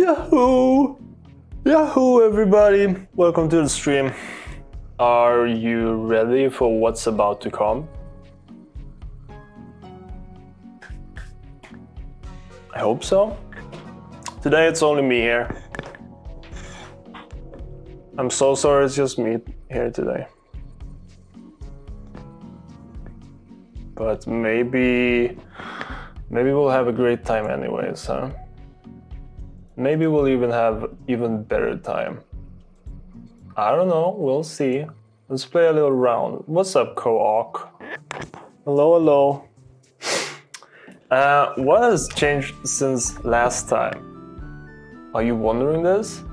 Yahoo! Yahoo, everybody! Welcome to the stream. Are you ready for what's about to come? I hope so. Today it's only me here. I'm so sorry, it's just me here today. But maybe we'll have a great time anyways, huh? Maybe we'll even have even better time. I don't know, we'll see. Let's play a little round. What's up, Kook? Hello, hello. What has changed since last time? Are you wondering this?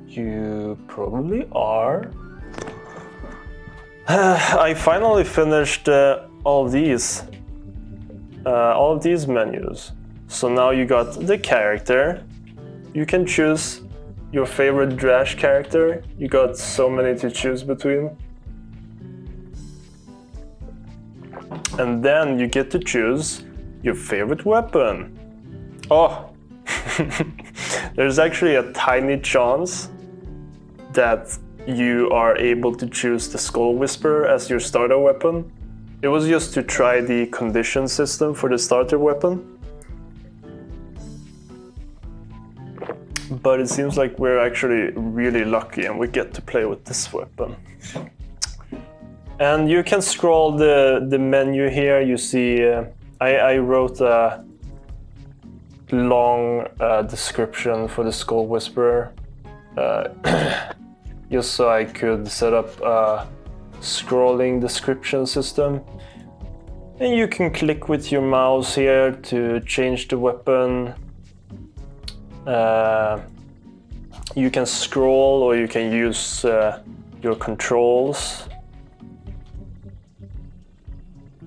You probably are. I finally finished all of these menus. So now you got the character. You can choose your favorite Drash character. You got so many to choose between. And then you get to choose your favorite weapon. Oh, there's actually a tiny chance that you are able to choose the Skull Whisperer as your starter weapon. It was just to try the condition system for the starter weapon. But it seems like we're actually really lucky and we get to play with this weapon. And you can scroll the menu here. You see, I wrote a long description for the Skull Whisperer. Just so I could set up a scrolling description system. And you can click with your mouse here to change the weapon. You can scroll or you can use your controls.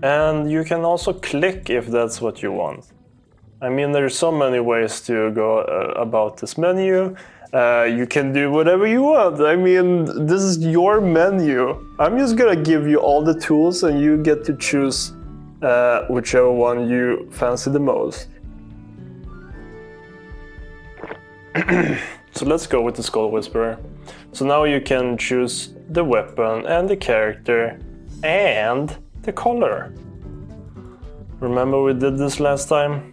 And you can also click if that's what you want. I mean, there's so many ways to go about this menu. You can do whatever you want. I mean, this is your menu. I'm just gonna give you all the tools and you get to choose whichever one you fancy the most. So let's go with the Skull Whisperer. So now you can choose the weapon and the character and the color. Remember we did this last time?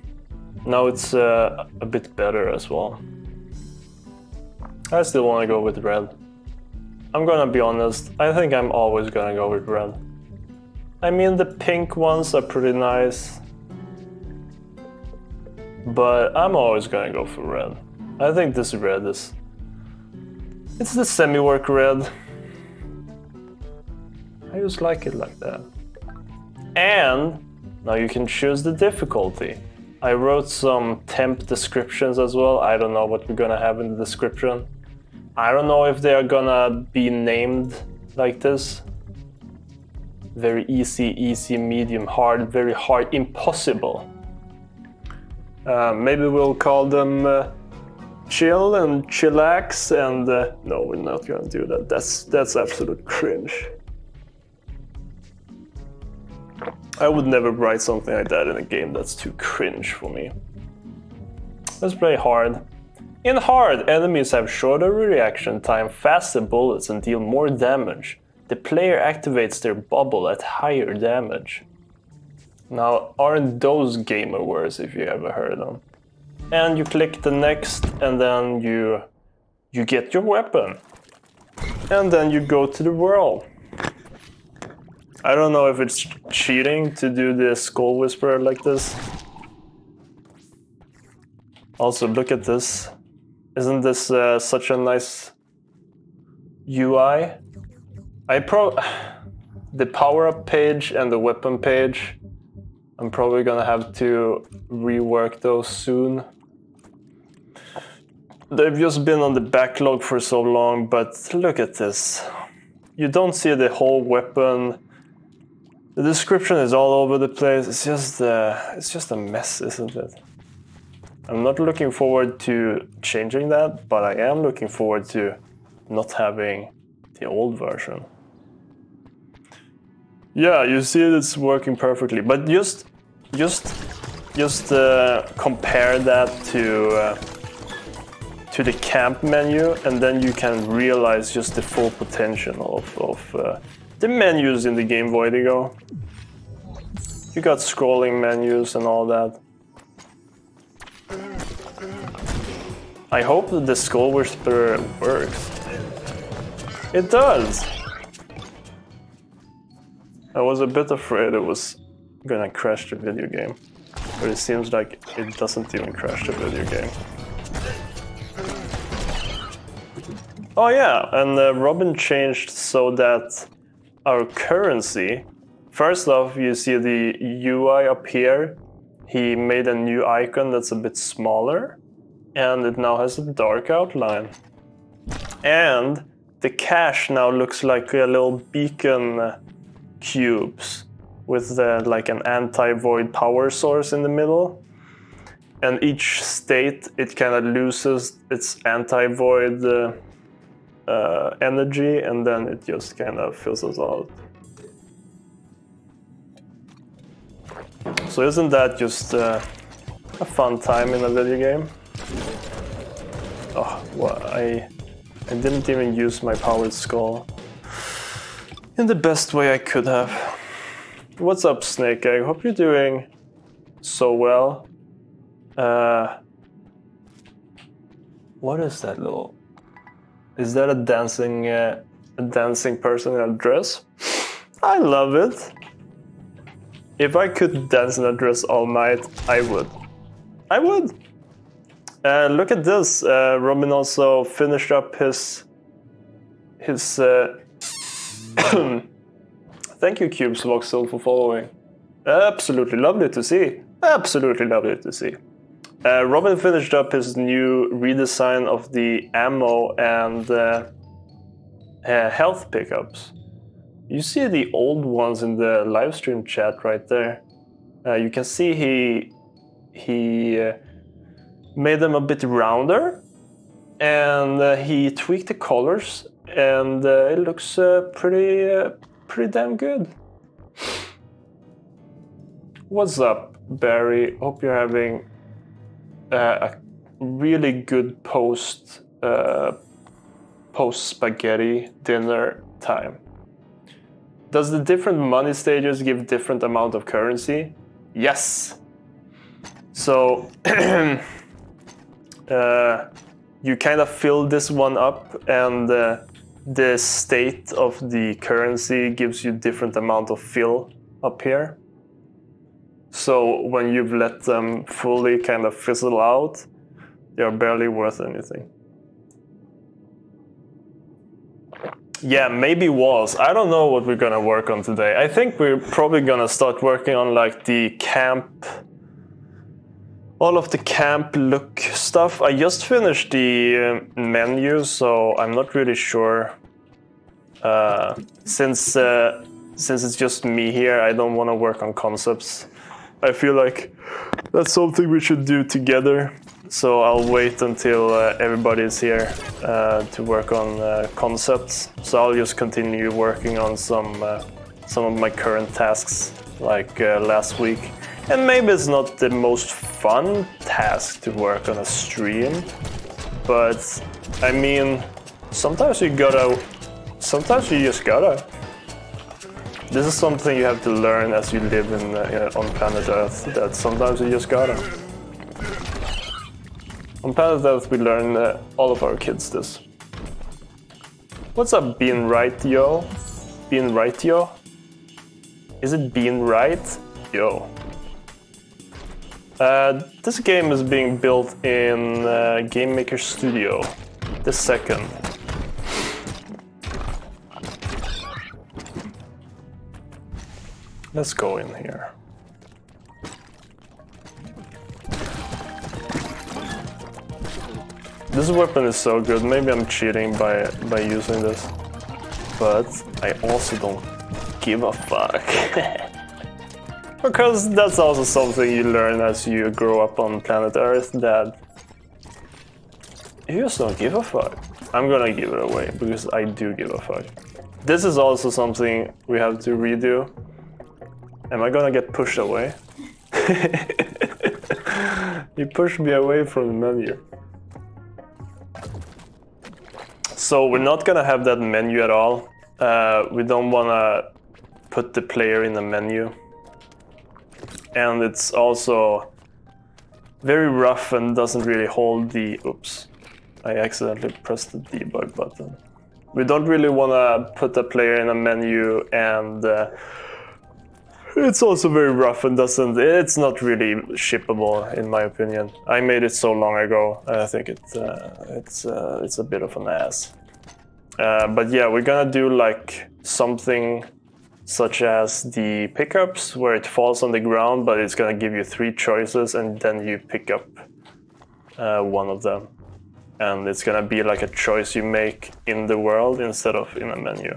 Now it's a bit better as well. I still want to go with red. I'm gonna be honest, I think I'm always gonna go with red. I mean, the pink ones are pretty nice, but I'm always gonna go for red. I think this red is... It's the semi-work red. I just like it like that. And now you can choose the difficulty. I wrote some temp descriptions as well. I don't know what we're gonna have in the description. I don't know if they are gonna be named like this. Very easy, easy, medium, hard, very hard, impossible. Maybe we'll call them chill and chillax and... no, we're not gonna do that. That's absolute cringe. I would never write something like that in a game. That's too cringe for me. Let's play hard. In hard, enemies have shorter reaction time, faster bullets, and deal more damage. The player activates their bubble at higher damage. Now, aren't those gamer words if you ever heard them? And you click the next, and then you get your weapon. And then you go to the world. I don't know if it's cheating to do the Skull Whisperer like this. Also, look at this. Isn't this such a nice UI? The power-up page and the weapon page, I'm probably gonna have to rework those soon. They've just been on the backlog for so long, but look at this. You don't see the whole weapon. The description is all over the place. It's just a mess, isn't it? I'm not looking forward to changing that, but I am looking forward to not having the old version. Yeah, you see it's working perfectly, but just just compare that to the camp menu, and then you can realize just the full potential of the menus in the Game Boy Go. You got scrolling menus and all that. I hope that the Skull Whisperer works. It does! I was a bit afraid it was gonna crash the video game, but it seems like it doesn't even crash the video game. Oh yeah, and Robin changed so that our currency, first off you see the UI up here, he made a new icon that's a bit smaller, and it now has a dark outline. And the cache now looks like a little beacon cubes with like an anti-void power source in the middle. And each state, it kind of loses its anti-void energy, and then it just kind of fizzles out. So isn't that just a fun time in a video game? Oh, well, I didn't even use my powered skull in the best way I could have. What's up, Snake Egg? Hope you're doing so well. What is that little? Is that a dancing person in a dress? I love it. If I could dance in a dress all night, I would. I would. Look at this. Robin also finished up his Thank you, Cubes Voxel, for following. Absolutely lovely to see. Absolutely lovely to see. Robin finished up his new redesign of the ammo and health pickups. You see the old ones in the livestream chat right there. You can see he made them a bit rounder, and he tweaked the colors, and it looks pretty damn good. What's up, Barry? Hope you're having a really good post spaghetti dinner time. Does the different money stages give different amount of currency? Yes. So you kind of fill this one up, and the state of the currency gives you different amount of fill up here. So when you've let them fully kind of fizzle out, they're barely worth anything. Yeah, maybe walls. I don't know what we're gonna work on today. I think we're probably gonna start working on like the camp, all of the camp look stuff. I just finished the menu, so I'm not really sure. Since it's just me here, I don't want to work on concepts. I feel like that's something we should do together. So I'll wait until everybody is here to work on concepts. So I'll just continue working on some of my current tasks, like last week. And maybe it's not the most fun task to work on a stream, but I mean, sometimes you just gotta. This is something you have to learn as you live on planet Earth, that sometimes you just gotta. On planet Earth we learn, all of our kids this. What's up, Being Right Yo? Being Right Yo? Is it Being Right Yo? This game is being built in Game Maker Studio, the second. Let's go in here. This weapon is so good. Maybe I'm cheating by using this, but I also don't give a fuck. Because that's also something you learn as you grow up on planet Earth, that you just don't give a fuck. I'm gonna give it away because I do give a fuck. This is also something we have to redo. Am I gonna get pushed away? He pushed me away from the menu. So we're not gonna have that menu at all. We don't wanna put the player in the menu. And it's also very rough and doesn't really hold the... Oops, I accidentally pressed the debug button. We don't really wanna put the player in a menu, and it's also very rough and it's not really shippable in my opinion. I made it so long ago, I think it's a bit of an ass. But yeah, we're gonna do like something such as the pickups, where it falls on the ground, but it's gonna give you 3 choices, and then you pick up one of them. And it's gonna be like a choice you make in the world instead of in a menu.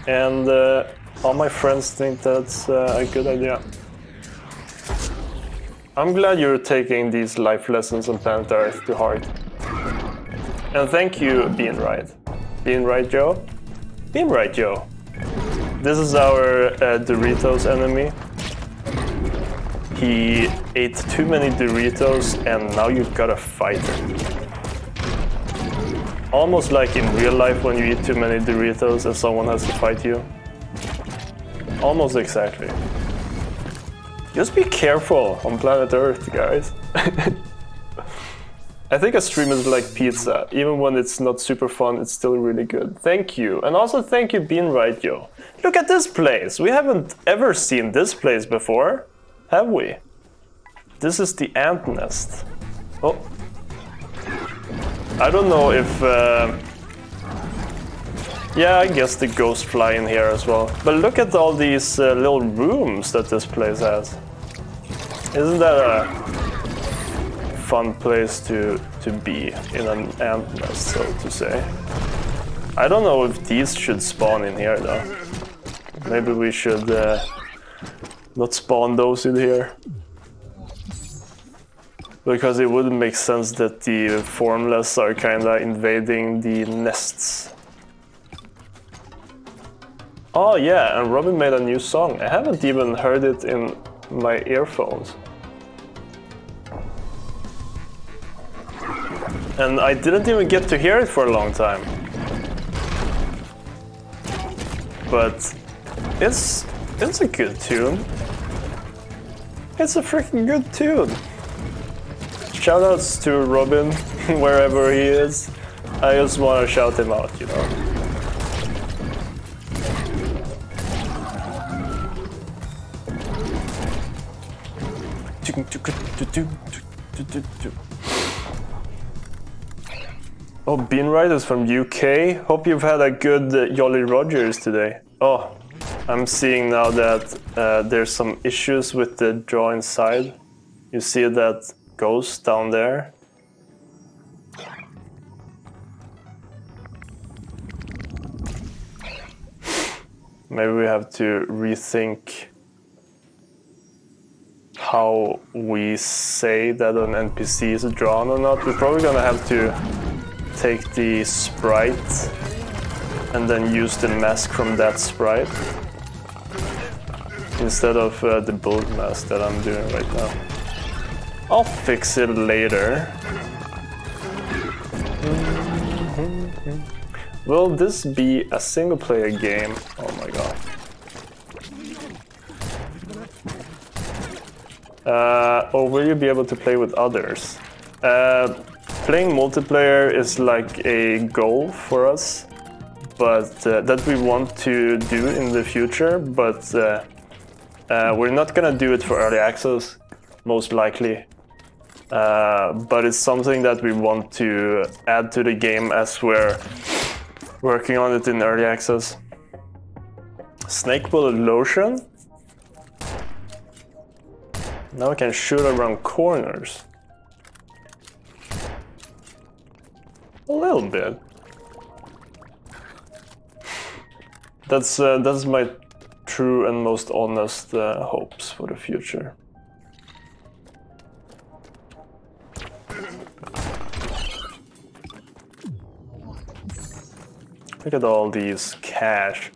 And all my friends think that's a good idea. I'm glad you're taking these life lessons on Planet Earth to heart. And thank you, Being Right. Being Right Joe? Being Right Joe. This is our Doritos enemy. He ate too many Doritos and now you've gotta fight him. Almost like in real life when you eat too many Doritos and someone has to fight you. Almost exactly. Just be careful on Planet Earth, guys. I think a stream is like pizza. Even when it's not super fun, it's still really good. Thank you. And also thank you, Being Right Yo. Look at this place. We haven't ever seen this place before, have we? This is the ant nest. Oh. I don't know if... yeah, I guess the ghosts fly in here as well. But look at all these little rooms that this place has. Isn't that a fun place to be in an ant nest, so to say? I don't know if these should spawn in here though. Maybe we should not spawn those in here. Because it wouldn't make sense that the formless are kinda invading the nests. Oh yeah, and Robin made a new song. I haven't even heard it in my earphones. And I didn't even get to hear it for a long time. But it's a good tune. It's a freaking good tune. Shoutouts to Robin, wherever he is. I just want to shout him out, you know. Oh, Bean Riders from UK. Hope you've had a good Jolly Rogers today. Oh, I'm seeing now that there's some issues with the draw inside. You see that ghost down there? Maybe we have to rethink how we say that an NPC is drawn or not. We're probably gonna have to take the sprite and then use the mask from that sprite instead of the bullet mask that I'm doing right now. I'll fix it later. Will this be a single player game? Oh my god. Or will you be able to play with others? Playing multiplayer is like a goal for us, but that we want to do in the future, but we're not gonna do it for early access, most likely. But it's something that we want to add to the game as we're working on it in early access. Snake bullet lotion? Now I can shoot around corners. A little bit. That's my true and most honest hopes for the future. Look at all these cash.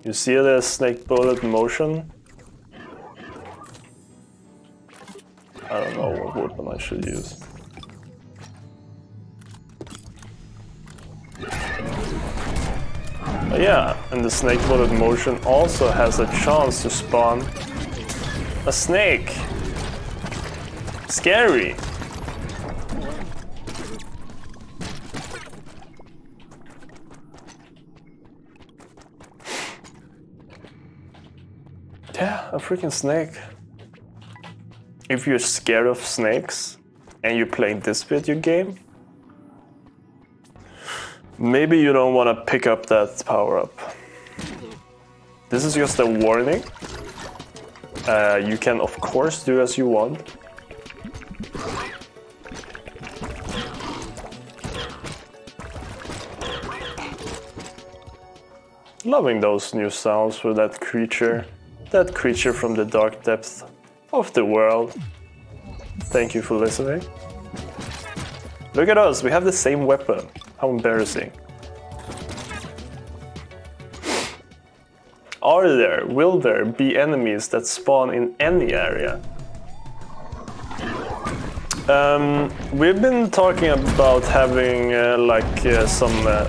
You see the snake bullet motion? weapon I should use. But yeah, and the snake bullet motion also has a chance to spawn a snake. Scary. Yeah, a freaking snake. If you're scared of snakes and you're playing this video game, maybe you don't want to pick up that power-up. This is just a warning. You can of course do as you want. Loving those new sounds for that creature from the dark depths of the world. Thank you for listening. Look at us, we have the same weapon. How embarrassing. Will there be enemies that spawn in any area? We've been talking about having some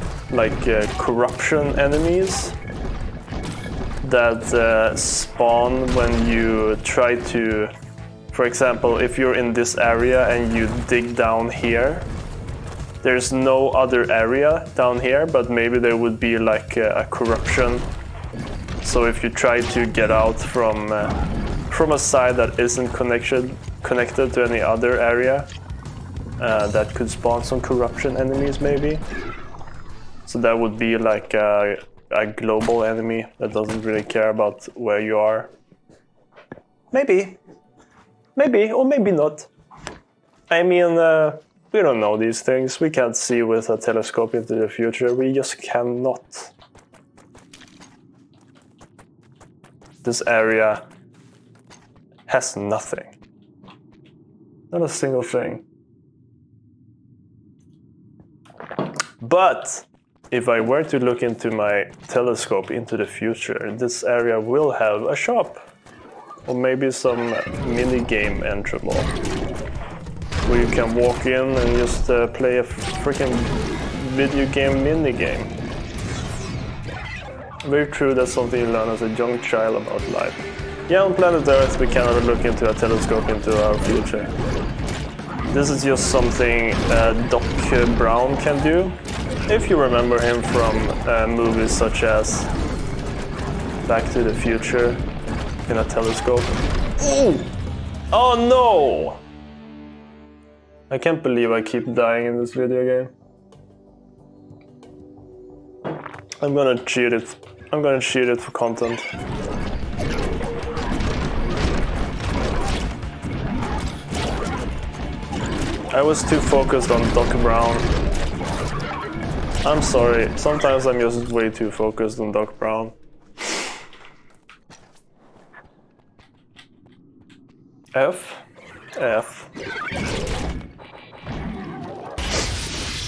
corruption enemies that spawn when you try to, for example, if you're in this area and you dig down here, there's no other area down here, but maybe there would be like a corruption. So if you try to get out from a side that isn't connected to any other area, that could spawn some corruption enemies maybe. So that would be like a global enemy that doesn't really care about where you are. Maybe, or maybe not. I mean, we don't know these things. We can't see with a telescope into the future. We just cannot. This area has nothing. Not a single thing. But if I were to look into my telescope into the future, this area will have a shop. Or maybe some mini-game entry mall. Where you can walk in and just play a freaking video game mini-game. Very true, that's something you learn as a young child about life. Yeah, on planet Earth we cannot look into a telescope into our future. This is just something Doc Brown can do. If you remember him from movies such as Back to the Future in a telescope. Ooh! Oh no! I can't believe I keep dying in this video game. I'm gonna cheat it. I'm gonna cheat it for content. I was too focused on Doc Brown. I'm sorry, sometimes I'm just way too focused on Doc Brown. F.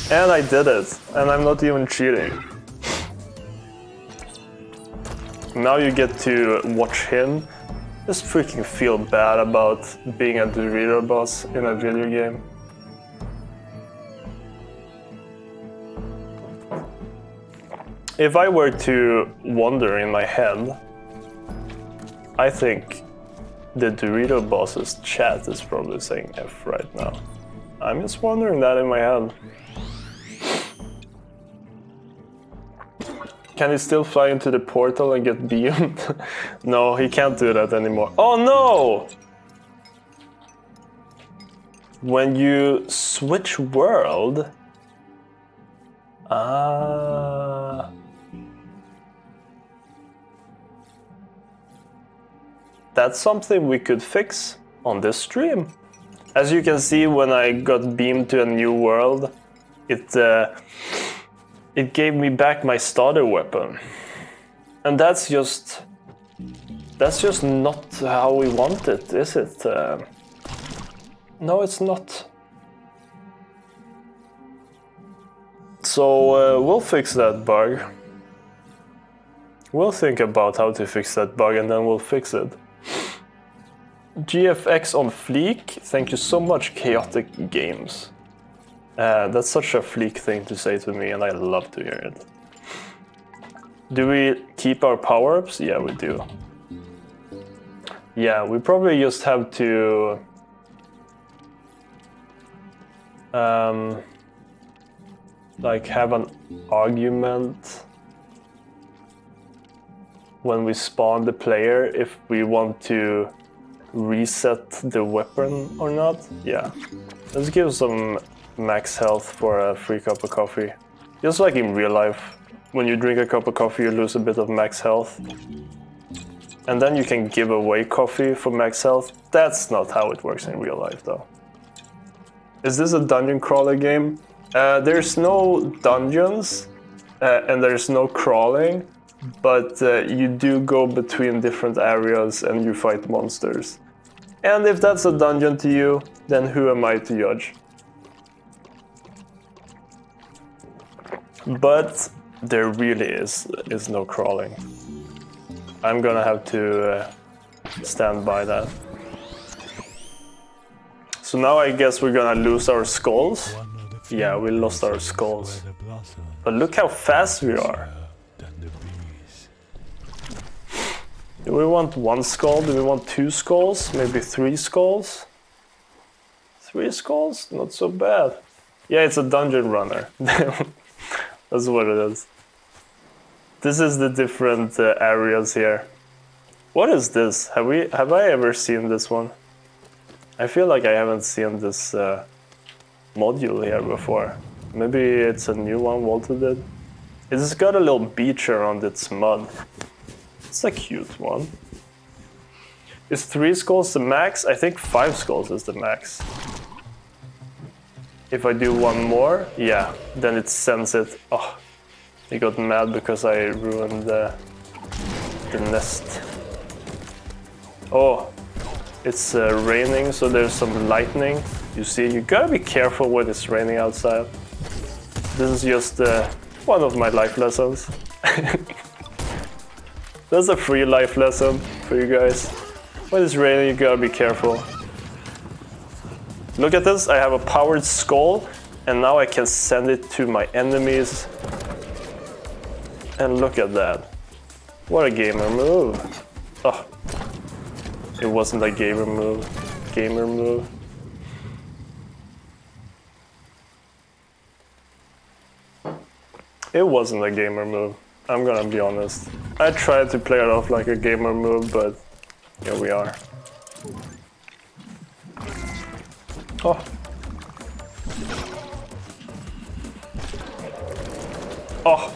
And I did it, and I'm not even cheating. Now you get to watch him just freaking feel bad about being a Dorito boss in a video game. If I were to wonder in my head, I think the Dorito boss's chat is probably saying F right now. I'm just wondering that in my head. Can he still fly into the portal and get beamed? No, he can't do that anymore. Oh no! When you switch world... That's something we could fix on this stream. As you can see, when I got beamed to a new world, it gave me back my starter weapon. And that's just not how we want it, is it? No, it's not. So we'll fix that bug. We'll think about how to fix that bug and then we'll fix it. GFX on fleek. Thank you so much, Chaotic Games. That's such a fleek thing to say to me, and I love to hear it. Do we keep our power-ups? Yeah, we do. Yeah, we probably just have to... like have an argument when we spawn the player if we want to reset the weapon or not. Yeah, let's give some max health for a free cup of coffee. Just like in real life, when you drink a cup of coffee you lose a bit of max health. And then you can give away coffee for max health. That's not how it works in real life though. Is this a dungeon crawler game? There's no dungeons and there's no crawling, but you do go between different areas and you fight monsters. And if that's a dungeon to you, then who am I to judge? But there really is no crawling. I'm gonna have to stand by that. So now I guess we're gonna lose our skulls. Yeah, we lost our skulls. But look how fast we are. Do we want 1 skull? Do we want 2 skulls? Maybe 3 skulls? 3 skulls? Not so bad. Yeah, it's a dungeon runner. That's what it is. This is the different areas here. What is this? Have I ever seen this one? I feel like I haven't seen this module here before. Maybe it's a new one Walter did. It's got a little beach around its mud. It's a cute one. Is 3 skulls the max? I think 5 skulls is the max. If I do 1 more, yeah, then it sends it. Oh, he got mad because I ruined the nest. Oh, it's raining, so there's some lightning. You see, you gotta be careful when it's raining outside. This is just one of my life lessons. That's a free life lesson for you guys. When it's raining, you gotta be careful. Look at this, I have a powered skull, and now I can send it to my enemies. And look at that. What a gamer move. Oh, it wasn't a gamer move. Gamer move. It wasn't a gamer move. I'm gonna be honest. I tried to play it off like a gamer move, but here we are. Oh. Oh.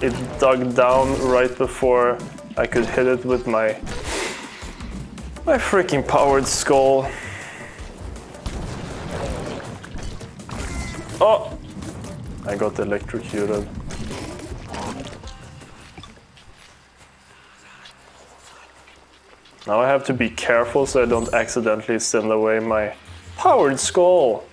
It dug down right before I could hit it with my freaking powered skull. Oh! I got electrocuted. Now I have to be careful so I don't accidentally send away my powered skull.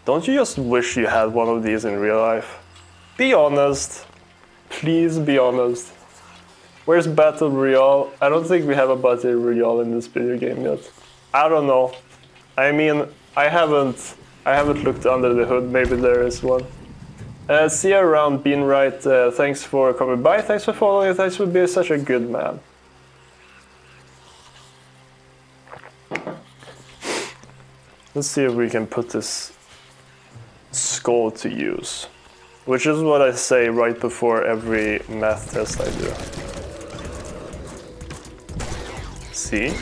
Don't you just wish you had one of these in real life? Be honest. Please be honest. Where's Battle Royale? I don't think we have a Battle Royale in this video game yet. I don't know. I mean, I haven't looked under the hood. Maybe there is one. See you around, Bean Right. Thanks for coming by. Thanks for following. Thanks for being such a good man. Let's see if we can put this skull to use. Which is what I say right before every math test I do. See?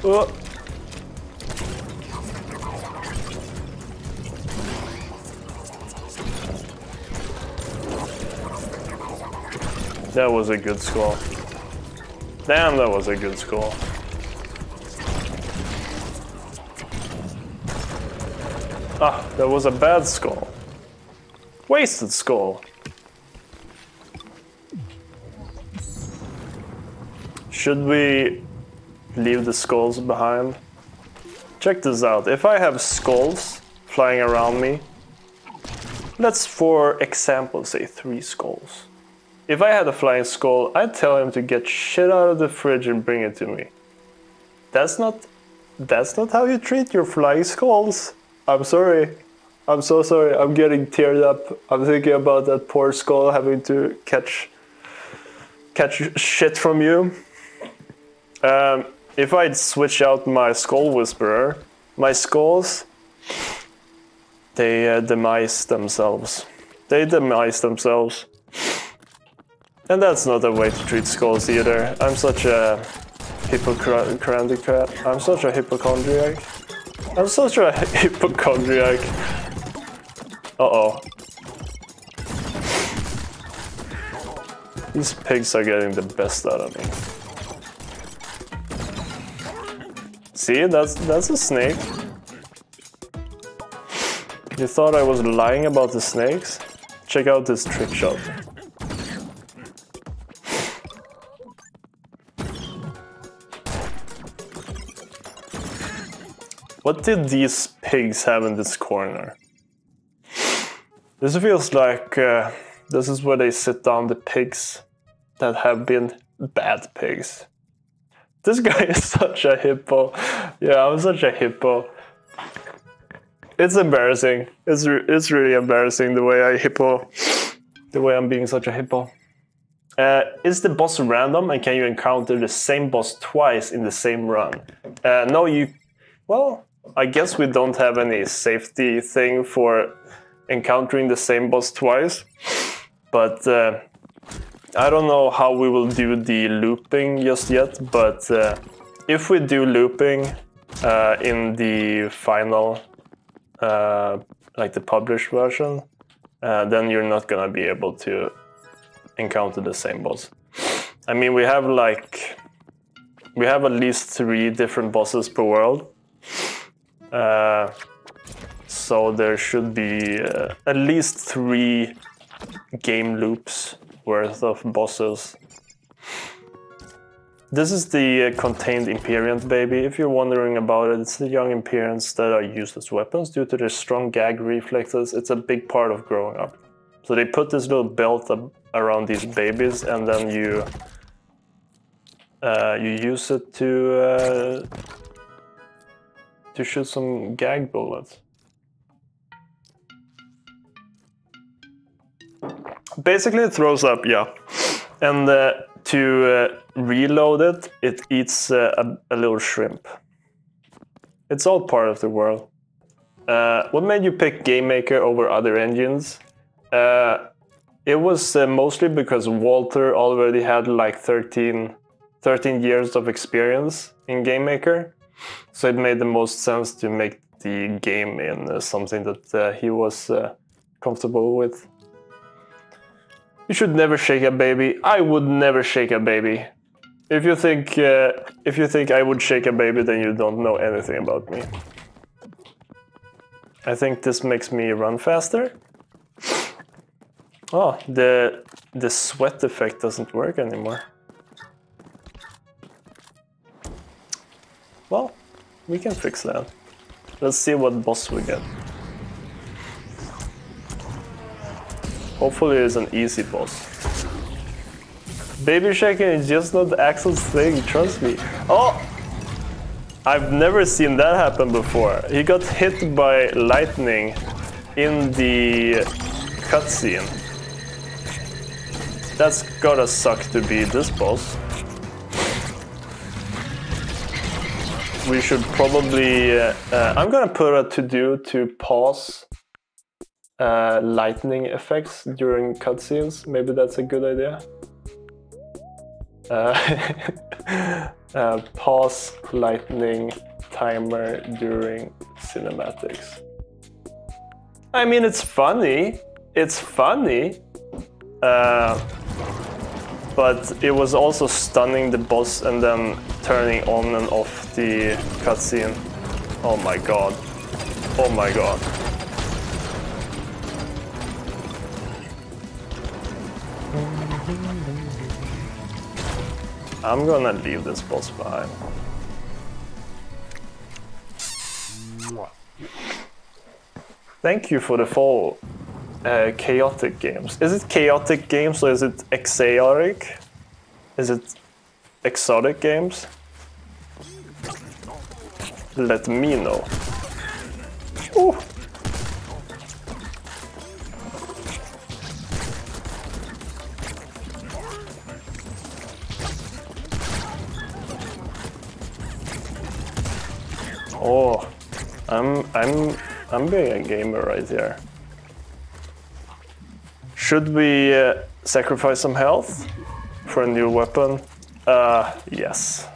Oh. That was a good skull. Damn, that was a good skull. Ah, that was a bad skull. Wasted skull. Should we leave the skulls behind? Check this out. If I have skulls flying around me, let's for example say 3 skulls. If I had a flying skull, I'd tell him to get shit out of the fridge and bring it to me. That's not how you treat your flying skulls. I'm sorry. I'm so sorry. I'm getting teared up. I'm thinking about that poor skull having to catch shit from you. If I'd switch out my skull whisperer, my skulls, they demise themselves. They demise themselves. And that's not a way to treat skulls either. I'm such a hypochondriac. I'm such a hypochondriac. I'm such a hypochondriac. Uh-oh. These pigs are getting the best out of me. See, that's a snake. You thought I was lying about the snakes? Check out this trick shot. What did these pigs have in this corner? This feels like this is where they sit down the pigs that have been bad pigs. This guy is such a hippo. Yeah, I'm such a hippo. It's embarrassing. It's really embarrassing the way I'm being such a hippo. Is the boss random and can you encounter the same boss twice in the same run? No, well, I guess we don't have any safety thing for encountering the same boss twice, but I don't know how we will do the looping just yet, but if we do looping in the final, like the published version, then you're not gonna be able to encounter the same boss. I mean, we have at least 3 different bosses per world. So there should be at least 3 game loops worth of bosses. This is the contained Empyrean baby. If you're wondering about it, it's the young Empyreans that are used as weapons due to their strong gag reflexes. It's a big part of growing up. So they put this little belt around these babies, and then you use it to shoot some gag bullets. Basically it throws up, yeah. And to reload it, it eats a little shrimp. It's all part of the world. What made you pick GameMaker over other engines? It was mostly because Walter already had like 13 years of experience in GameMaker. So it made the most sense to make the game in something that he was comfortable with. You should never shake a baby. I would never shake a baby. If you think I would shake a baby, then you don't know anything about me. I think this makes me run faster. Oh, the sweat effect doesn't work anymore. Well, we can fix that. Let's see what boss we get. Hopefully it's an easy boss. Baby shaking is just not Axel's thing, trust me. Oh! I've never seen that happen before. He got hit by lightning in the cutscene. That's gotta suck to be this boss. We should probably... I'm gonna put a to-do to pause lightning effects during cutscenes. Maybe that's a good idea. Pause lightning timer during cinematics. I mean, it's funny. It's funny. But it was also stunning the boss and then turning on and off the cutscene. Oh my god. Oh my god. I'm gonna leave this boss behind. Thank you for the follow. chaotic games. Is it chaotic games or is it exotic? Is it exotic games? Let me know. Ooh. Oh, I'm being a gamer right here. Should we sacrifice some health for a new weapon? Yes.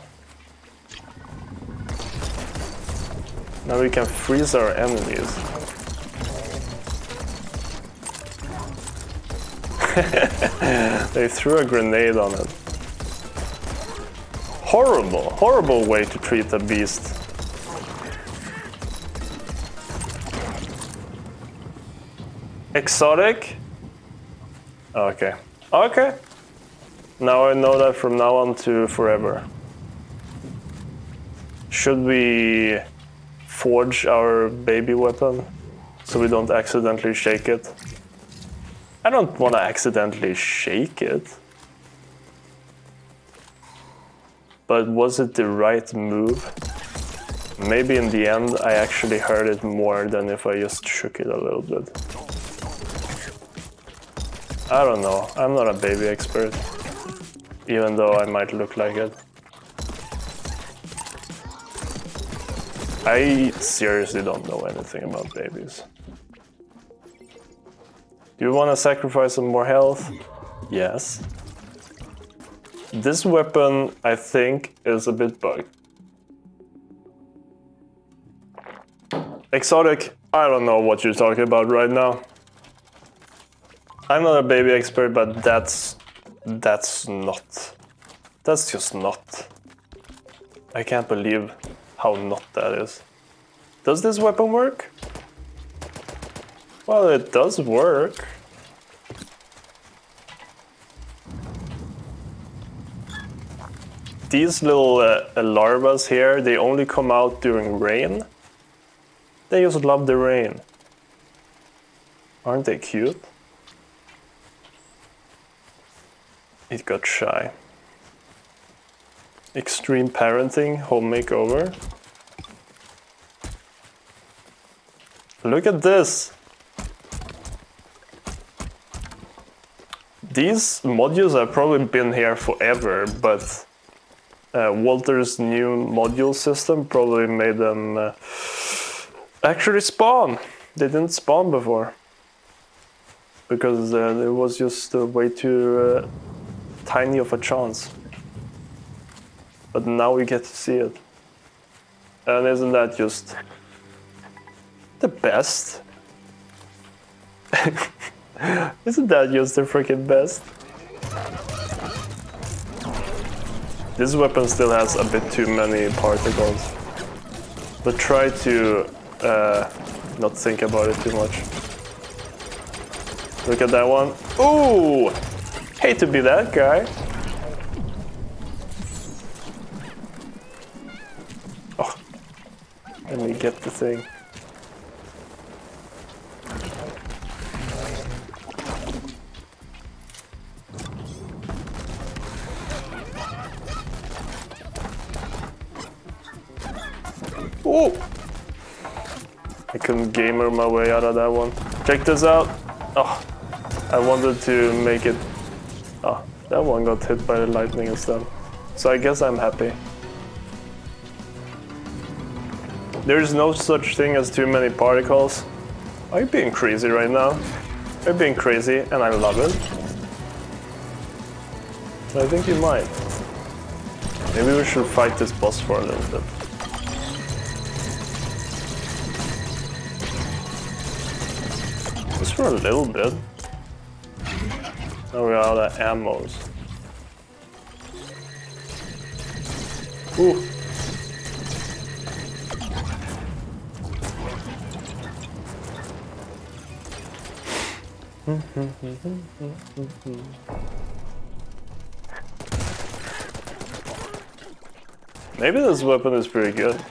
Now we can freeze our enemies. They threw a grenade on it. Horrible, horrible way to treat a beast. Exotic? Okay. Okay. Now I know that from now on to forever. Should we forge our baby weapon so we don't accidentally shake it? I don't want to accidentally shake it. But was it the right move? Maybe in the end I actually hurt it more than if I just shook it a little bit. I don't know, I'm not a baby expert, even though I might look like it. I seriously don't know anything about babies. Do you want to sacrifice some more health? Yes. This weapon, I think, is a bit bugged. Exotic, I don't know what you're talking about right now. I'm not a baby expert, but that's just not. I can't believe how not that is. Does this weapon work? Well, it does work. These little larvas here, they only come out during rain. They just love the rain. Aren't they cute? It got shy. Extreme parenting, home makeover. Look at this! These modules have probably been here forever, but Walter's new module system probably made them actually spawn. They didn't spawn before. Because there was just way too tiny of a chance. But now we get to see it. And isn't that just the best? Isn't that just the freaking best? This weapon still has a bit too many particles. But try to not think about it too much. Look at that one. Ooh! Hate to be that guy. Oh, let me get the thing. Ooh! I couldn't gamer my way out of that one. Check this out. Oh, I wanted to make it. Oh, that one got hit by the lightning instead. So I guess I'm happy. There's no such thing as too many particles. Are you being crazy right now? You're being crazy, and I love it. So I think you might. Maybe we should fight this boss for a little bit. Just for a little bit. Now we're out of ammos. Ooh. Maybe this weapon is pretty good.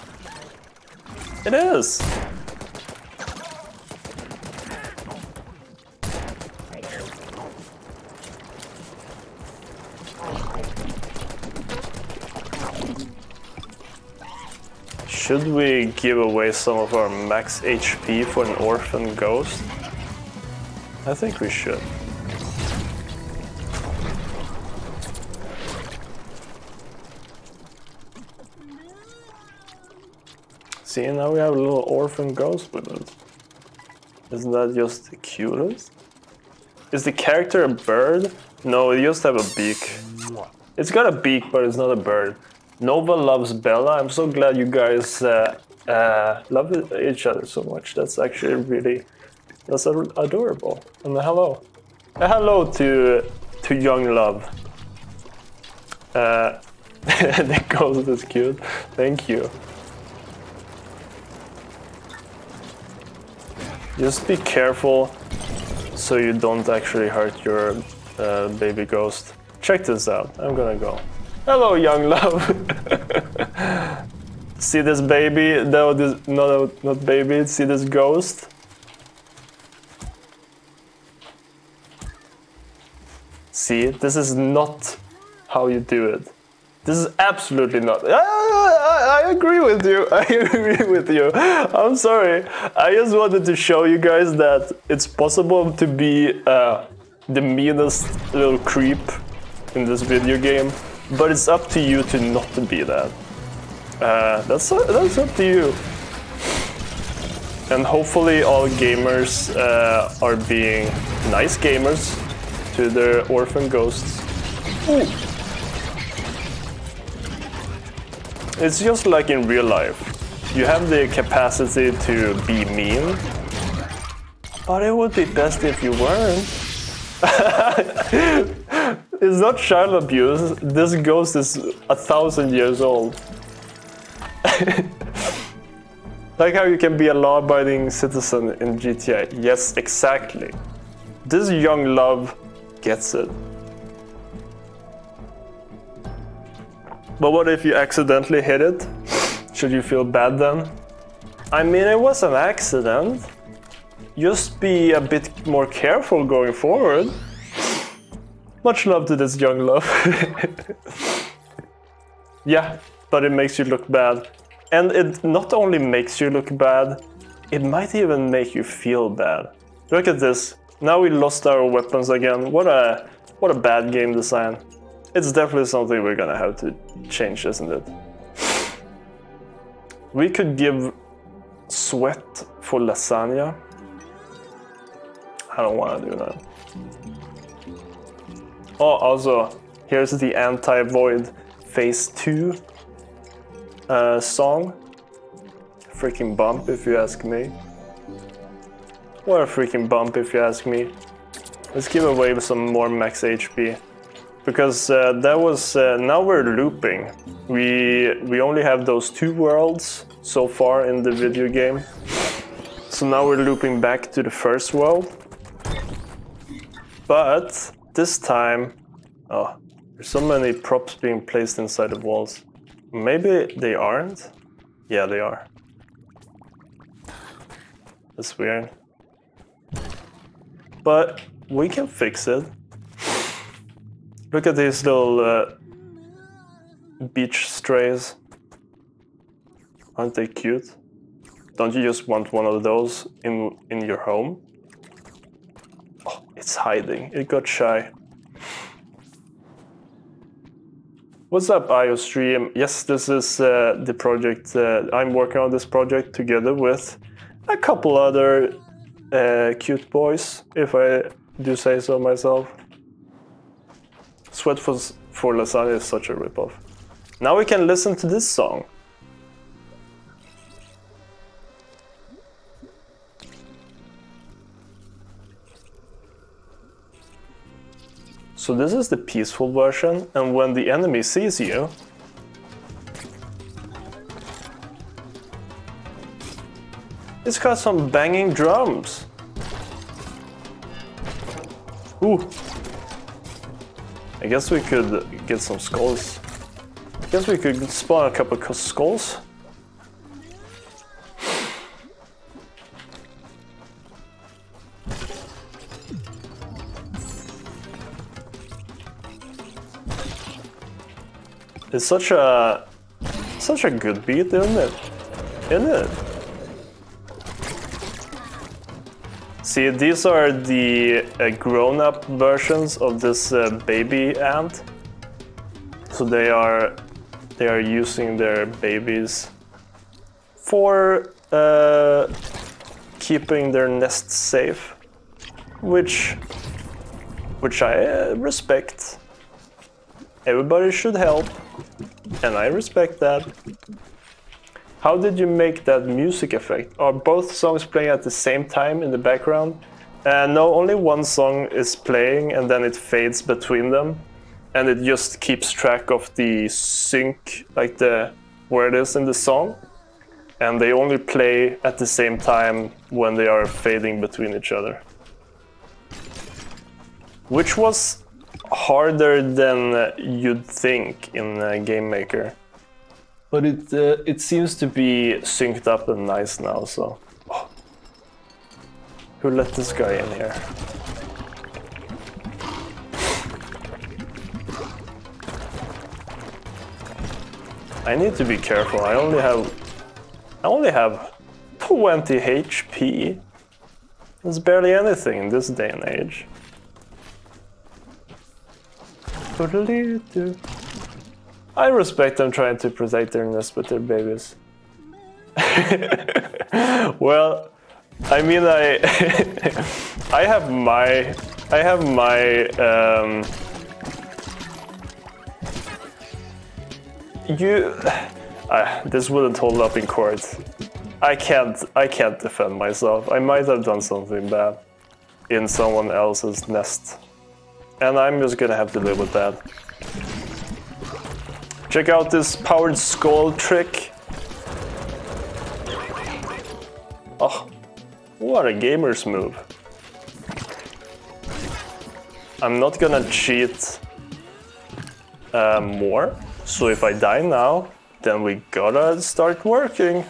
It is! Should we give away some of our max HP for an orphan ghost? I think we should. See, now we have a little orphan ghost with us. Isn't that just the cutest? Is the character a bird? No, it just have a beak. It's got a beak, but it's not a bird. Nova loves Bella. I'm so glad you guys love each other so much. That's actually really, that's adorable. And hello. Hello to young love. The ghost is cute. Thank you. Just be careful so you don't actually hurt your baby ghost. Check this out. I'm gonna go. Hello, young love. See this baby? No, not baby. See this ghost? See, this is not how you do it. This is absolutely not. I agree with you. I agree with you. I'm sorry. I just wanted to show you guys that it's possible to be the meanest little creep in this video game. But it's up to you to not to be that. That's up to you. And hopefully all gamers are being nice gamers to their orphan ghosts. Ooh. It's just like in real life. You have the capacity to be mean, but it would be best if you weren't. It's not child abuse. This ghost is 1,000 years old. Like how you can be a law-abiding citizen in GTA. Yes, exactly. This young love gets it. But what if you accidentally hit it? Should you feel bad then? I mean, it was an accident. Just be a bit more careful going forward. Much love to this young love. Yeah, but it makes you look bad. And it not only makes you look bad, it might even make you feel bad. Look at this. Now we lost our weapons again. What a bad game design. It's definitely something we're gonna have to change, isn't it? We could give sweat for lasagna. I don't want to do that. Oh, also, here's the Anti-Void Phase 2 song. Freaking bump, if you ask me. What a freaking bump, if you ask me. Let's give away some more max HP. Because that was... now we're looping. We only have those 2 worlds so far in the video game. So now we're looping back to the first world. But this time... Oh, there's so many props being placed inside the walls. Maybe they aren't? Yeah, they are. That's weird. But we can fix it. Look at these little beach strays. Aren't they cute? Don't you just want one of those in your home? Oh, it's hiding. It got shy. What's up, IOStream? Yes, this is the project. I'm working on this project together with a couple other cute boys, if I do say so myself. Sweat for lasagna is such a ripoff. Now we can listen to this song. So this is the peaceful version, and when the enemy sees you, it's got some banging drums. Ooh. I guess we could get some skulls. I guess we could spawn a couple of skulls. It's such a good beat, isn't it? isn't it? See, these are the grown-up versions of this baby ant. So they are using their babies for keeping their nests safe, which I respect. Everybody should help, and I respect that. How did you make that music effect? Are both songs playing at the same time in the background? No, only one song is playing and then it fades between them. And it just keeps track of the sync, like where it is in the song. And they only play at the same time when they are fading between each other. Which was harder than you'd think in Game Maker. But it seems to be synced up and nice now, so... Oh. Who let this guy in here? I need to be careful. I only have 20 HP. That's barely anything in this day and age. I respect them trying to protect their nest with their babies. Well, I mean, I have my this wouldn't hold up in court. I can't defend myself. I might have done something bad in someone else's nest. And I'm just gonna have to live with that. Check out this powered skull trick. Oh, what a gamer's move. I'm not gonna cheat more. So if I die now, then we gotta start working.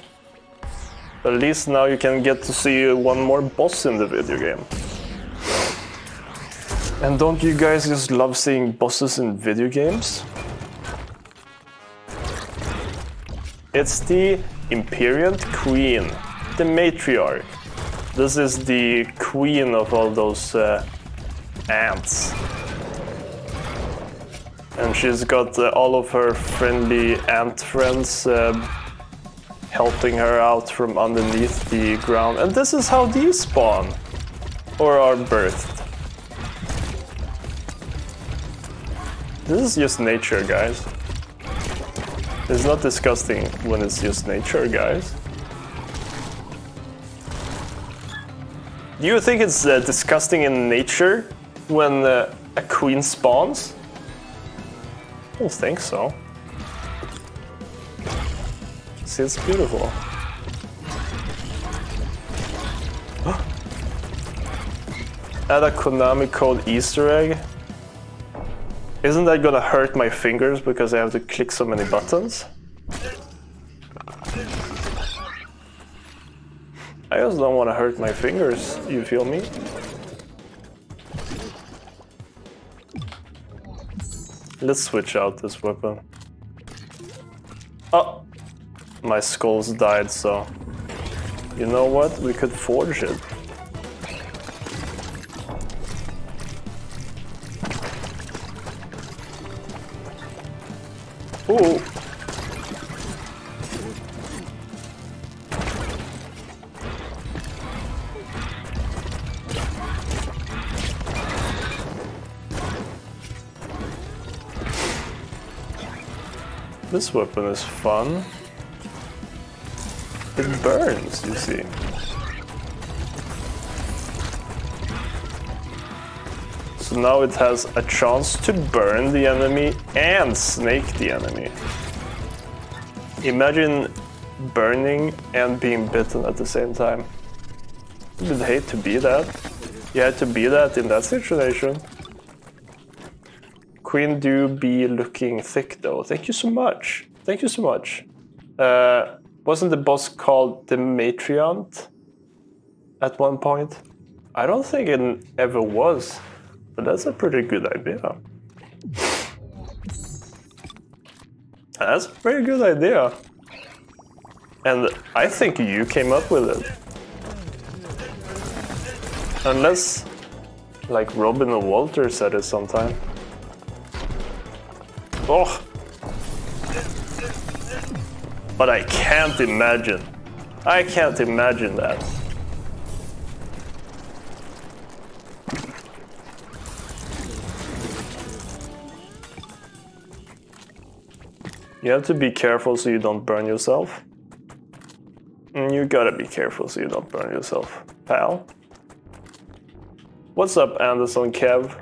At least now you can get to see one more boss in the video game. And don't you guys just love seeing bosses in video games? It's the Imperial Queen, the matriarch. This is the queen of all those ants. And she's got all of her friendly ant friends helping her out from underneath the ground. And this is how these spawn, or are birthed. This is just nature, guys. It's not disgusting when it's just nature, guys. Do you think it's disgusting in nature when a queen spawns? I don't think so. See, it's beautiful. Add a Konami code Easter egg. Isn't that gonna hurt my fingers because I have to click so many buttons? I just don't want to hurt my fingers, you feel me? Let's switch out this weapon. Oh! My skulls died, so... You know what? We could forge it. Ooh! This weapon is fun. It burns, you see. So now it has a chance to burn the enemy and snake the enemy. Imagine burning and being bitten at the same time. You'd hate to be that. You had to be that in that situation. Queen do be looking thick though. Thank you so much. Thank you so much. Wasn't the boss called the Matriarch at one point? I don't think it ever was, but that's a pretty good idea. That's a very good idea. And I think you came up with it. Unless, like Robin or Walter said it sometime. Oh! But I can't imagine. I can't imagine that. You have to be careful so you don't burn yourself. You gotta be careful so you don't burn yourself, pal. What's up, Anderson Kev?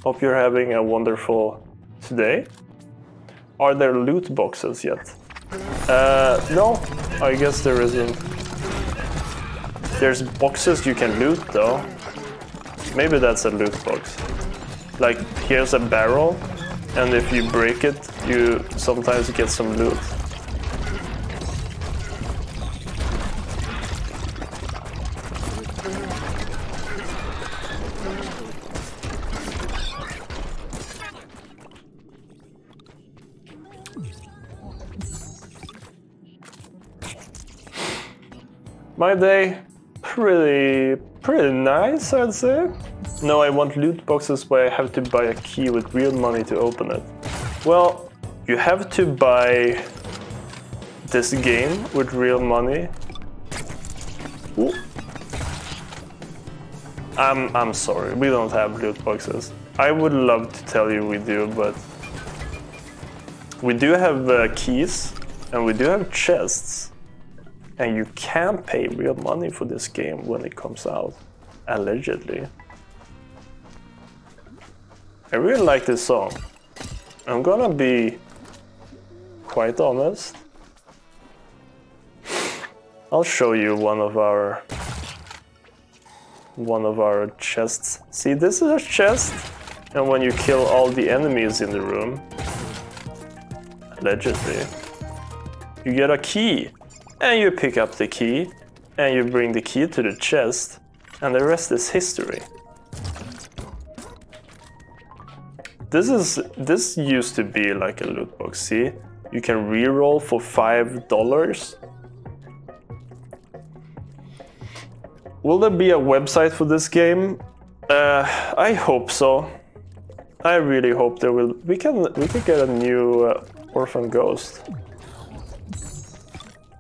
Hope you're having a wonderful today. Are there loot boxes yet? No, I guess there isn't. There's boxes you can loot though. Maybe that's a loot box. Like, here's a barrel, and if you break it, you sometimes get some loot. My day, pretty nice, I'd say. No, I want loot boxes where I have to buy a key with real money to open it. Well, you have to buy this game with real money. Ooh. I'm sorry, we don't have loot boxes. I would love to tell you we do, but we do have keys and we do have chests. And you can pay real money for this game when it comes out, allegedly. I really like this song. I'm gonna be quite honest. I'll show you one of our chests. See, this is a chest, and when you kill all the enemies in the room, allegedly, you get a key. And you pick up the key, and you bring the key to the chest, and the rest is history. This used to be like a loot box, see? You can reroll for $5. Will there be a website for this game? I hope so. I really hope there will. We can get a new Orphan Ghost.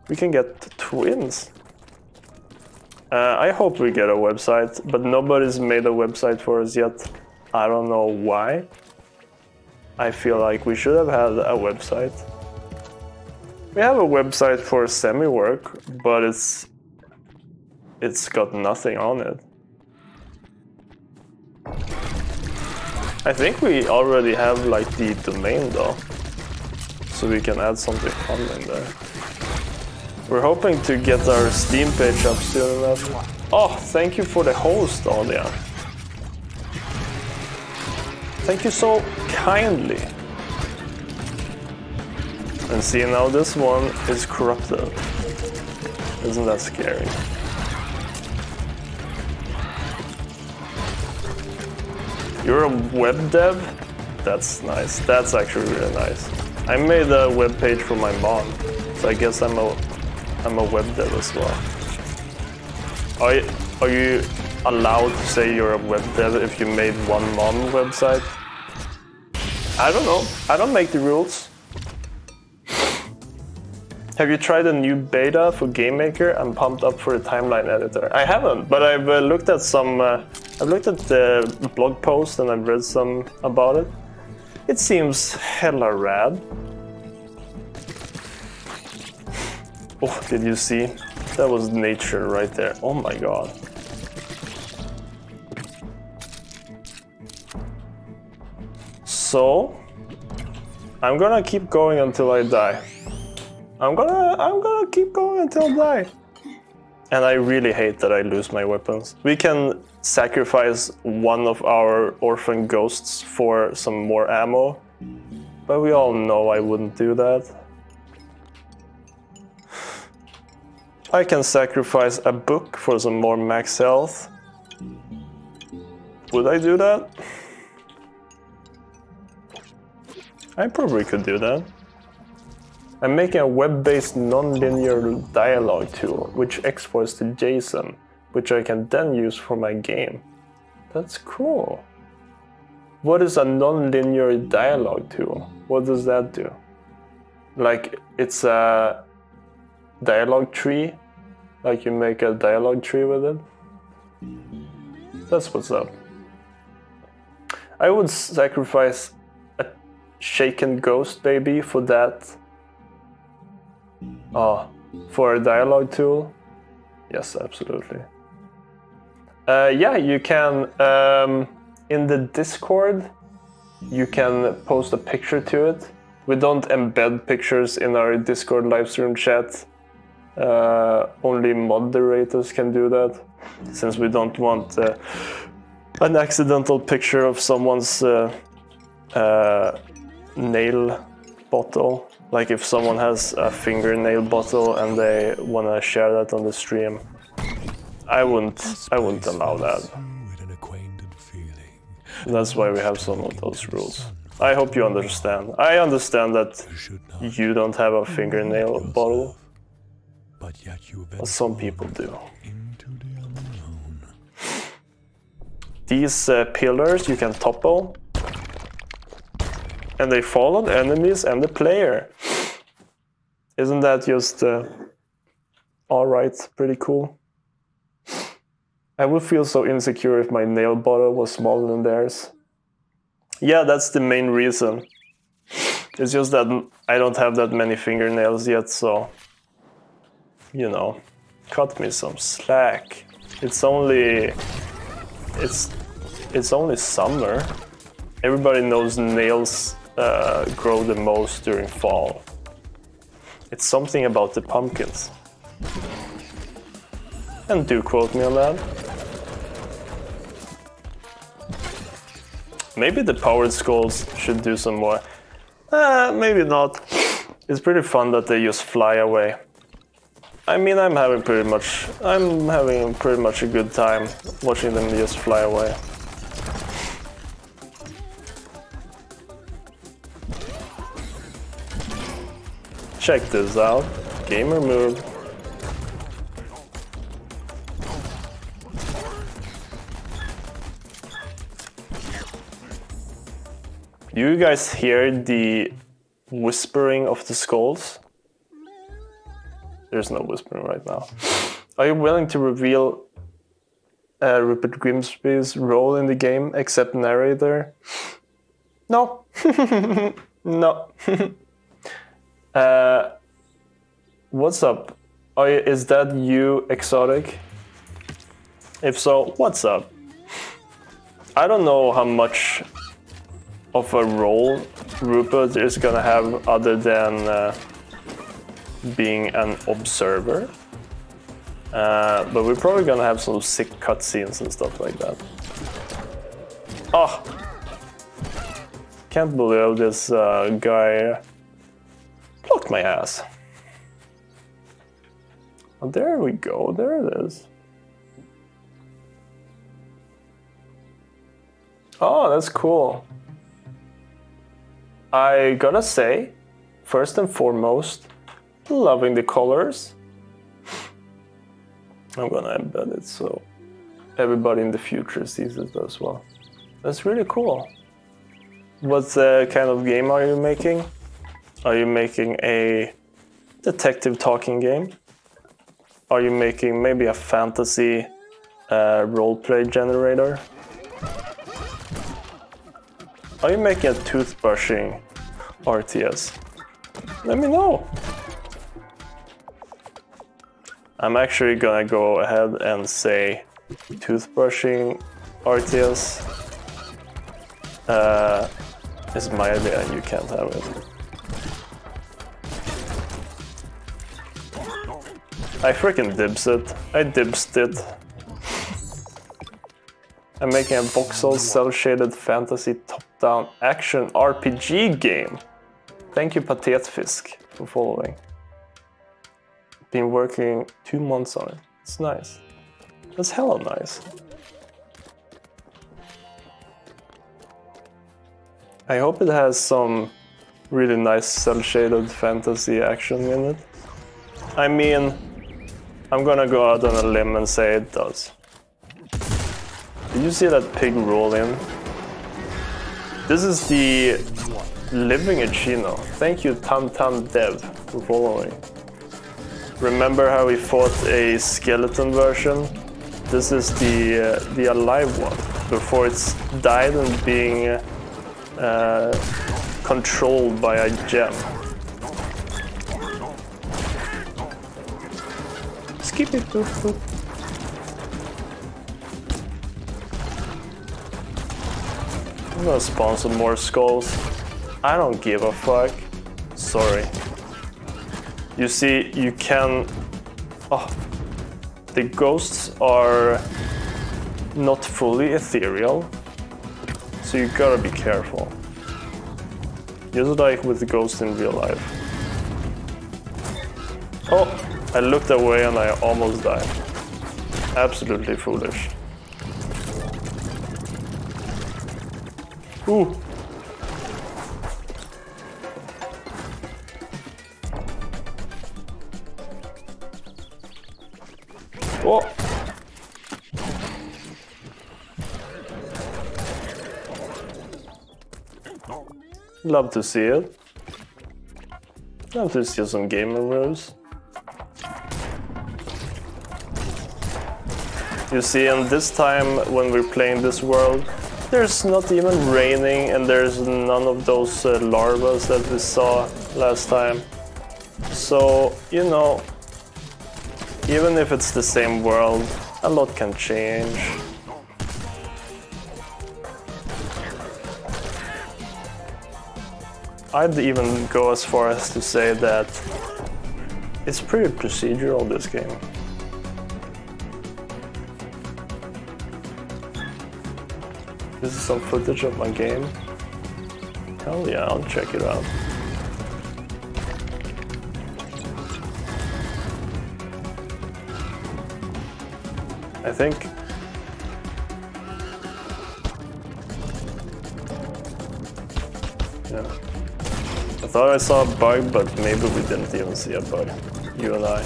We can get twins. I hope we get a website, but nobody's made a website for us yet. I don't know why. I feel like we should have had a website. We have a website for semi-work, but it's got nothing on it. I think we already have like the domain though, so we can add something fun in there. We're hoping to get our Steam page up soon enough. Oh, thank you for the host, Alia. Thank you so kindly. And see, now this one is corrupted. Isn't that scary? You're a web dev? That's nice. That's actually really nice. I made a web page for my mom, so I guess I'm a web dev as well. Are you allowed to say you're a web dev if you made one mom website? I don't know. I don't make the rules. Have you tried a new beta for GameMaker? I'm pumped up for the timeline editor. I haven't, but I've looked at some. I've looked at the blog post and I've read some about it. It seems hella rad. Oh, did you see? That was nature right there. Oh my god. So, I'm gonna keep going until I die. I'm gonna keep going until I die. And I really hate that I lose my weapons. We can sacrifice one of our orphan ghosts for some more ammo, but we all know I wouldn't do that. I can sacrifice a book for some more max health. Would I do that? I probably could do that. I'm making a web-based non-linear dialogue tool which exports to JSON, which I can then use for my game. That's cool. What is a non-linear dialogue tool? What does that do? Like, it's a dialogue tree? Like you make a dialogue tree with it? That's what's up. I would sacrifice a shaken ghost baby for that. Oh, for a dialogue tool? Yes, absolutely. Yeah, you can, in the Discord, you can post a picture to it. We don't embed pictures in our Discord livestream chat. Only moderators can do that, since we don't want an accidental picture of someone's nail bottle. Like if someone has a fingernail bottle and they want to share that on the stream, I wouldn't allow that. That's why we have some of those rules. I hope you understand. I understand that you don't have a fingernail bottle, but some people do. These pillars you can topple, and they fall on enemies and the player. Isn't that just alright, pretty cool? I would feel so insecure if my nail bottle was smaller than theirs. Yeah, that's the main reason. It's just that I don't have that many fingernails yet, so, you know, cut me some slack. It's only summer. Everybody knows nails grow the most during fall. It's something about the pumpkins. And do quote me on that. Maybe the powered skulls should do some more. Maybe not. It's pretty fun that they just fly away. I mean, I'm having pretty much a good time watching them just fly away. Check this out. Gamer move. Do you guys hear the whispering of the skulls? There's no whispering right now. Are you willing to reveal Rupert Grimsby's role in the game, except narrator? No. No. What's up? Is that you, Exotic? If so, what's up? I don't know how much of a role Rupert is gonna have other than being an observer. But we're probably gonna have some sick cutscenes and stuff like that. Oh! Can't believe this guy blocked my ass. Oh, there we go, there it is. Oh, that's cool. I gotta say, first and foremost, loving the colors. I'm gonna embed it so everybody in the future sees it as well. That's really cool. What kind of game are you making? Are you making a detective talking game? Are you making maybe a fantasy roleplay generator? Are you making a toothbrushing RTS? Let me know. I'm actually gonna go ahead and say toothbrushing RTS is my idea and you can't have it. I freaking dibs it. I dibsed it. I'm making a voxel cel-shaded fantasy top-down action RPG game. Thank you, Patetfisk, for following. Been working 2 months on it. It's nice. That's hella nice. I hope it has some really nice cel-shaded fantasy action in it. I mean, I'm gonna go out on a limb and say it does. Did you see that pig roll in? This is the living Ichino. Thank you, Dev, for following. Remember how we fought a skeleton version? This is the alive one, before it's died and being controlled by a gem. Skip it, boop, boop. I'm gonna spawn some more skulls. I don't give a fuck. Sorry. You see, you can... Oh, the ghosts are not fully ethereal, so you gotta be careful. Just like with the ghosts in real life. Oh, I looked away and I almost died. Absolutely foolish. Ooh. Oh. Love to see it. Love to see some gamer moves. You see, and this time when we're playing this world, there's not even raining and there's none of those larvas that we saw last time. So, you know, even if it's the same world, a lot can change. I'd even go as far as to say that it's pretty procedural, this game. This is some footage of my game. Hell yeah, I'll check it out. I think... Yeah. I thought I saw a bug, but maybe we didn't even see a bug. You and I.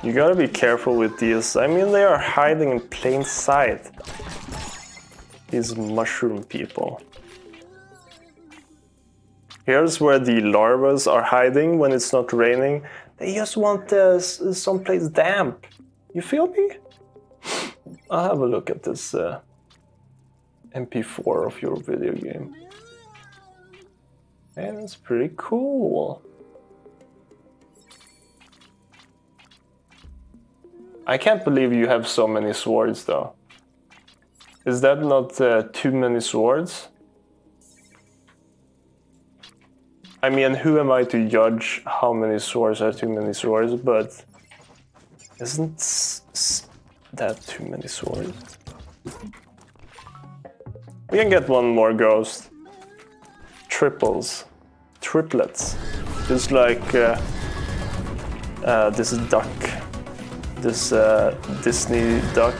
You gotta be careful with these. I mean, they are hiding in plain sight. These mushroom people. Here's where the larvas are hiding when it's not raining. They just want someplace damp. You feel me? I'll have a look at this MP4 of your video game. Man, that's pretty cool. I can't believe you have so many swords, though. Is that not too many swords? I mean, who am I to judge how many swords are too many swords, but isn't that too many swords? We can get one more ghost. Triples. Triplets. Just like this duck. This Disney duck.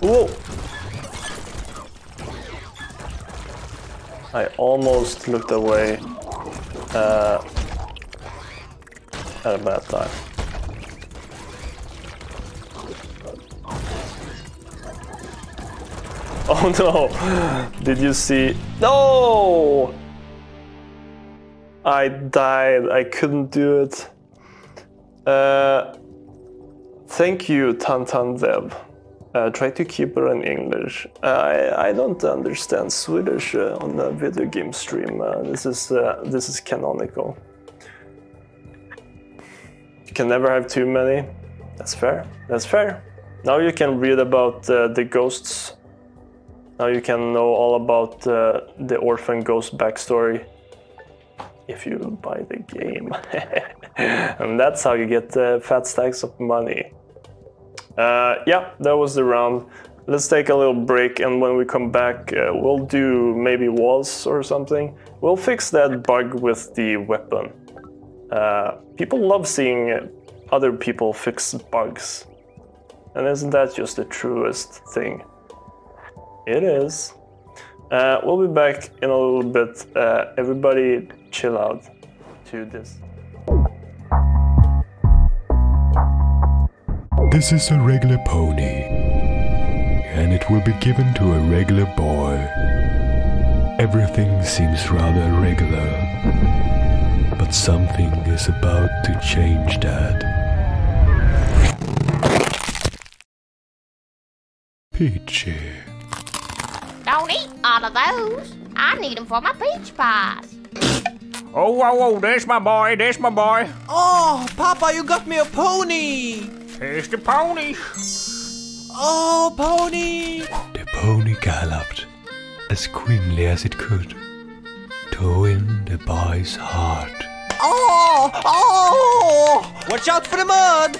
Whoa! I almost looked away at a bad time. Oh no! Did you see? No! I died. I couldn't do it. Thank you, Dev. Try to keep it in English. I don't understand Swedish on a video game stream. This is canonical. You can never have too many. That's fair. That's fair. Now you can read about the ghosts. Now you can know all about the orphan ghost backstory. If you buy the game. And that's how you get fat stacks of money. Yeah, that was the round. let's take a little break, and when we come back, we'll do maybe walls or something. We'll fix that bug with the weapon. People love seeing other people fix bugs. And isn't that just the truest thing? It is. We'll be back in a little bit. Everybody chill out to this. This is a regular pony, and it will be given to a regular boy. Everything seems rather regular, but something is about to change that. Peachy. Don't eat all of those. I need them for my peach pies. Oh, there's my boy, Oh, Papa, you got me a pony! Here's the pony. Oh, pony! The pony galloped as quickly as it could to win the boy's heart. Oh! Oh! Watch out for the mud!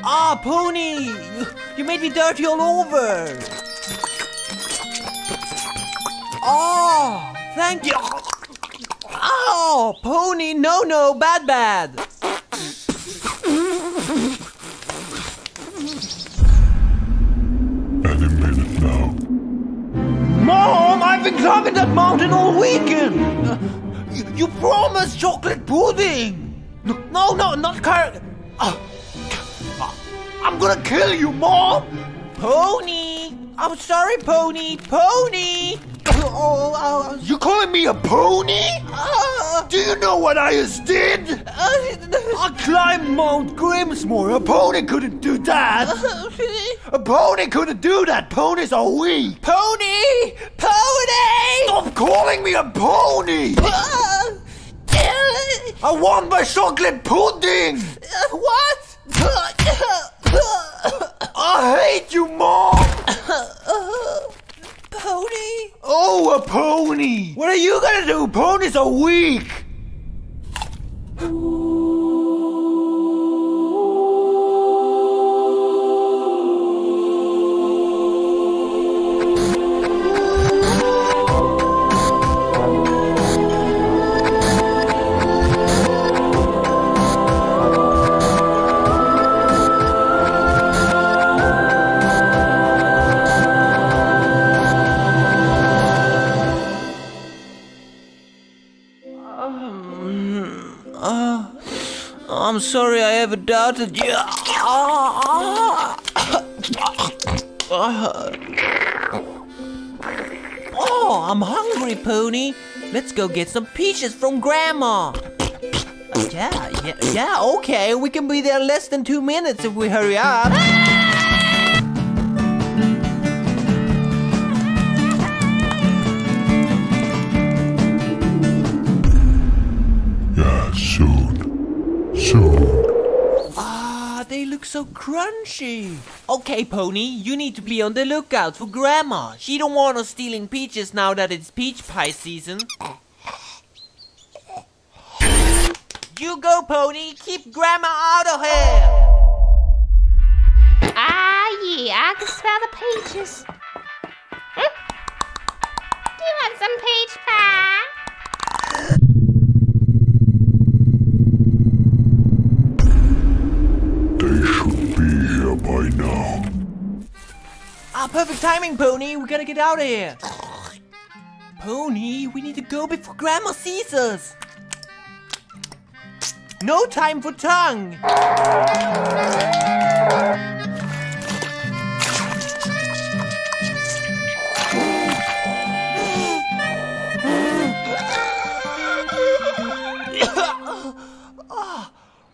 Ah, pony! You made me dirty all over! Oh! Thank you! Oh, pony! No, bad! Any minute now. Mom, I've been climbing that mountain all weekend! You promised chocolate pudding! No, not carrot! I'm gonna kill you, Mom! Pony! I'm sorry, Pony! Pony! You calling me a pony? Do you know what I just did? I climbed Mount Grimsmore. A pony couldn't do that. A pony couldn't do that. Ponies are weak. Pony! Pony! Stop calling me a pony! I want my chocolate pudding! What? I hate you, Mom! Pony? Oh, a pony! What are you gonna do? Ponies are weak! I'm sorry I ever doubted you. Oh, I'm hungry, Pony. Let's go get some peaches from Grandma. Yeah, okay. We can be there in less than 2 minutes if we hurry up. Yeah, soon. Ah, they look so crunchy. Okay, Pony, you need to be on the lookout for Grandma. She don't want us stealing peaches now that it's peach pie season. You go, Pony. Keep Grandma out of here. Ah, yeah, I can smell the peaches. Do you want some peach pie? They should be here by now. Ah, perfect timing, Pony. We gotta get out of here. Pony, we need to go before Grandma sees us. No time for tongue.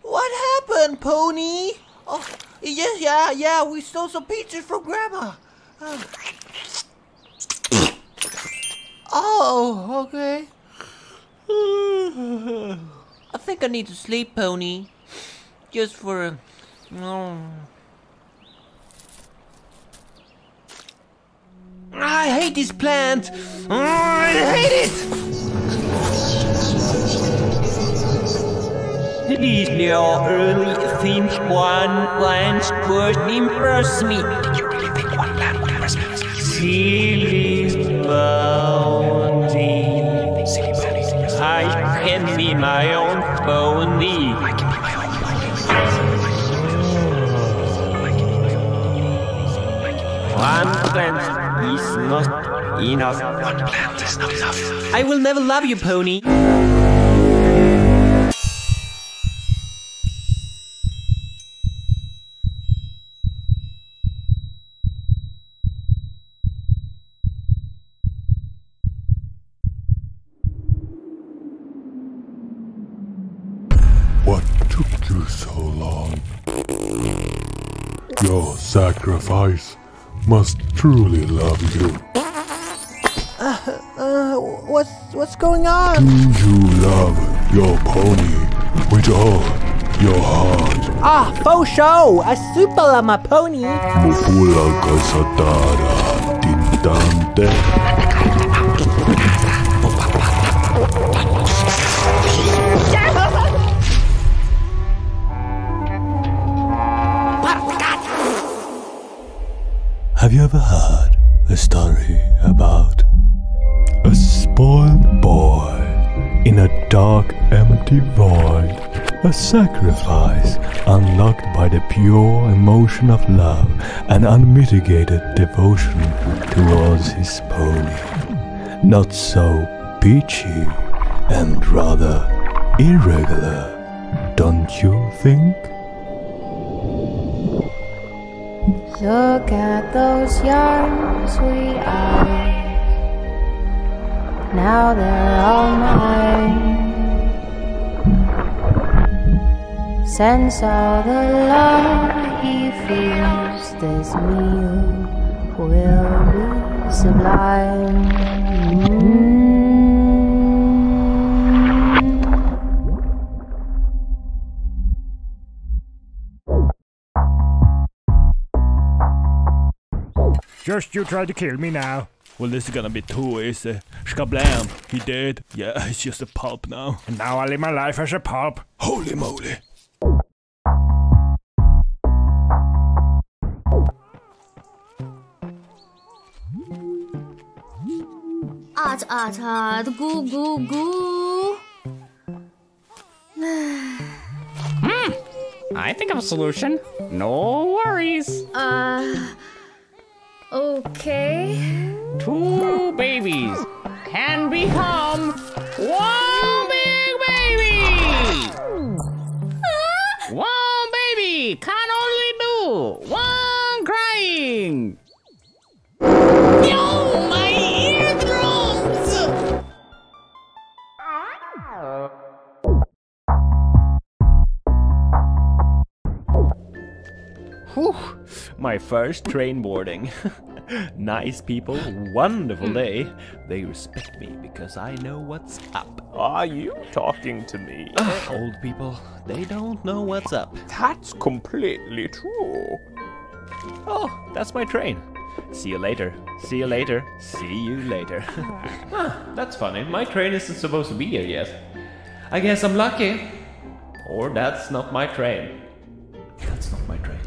What happened, Pony? Oh, yeah, we stole some peaches from Grandma. Oh, okay. I think I need to sleep, Pony. Just for a... I hate this plant. I hate it. These little early things once would impress me. Did you really think one land would impress me? Silly pony. I can be my own pony. I can be my own pony. One plant is not enough. One plant is not enough. I will never love you, pony. What took you so long? Your sacrifice must truly love you. What's going on? Do you love your pony with all your heart? Ah, faux show! A super lama pony! Popula casadara tintante. Have you ever heard a story about a spoiled boy in a dark, empty void? A sacrifice unlocked by the pure emotion of love and unmitigated devotion towards his pony. Not so peachy and rather irregular, don't you think? Look at those young, sweet eyes. Now they're all mine. Sense all the love he feels. This meal will be sublime. Just you try to kill me now. Well, this is gonna be too easy. Skablam, he dead. Yeah, it's just a pulp now. And now I live my life as a pulp. Holy moly! Goo goo goo. I think of a solution. No worries. Okay. Two babies can become one big baby. One baby can only do one crying. No, my eardrums! Whew, my first train boarding. Nice people, wonderful day. They respect me because I know what's up. Are you talking to me? Old people, they don't know what's up. That's completely true. Oh, that's my train. See you later. See you later. See you later. That's funny. My train isn't supposed to be here yet. I guess I'm lucky. Or that's not my train. That's not my train.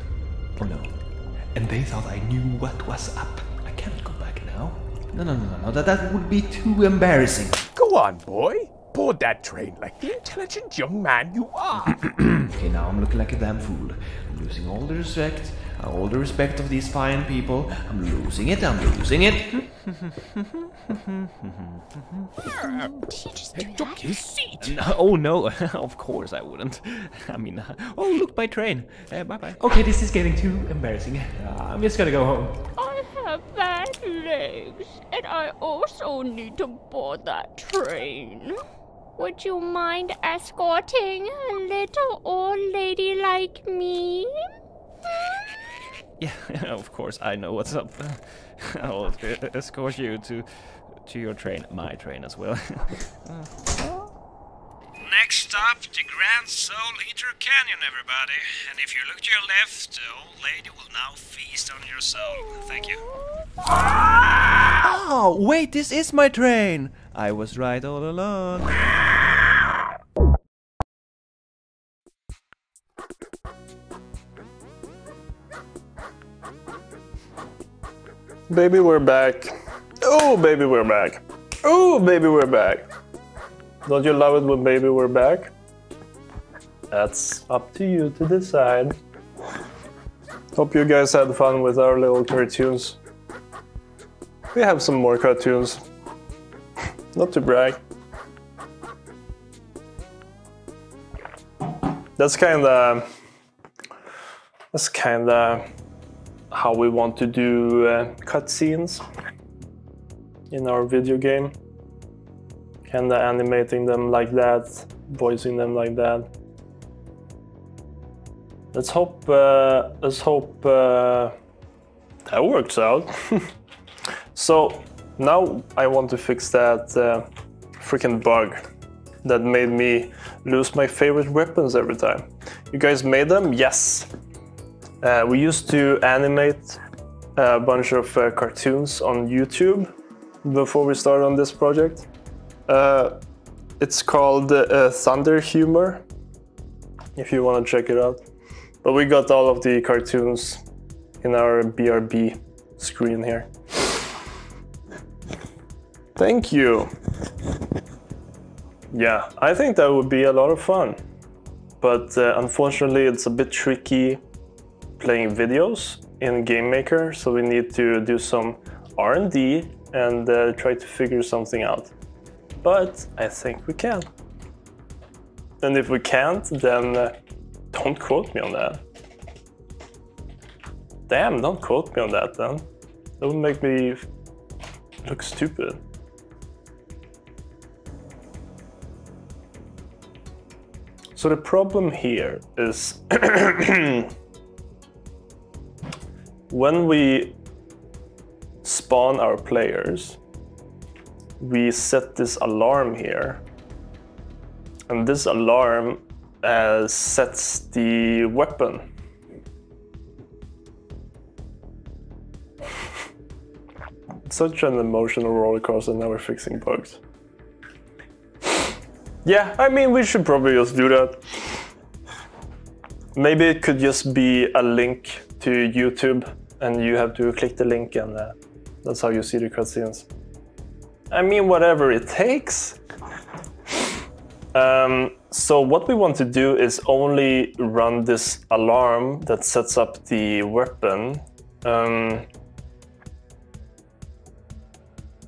Oh no. And they thought I knew what was up. I can't go back now. No. That would be too embarrassing. Go on, boy. Board that train like the intelligent young man you are. Okay, now I'm looking like a damn fool. I'm losing all the respect of these fine people. I'm losing it. Did you just do that? His seat. Oh no, of course I wouldn't. I mean, oh look, my train. Bye-bye. Okay, this is getting too embarrassing. I'm just gonna go home. I have bad legs, and I also need to board that train. Would you mind escorting a little old lady like me? Yeah, of course I know what's up. I'll escort you to your train, my train as well. Next stop, the Grand Soul Eater Canyon, everybody. And if you look to your left, the old lady will now feast on your soul. Thank you. Oh, wait, this is my train! I was right all along. Baby, we're back. Oh, baby, we're back. Oh, baby, we're back. Don't you love it when baby, we're back? That's up to you to decide. Hope you guys had fun with our little cartoons. We have some more cartoons. Not to brag. That's kinda how we want to do cutscenes in our video game. Kinda animating them like that, voicing them like that. Let's hope that works out. So now I want to fix that freaking bug that made me lose my favorite weapons every time. You guys made them? Yes. We used to animate a bunch of cartoons on YouTube before we started on this project. It's called Thunder Humor, if you want to check it out. But we got all of the cartoons in our BRB screen here. Thank you. Yeah, I think that would be a lot of fun. But unfortunately, it's a bit tricky playing videos in GameMaker, so we need to do some R&D and try to figure something out. But I think we can. And if we can't, then don't quote me on that. Damn, don't quote me on that then. That would make me look stupid. So the problem here is when we spawn our players, we set this alarm here. And this alarm sets the weapon. Such an emotional roller coaster, now we're fixing bugs. Yeah, I mean, we should probably just do that. Maybe it could just be a link to YouTube and you have to click the link and that's how you see the cutscenes. I mean, whatever it takes. So what we want to do is only run this alarm that sets up the weapon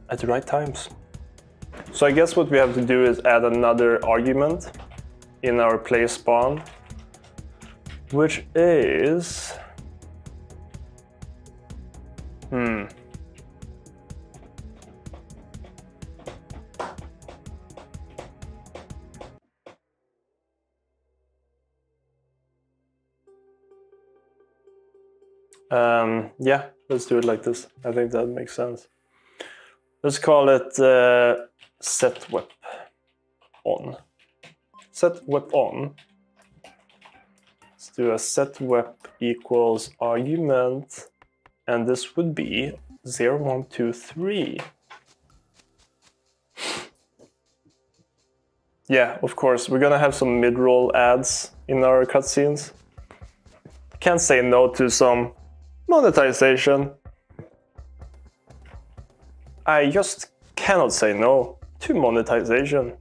at the right times. So I guess what we have to do is add another argument in our play spawn, which is... yeah, let's do it like this. I think that makes sense. Let's call it set web on. Set web on. Let's do a set web equals argument, and this would be 0, 1, 2, 3. Yeah, of course, we're gonna have some mid-roll ads in our cutscenes. Can't say no to some monetization. I just cannot say no to monetization.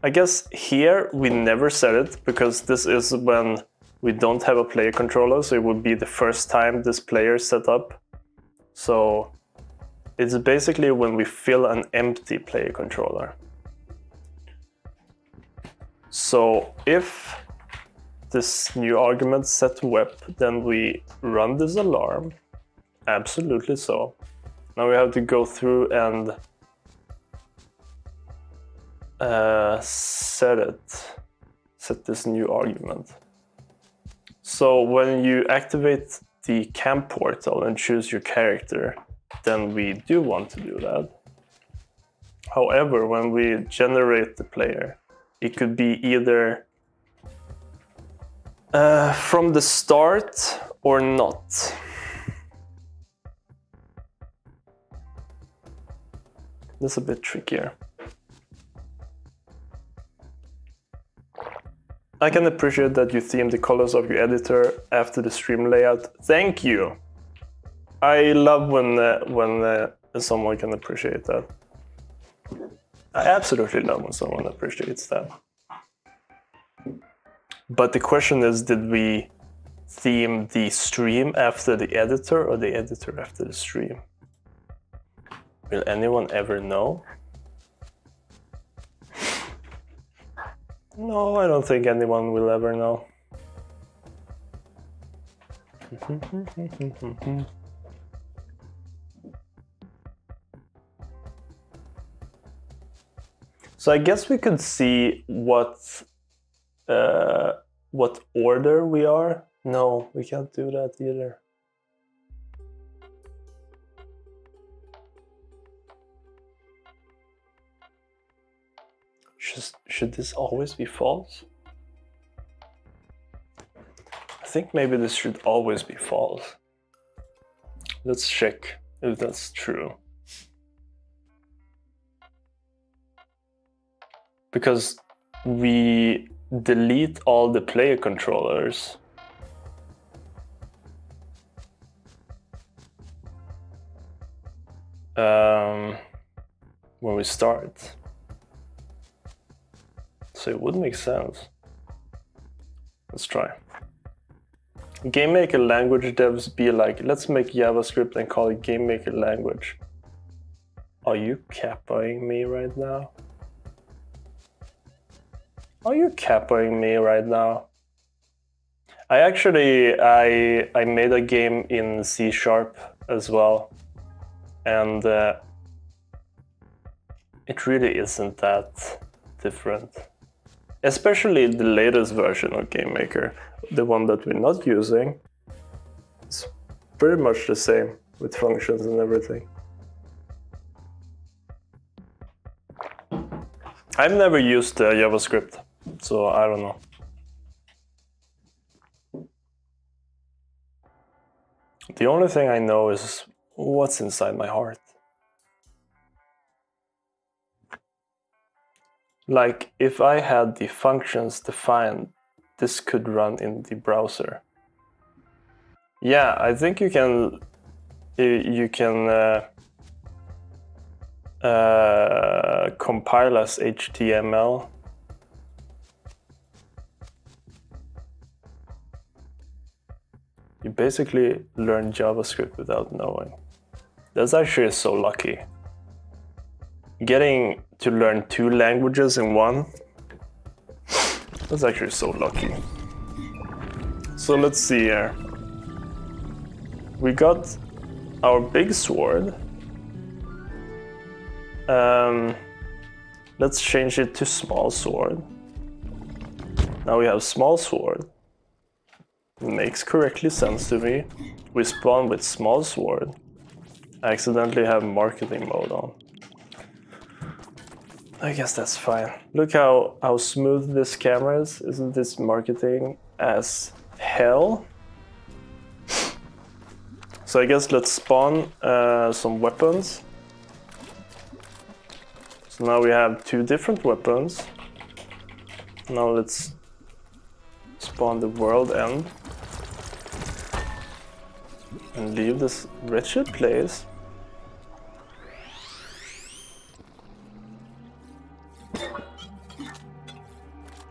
I guess here we never said it because this is when we don't have a player controller, so it would be the first time this player is set up. So it's basically when we fill an empty player controller. So if this new argument set web, then we run this alarm. Absolutely so. Now we have to go through and set this new argument. So when you activate the camp portal and choose your character, then we do want to do that. However, when we generate the player, it could be either from the start or not. This is a bit trickier. I can appreciate that you theme the colors of your editor after the stream layout. Thank you! I love when someone can appreciate that. I absolutely love when someone appreciates that. But the question is, did we theme the stream after the editor or the editor after the stream? Will anyone ever know? No, I don't think anyone will ever know. So I guess we could see what order we are. No, we can't do that either. Should this always be false? I think maybe this should always be false. Let's check if that's true. Because we delete all the player controllers. When we start. So it would make sense. Let's try. GameMaker language devs be like, let's make JavaScript and call it GameMaker language. Are you capping me right now? Are you capping me right now? I made a game in C# as well, and it really isn't that different. Especially the latest version of GameMaker, the one that we're not using. It's pretty much the same with functions and everything. I've never used JavaScript, so I don't know. The only thing I know is what's inside my heart. Like, if I had the functions defined, this could run in the browser. Yeah, I think you can compile as HTML. You basically learn JavaScript without knowing. That's actually so lucky. Getting to learn 2 languages in one, that's actually so lucky. So let's see here. We got our big sword. Let's change it to small sword. Now we have small sword. Makes correctly sense to me. We spawn with small sword. I accidentally have marketing mode on. I guess that's fine. Look how smooth this camera is. Isn't this marketing as hell? So I guess let's spawn some weapons. So now we have 2 different weapons. Now let's spawn the world end. And leave this wretched place.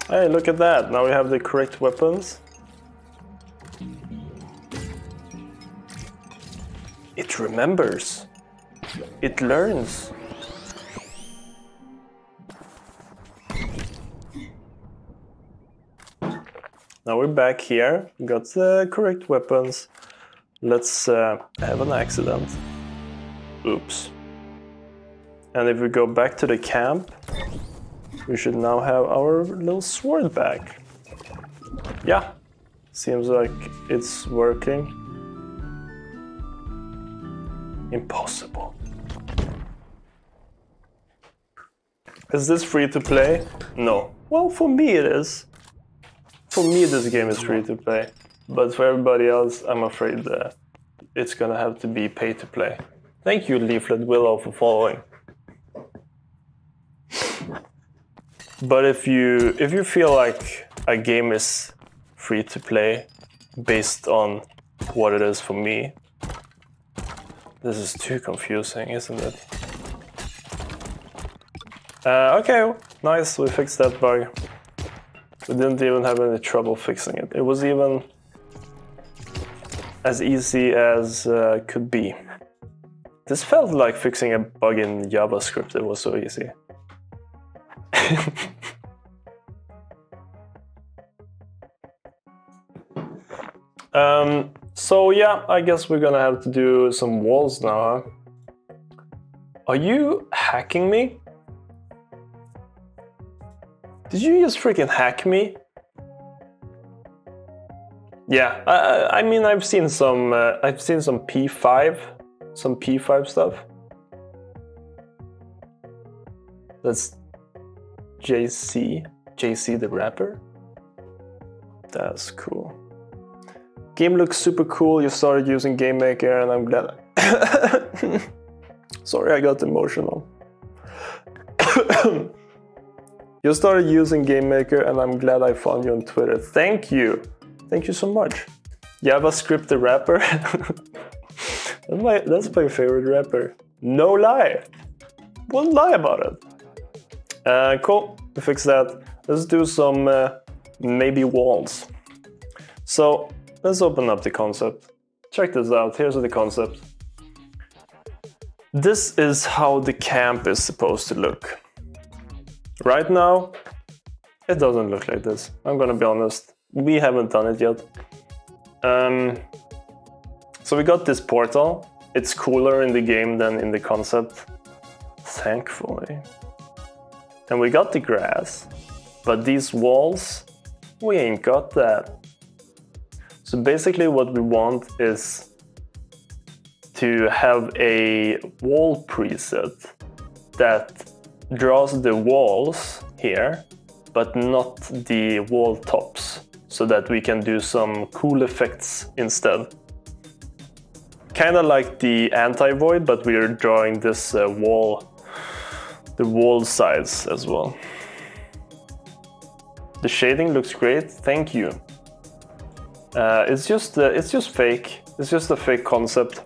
Hey, look at that. Now we have the correct weapons. It remembers. It learns. Now we're back here. We got the correct weapons. Let's have an accident. Oops. And if we go back to the camp, we should now have our little sword back. Yeah, seems like it's working. Impossible. Is this free to play? No. Well, for me it is. For me this game is free to play. But for everybody else, I'm afraid it's gonna have to be pay to play. Thank you, Leaflet Willow, for following. But if you feel like a game is free to play based on what it is for me, This is too confusing, isn't it? Okay, nice, we fixed that bug. We didn't even have any trouble fixing it. It was even as easy as could be. This felt like fixing a bug in JavaScript, it was so easy. So yeah, I guess we're gonna have to do some walls now, huh? Are you hacking me? Did you just freaking hack me? Yeah, I mean I've seen some P5, some P5 stuff. That's JC the rapper. That's cool. Game looks super cool. You started using GameMaker, and I'm glad. Sorry, I got emotional. You started using GameMaker, and I'm glad I found you on Twitter. Thank you. Thank you so much. JavaScript the rapper. That's my favorite rapper. No lie. Won't lie about it. Cool. We fixed that. Let's do some maybe walls. So let's open up the concept. Check this out. Here's the concept. This is how the camp is supposed to look. Right now, it doesn't look like this. I'm gonna be honest. We haven't done it yet. So we got this portal. It's cooler in the game than in the concept, thankfully. And we got the grass, but these walls, we ain't got that. So basically what we want is to have a wall preset that draws the walls here, but not the wall tops, so that we can do some cool effects instead. Kind of like the anti-void, but we're drawing this the wall sides as well. The shading looks great, thank you. It's just fake. It's just a fake concept.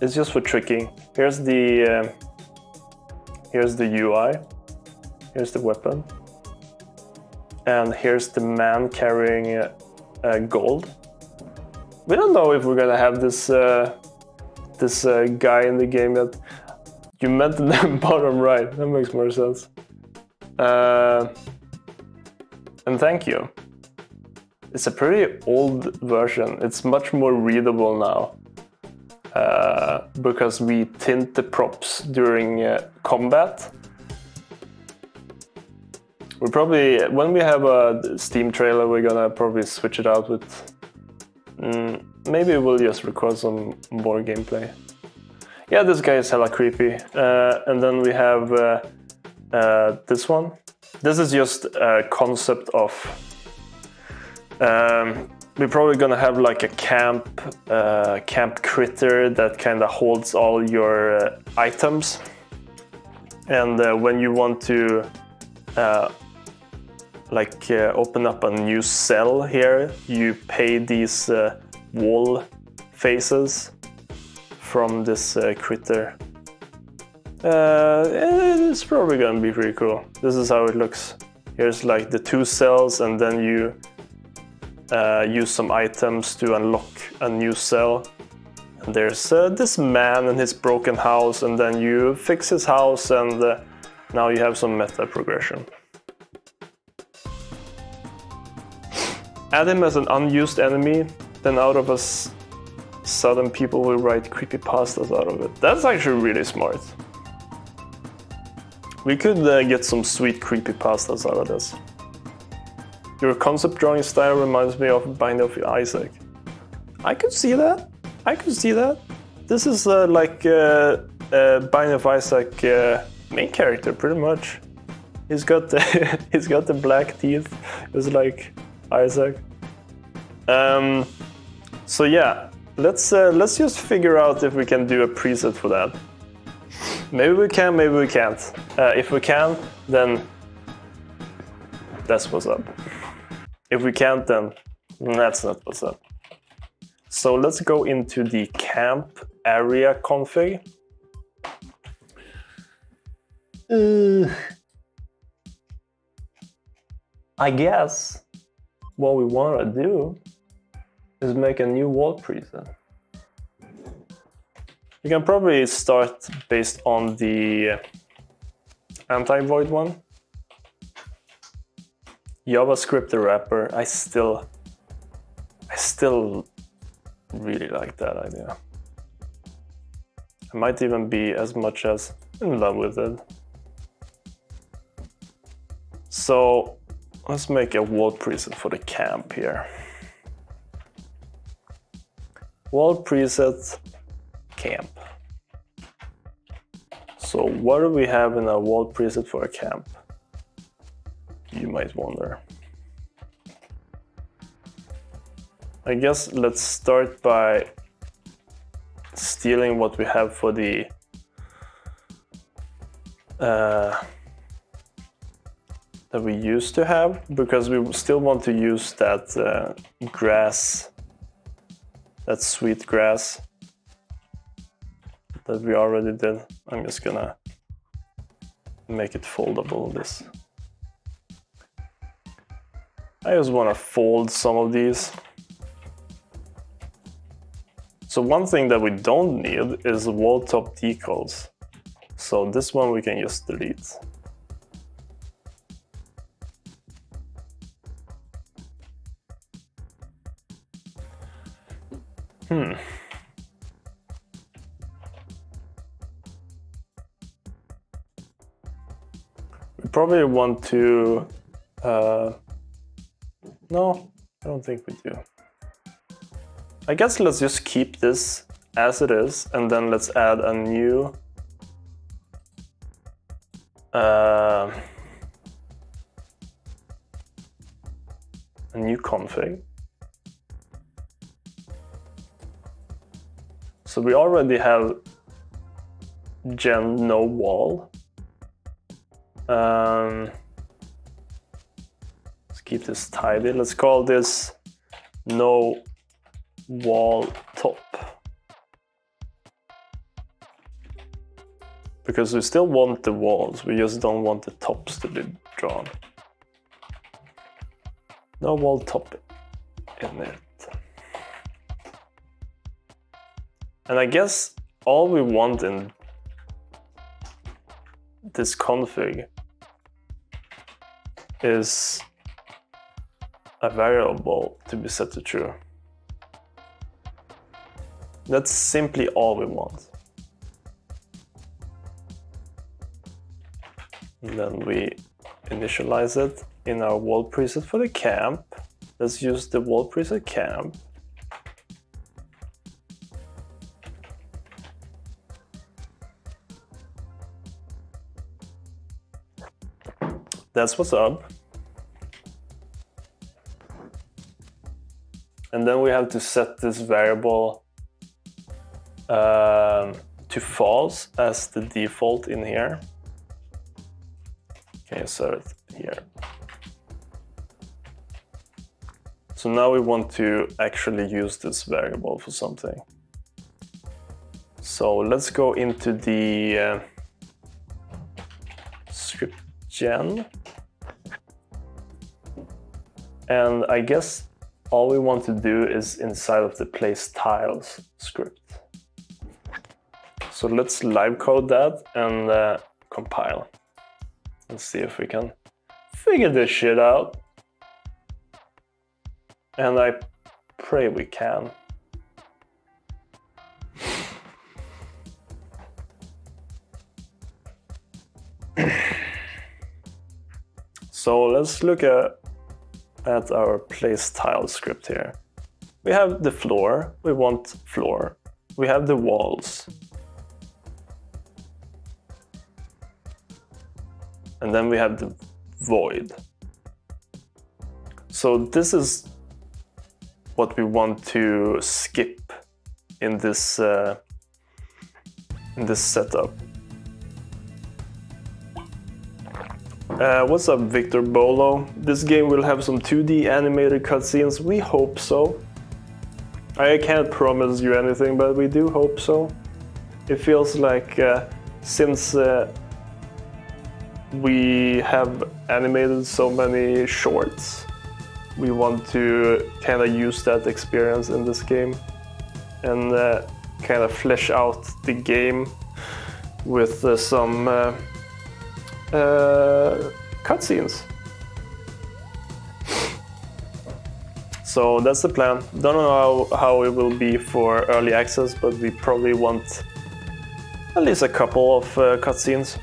It's just for tricking. Here's the UI. Here's the weapon. And here's the man carrying gold. We don't know if we're gonna have this guy in the game yet. You meant the bottom right. That makes more sense. And thank you. It's a pretty old version. It's much more readable now. Because we tint the props during combat. We're probably, when we have a Steam trailer, we're gonna probably switch it out with, maybe we'll just record some more gameplay. Yeah, this guy is hella creepy. And then we have this one. This is just a concept of, we're probably gonna have like a camp critter that kind of holds all your items. And when you want to open up a new cell here, you pay these wall faces from this critter. It's probably gonna be pretty cool. This is how it looks. Here's like the two cells, and then you use some items to unlock a new cell. And there's this man and his broken house, and then you fix his house, and now you have some meta progression. Add him as an unused enemy, then out of us sudden people will write creepypastas out of it. That's actually really smart. We could get some sweet creepypastas out of this. Your concept drawing style reminds me of Binding of Isaac. I could see that. I could see that. This is like Binding of Isaac main character, pretty much. He's got the he's got the black teeth. It's like Isaac. So yeah, let's just figure out if we can do a preset for that. Maybe we can, maybe we can't. If we can, then that's what's up. If we can't, then that's not what's up. So let's go into the camp area config. I guess what we want to do is make a new wall preset. You can probably start based on the anti-void one. JavaScript the wrapper. I still really like that idea. I might even be as much as in love with it. So let's make a wall preset for the camp here. Wall preset camp. So what do we have in a wall preset for a camp? You might wonder. I guess let's start by stealing what we have for the that we used to have, because we still want to use that grass, that sweet grass that we already did. I'm just gonna make it foldable, this. I just want to fold some of these. So one thing that we don't need is wall top decals. So this one we can just delete. We probably want to... no, I don't think we do. I guess let's just keep this as it is, and then let's add a new config. So we already have gen no wall. Let's keep this tidy. Let's call this no wall top, because we still want the walls, we just don't want the tops to be drawn. No wall top in it. And I guess all we want in this config is a variable to be set to true. That's simply all we want. And then we initialize it in our wall preset for the camp. Let's use the wall preset camp. That's what's up. And then we have to set this variable to false as the default in here. Okay, set it here. So now we want to actually use this variable for something. So let's go into the script gen. And I guess all we want to do is inside of the place tiles script. So let's live code that and compile. Let's see if we can figure this shit out. And I pray we can. So let's look at our place tile script here. We have the floor, we want floor. We have the walls. And then we have the void. So this is what we want to skip in this setup. What's up, Victor Bolo? This game will have some 2D animated cutscenes. We hope so. I can't promise you anything, but we do hope so. It feels like since we have animated so many shorts, we want to kind of use that experience in this game and kind of flesh out the game with some cutscenes. So that's the plan. Don't know how it will be for early access, but we probably want at least a couple of cutscenes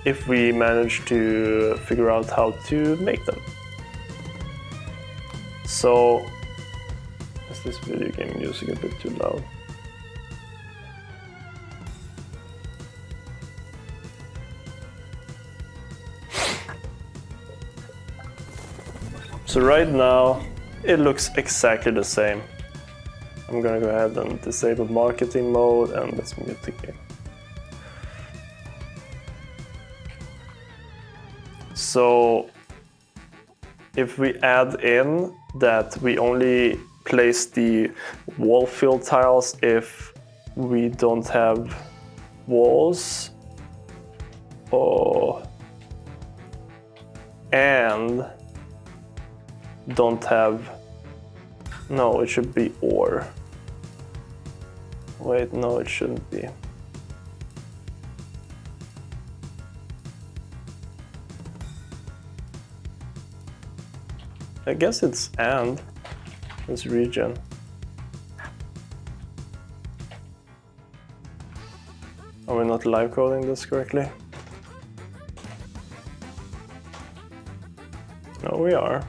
if we manage to figure out how to make them. So, is this video game music a bit too loud? So right now, it looks exactly the same. I'm gonna go ahead and disable marketing mode and let's mute the game. So if we add in that we only place the wall fill tiles if we don't have walls, and don't have, no, it should be or. Wait, no, it shouldn't be. I guess it's and, it's region. Are we not live coding this correctly? No, we are.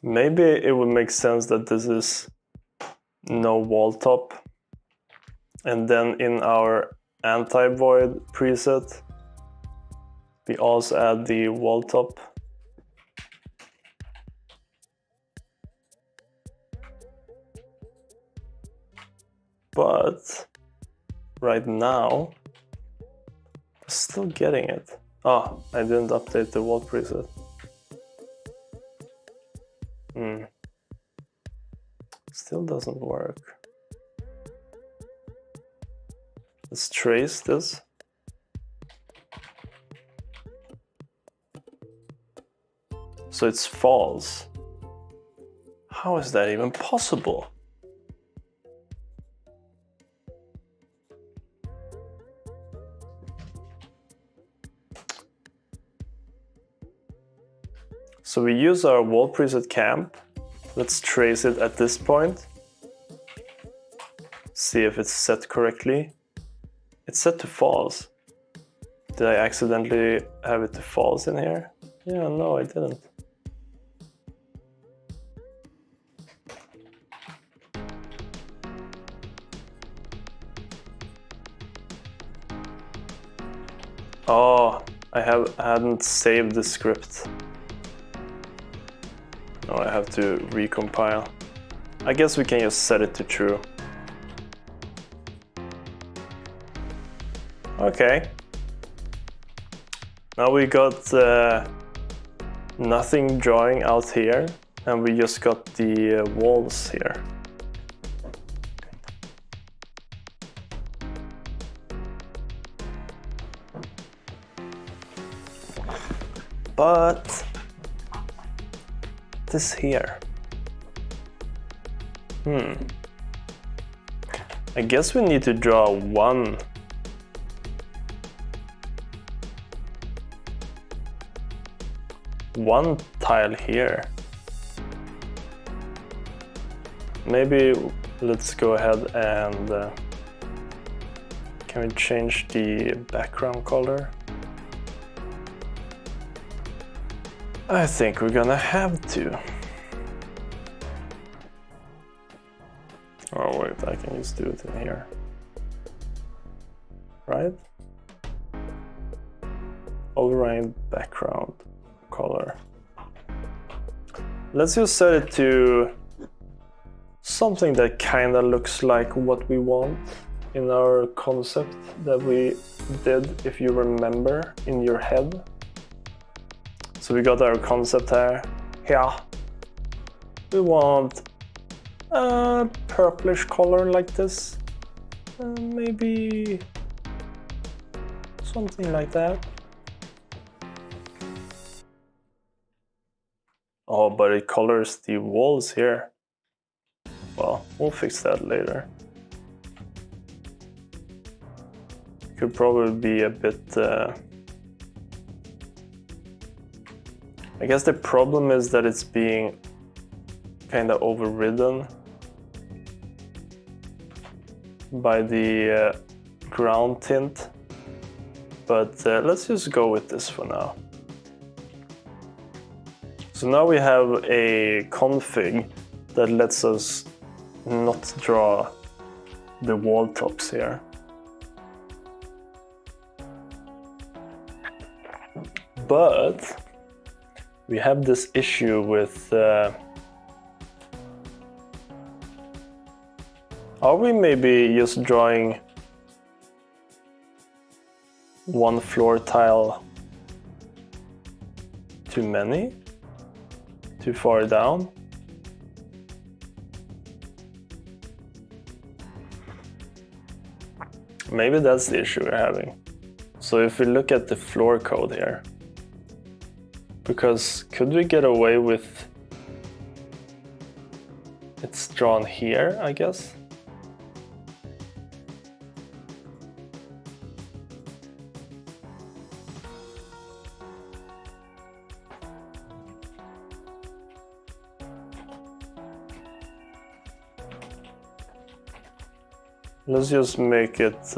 Maybe it would make sense that this is no wall top, and then in our anti-void preset we also add the wall top. But right now I'm still getting it. Oh, I didn't update the wall preset. Still doesn't work. Let's trace this. So it's false. How is that even possible? So we use our wall preset camp. Let's trace it at this point. See if it's set correctly. It's set to false. Did I accidentally have it to false in here? Yeah, no, I didn't. Oh, I hadn't saved the script. No, I have to recompile. I guess we can just set it to true. Okay. Now we got nothing drawing out here, and we just got the walls here. But this here. I guess we need to draw one tile here. Maybe let's go ahead and can we change the background color? I think we're gonna have to. Oh wait, I can just do it in here. Right? override background color. Let's just set it to something that kind of looks like what we want in our concept that we did, if you remember, in your head. So we got our concept here. We want a purplish color like this. Maybe something like that. Oh, but it colors the walls here. Well, we'll fix that later. Could probably be a bit... I guess the problem is that it's being kind of overridden by the ground tint. But let's just go with this for now. So now we have a config that lets us not draw the wall tops here. But we have this issue with... are we maybe just drawing one floor tile too many? Too far down? Maybe that's the issue we're having. So if we look at the floor code here, because could we get away with it's drawn here, I guess? Let's just make it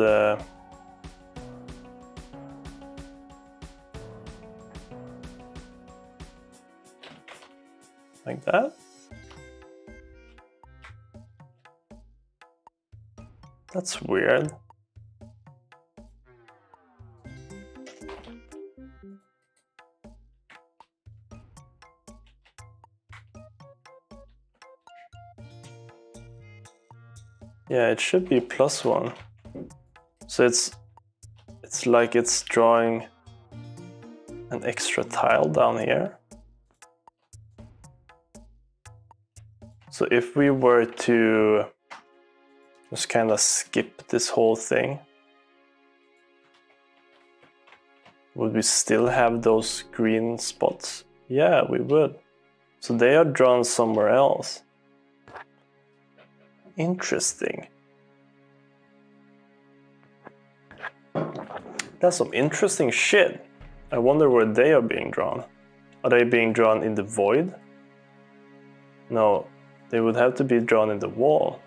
like that. That's weird. Yeah, it should be +1. So it's like it's drawing an extra tile down here. So if we were to just kind of skip this whole thing, would we still have those green spots? Yeah, we would. So they are drawn somewhere else. Interesting. That's some interesting shit. I wonder where they are being drawn. Are they being drawn in the void? No, they would have to be drawn in the wall.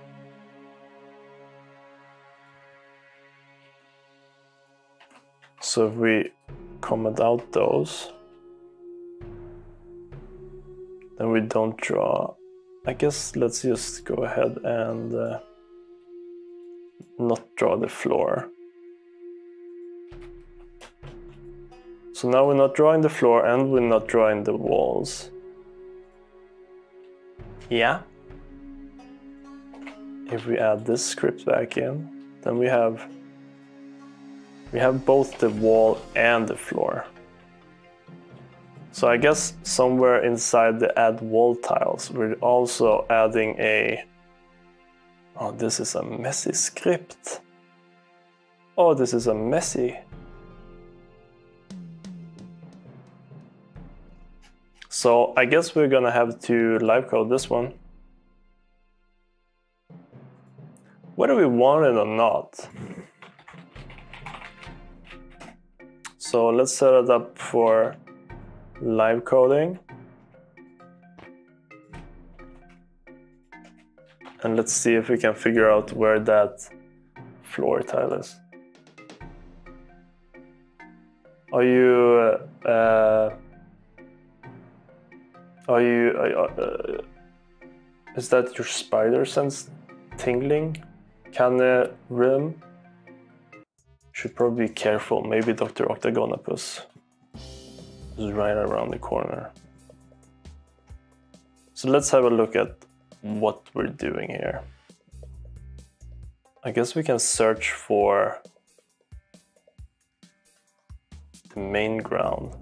So if we comment out those, then we don't draw. I guess let's just go ahead and not draw the floor. So now we're not drawing the floor and we're not drawing the walls. Yeah. If we add this script back in, then we have both the wall and the floor. So I guess somewhere inside the add wall tiles, we're also adding a... Oh, this is a messy script. Oh, this is a messy. So I guess we're gonna have to live code this one. Whether we want it or not. So let's set it up for live coding. And let's see if we can figure out where that floor tile is. Are you is that your spider sense tingling? Can room? Should probably be careful. Maybe Dr. Octagonopus. is right around the corner. So let's have a look at what we're doing here. I guess we can search for the main ground.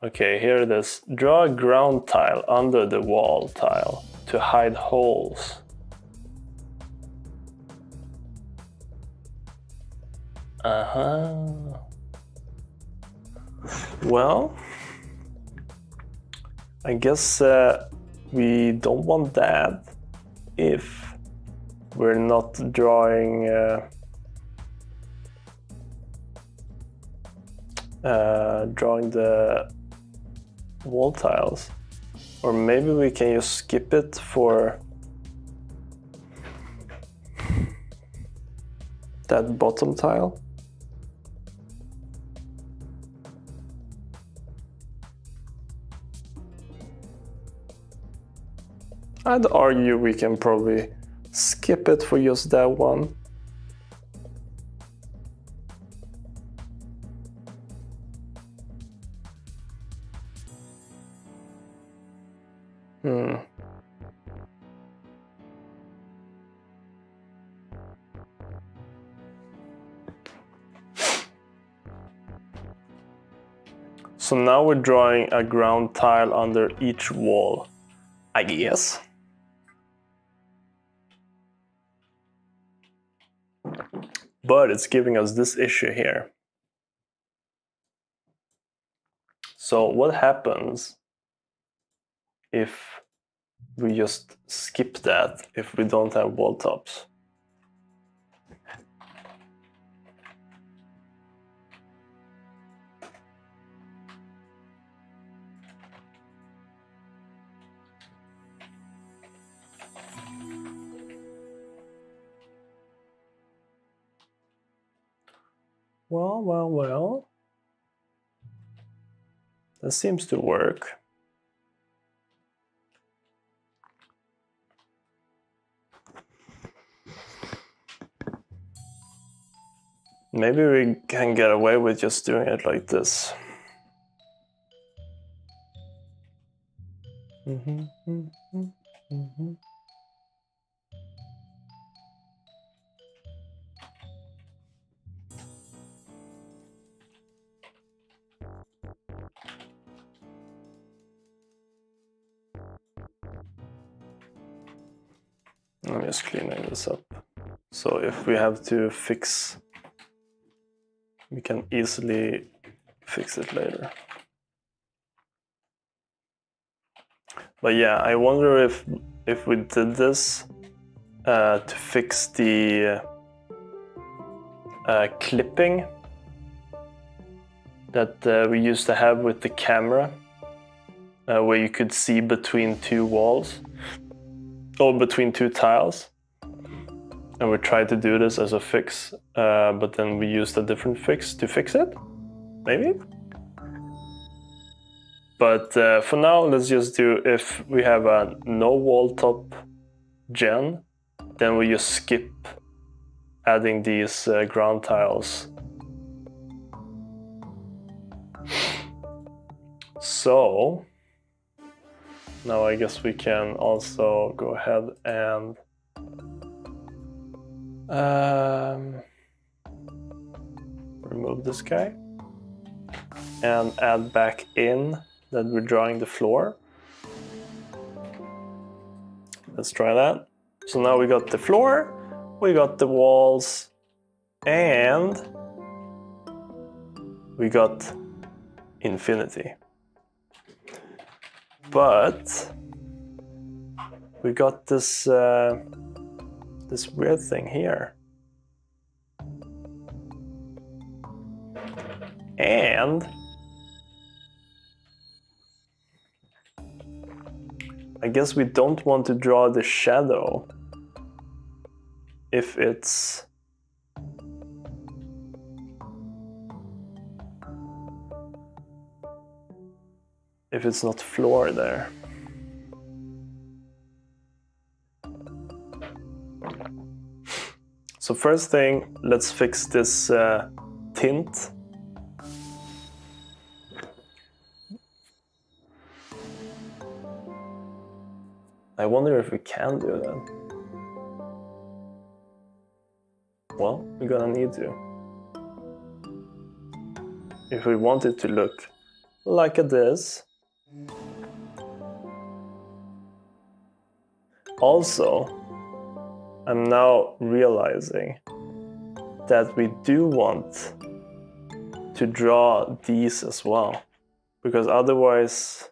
Okay, here it is. Draw a ground tile under the wall tile to hide holes. Well, I guess we don't want that if we're not drawing drawing the wall tiles. Or maybe we can just skip it for that bottom tile. I'd argue we can probably skip it for just that one. So now we're drawing a ground tile under each wall, I guess. But it's giving us this issue here. So what happens if we just skip that, if we don't have wall tops? Well. That seems to work. Maybe we can get away with just doing it like this. I'm just cleaning this up. So if we have to fix, we can easily fix it later. But yeah, I wonder if we did this to fix the clipping that we used to have with the camera, where you could see between two walls. Or between two tiles, and we tried to do this as a fix, but then we used a different fix to fix it, maybe? But for now, let's just do, if we have a no wall top gen, then we just skip adding these ground tiles. So now I guess we can also go ahead and remove this guy and add back in that we're drawing the floor. Let's try that. So now we got the floor, we got the walls, and we got infinity. But we got this this weird thing here. And I guess we don't want to draw the shadow if it's not floor there. So first thing, let's fix this tint. I wonder if we can do that. Well, we're gonna need to. If we want it to look like this. Also, I'm now realizing that we do want to draw these as well, because otherwise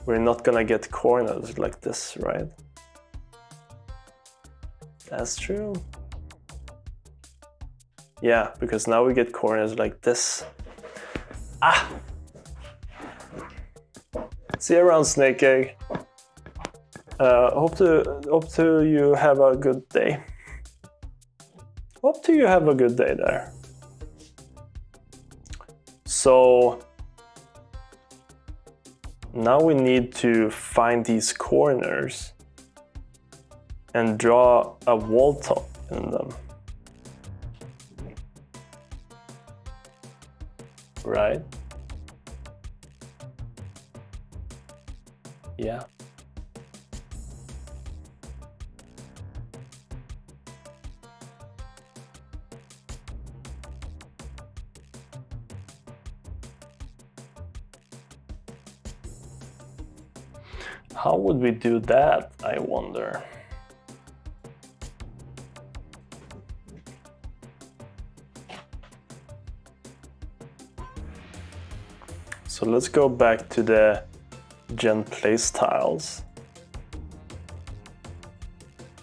we're not gonna get corners like this, right? That's true. Yeah, because now we get corners like this. Ah! See you around, Snake Egg. Hope to you have a good day. Hope to you have a good day there. So now we need to find these corners and draw a wall top in them. Right? Yeah. How would we do that, I wonder? So let's go back to the Gen Playstyles.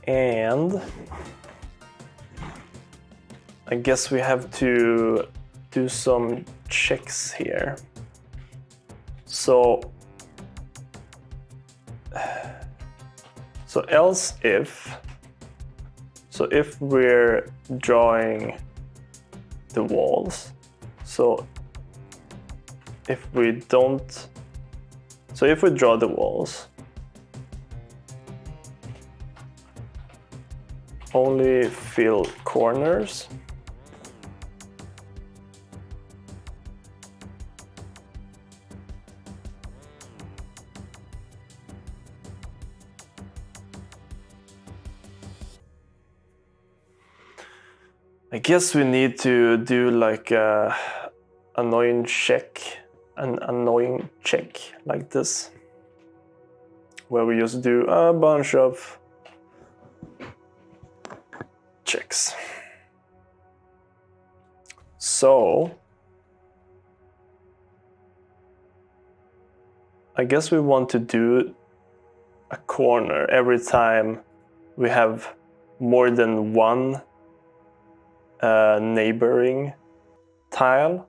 And I guess we have to do some checks here. So else if we're drawing the walls, so if we draw the walls, only fill corners. I guess we need to do like an annoying check like this, where we just do a bunch of checks. So I guess we want to do a corner every time we have more than one neighboring tile.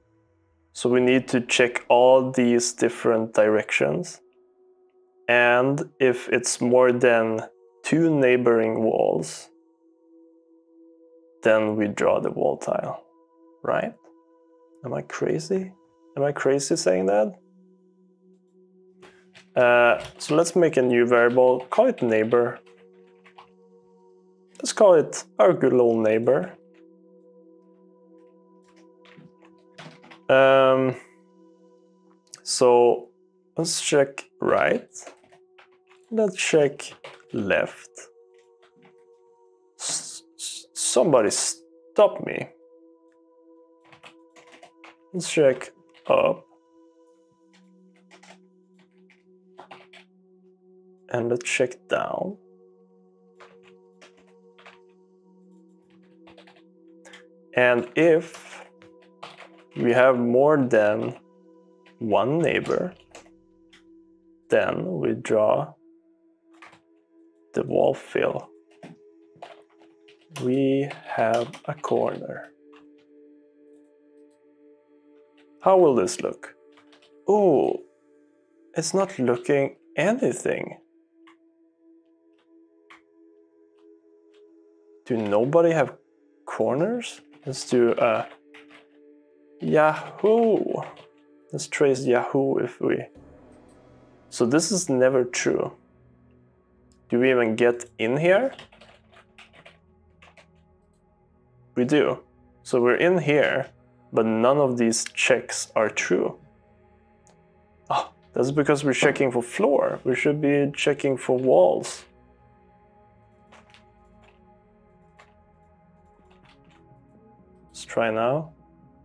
So we need to check all these different directions. And if it's more than 2 neighboring walls, then we draw the wall tile, right? Am I crazy? Am I crazy saying that? So let's make a new variable, call it neighbor. Let's call it our good old neighbor. So let's check right. Let's check left. Somebody stop me. Let's check up. And let's check down. And if we have more than one neighbor, then we draw the wall fill. We have a corner. How will this look? Oh, it's not looking anything. Do nobody have corners? Let's do Yahoo. Let's trace Yahoo if we... So this is never true. Do we even get in here? we do. So we're in here, but none of these checks are true. Oh, that's because we're checking for floor. We should be checking for walls. Let's try now.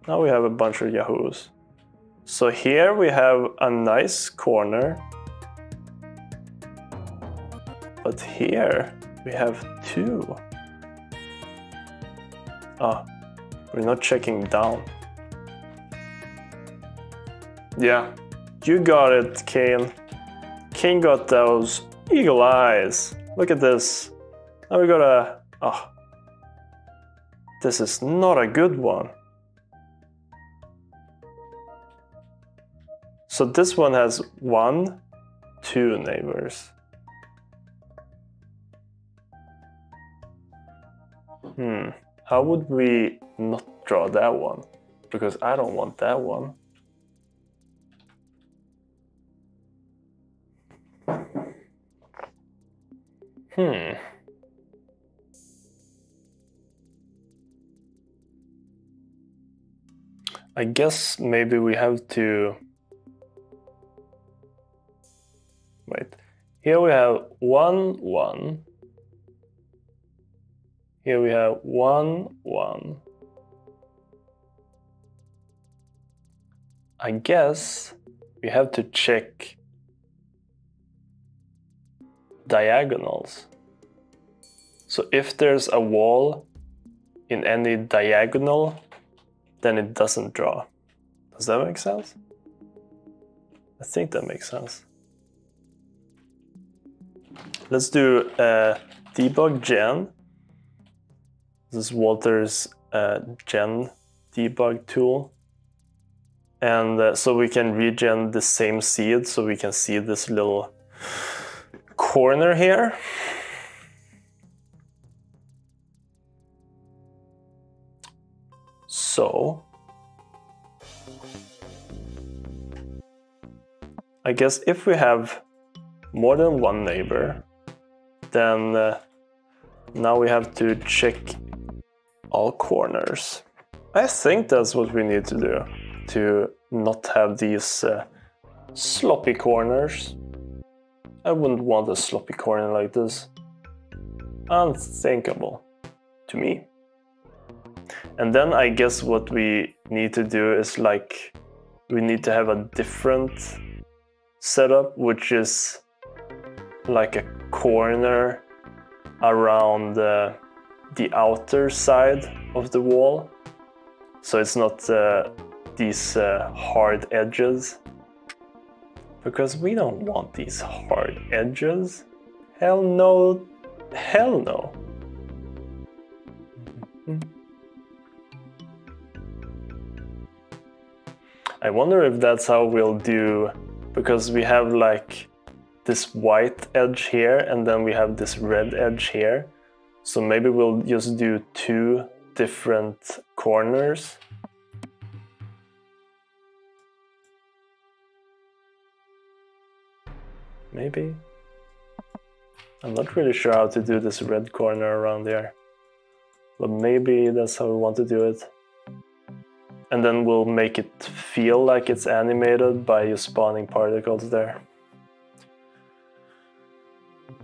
Now we have a bunch of yahoos. So here we have a nice corner. But here we have 2. Ah, we're not checking down. Yeah, you got it, Kane. Kane got those eagle eyes. Look at this. Now we got a... Oh, this is not a good one. So this one has 1, 2 neighbors. How would we not draw that one? Because I don't want that one. I guess maybe we have to... Wait. Here we have 1, 1. Here we have 1, 1. I guess we have to check diagonals. So if there's a wall in any diagonal, then it doesn't draw. Does that make sense? I think that makes sense. Let's do debug gen. This is Walter's gen debug tool. And so we can regen the same seed, so we can see this little corner here. So I guess if we have more than one neighbor, then now we have to check all corners. I think that's what we need to do to not have these sloppy corners. I wouldn't want a sloppy corner like this. Unthinkable to me. And then I guess what we need to do is like, we need to have a different setup, which is like a corner around the outer side of the wall. So it's not these hard edges. Because we don't want these hard edges. Hell no. Hell no. I wonder if that's how we'll do, because we have like this white edge here and then we have this red edge here. So maybe we'll just do 2 different corners. Maybe. I'm not really sure how to do this red corner around there. But maybe that's how we want to do it. And then we'll make it feel like it's animated by just spawning particles there.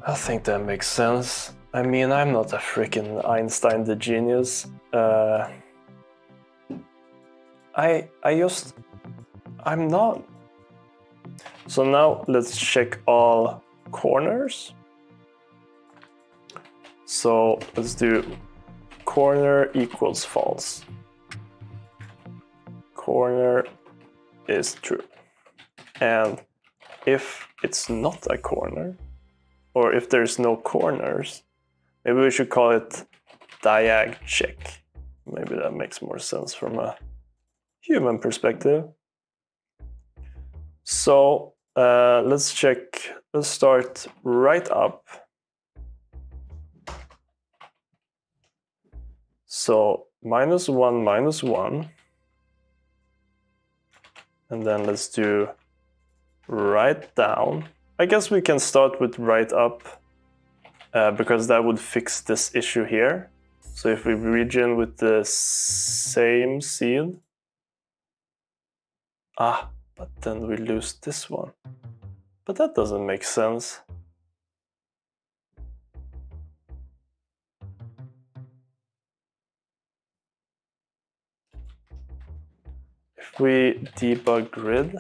I think that makes sense. I mean, I'm not a freaking Einstein the genius. I'm not. So now let's check all corners. So let's do corner equals false. Corner is true. And if it's not a corner, or if there's no corners, maybe we should call it diag check. Maybe that makes more sense from a human perspective. So let's check, let's start right up. So -1, -1. And then let's do right down. I guess we can start with right up because that would fix this issue here. So if we regen with the same seed, but then we lose this one. But that doesn't make sense. If we debug grid,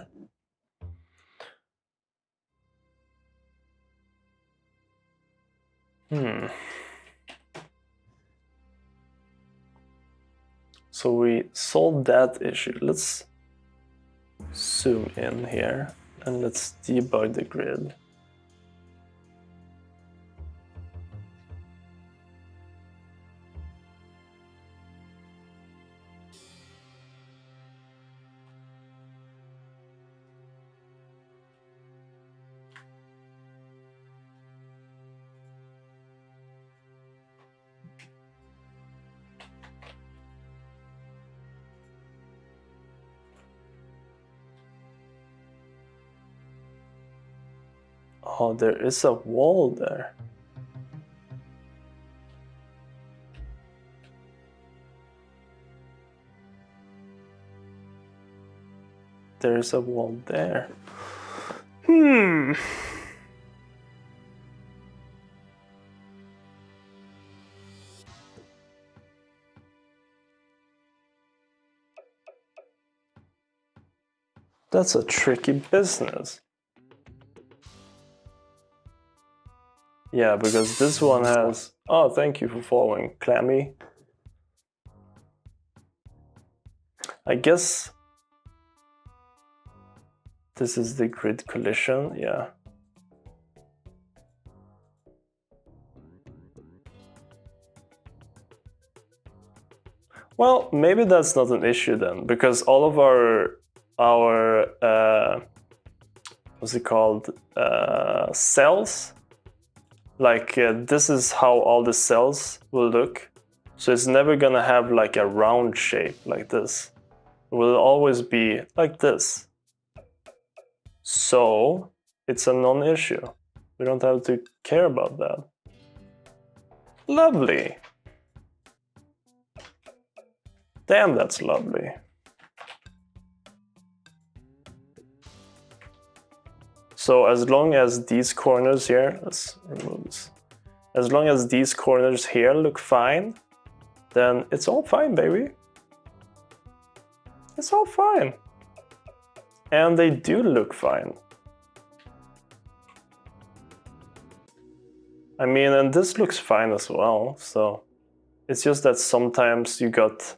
so we solved that issue. Let's zoom in here and let's debug the grid. Oh, there is a wall there. There's a wall there. That's a tricky business. Yeah, because this one has... Oh, thank you for following, Clammy. I guess this is the grid collision, yeah. Well, maybe that's not an issue then, because all of our what's it called, cells, like this is how all the cells will look. So it's never gonna have like a round shape like this. It will always be like this. So it's a non-issue. We don't have to care about that. Lovely. Damn, that's lovely. So as long as these corners here, let's remove this. As long as these corners here look fine, then it's all fine, baby. It's all fine. And they do look fine. I mean, and this looks fine as well, so it's just that sometimes you got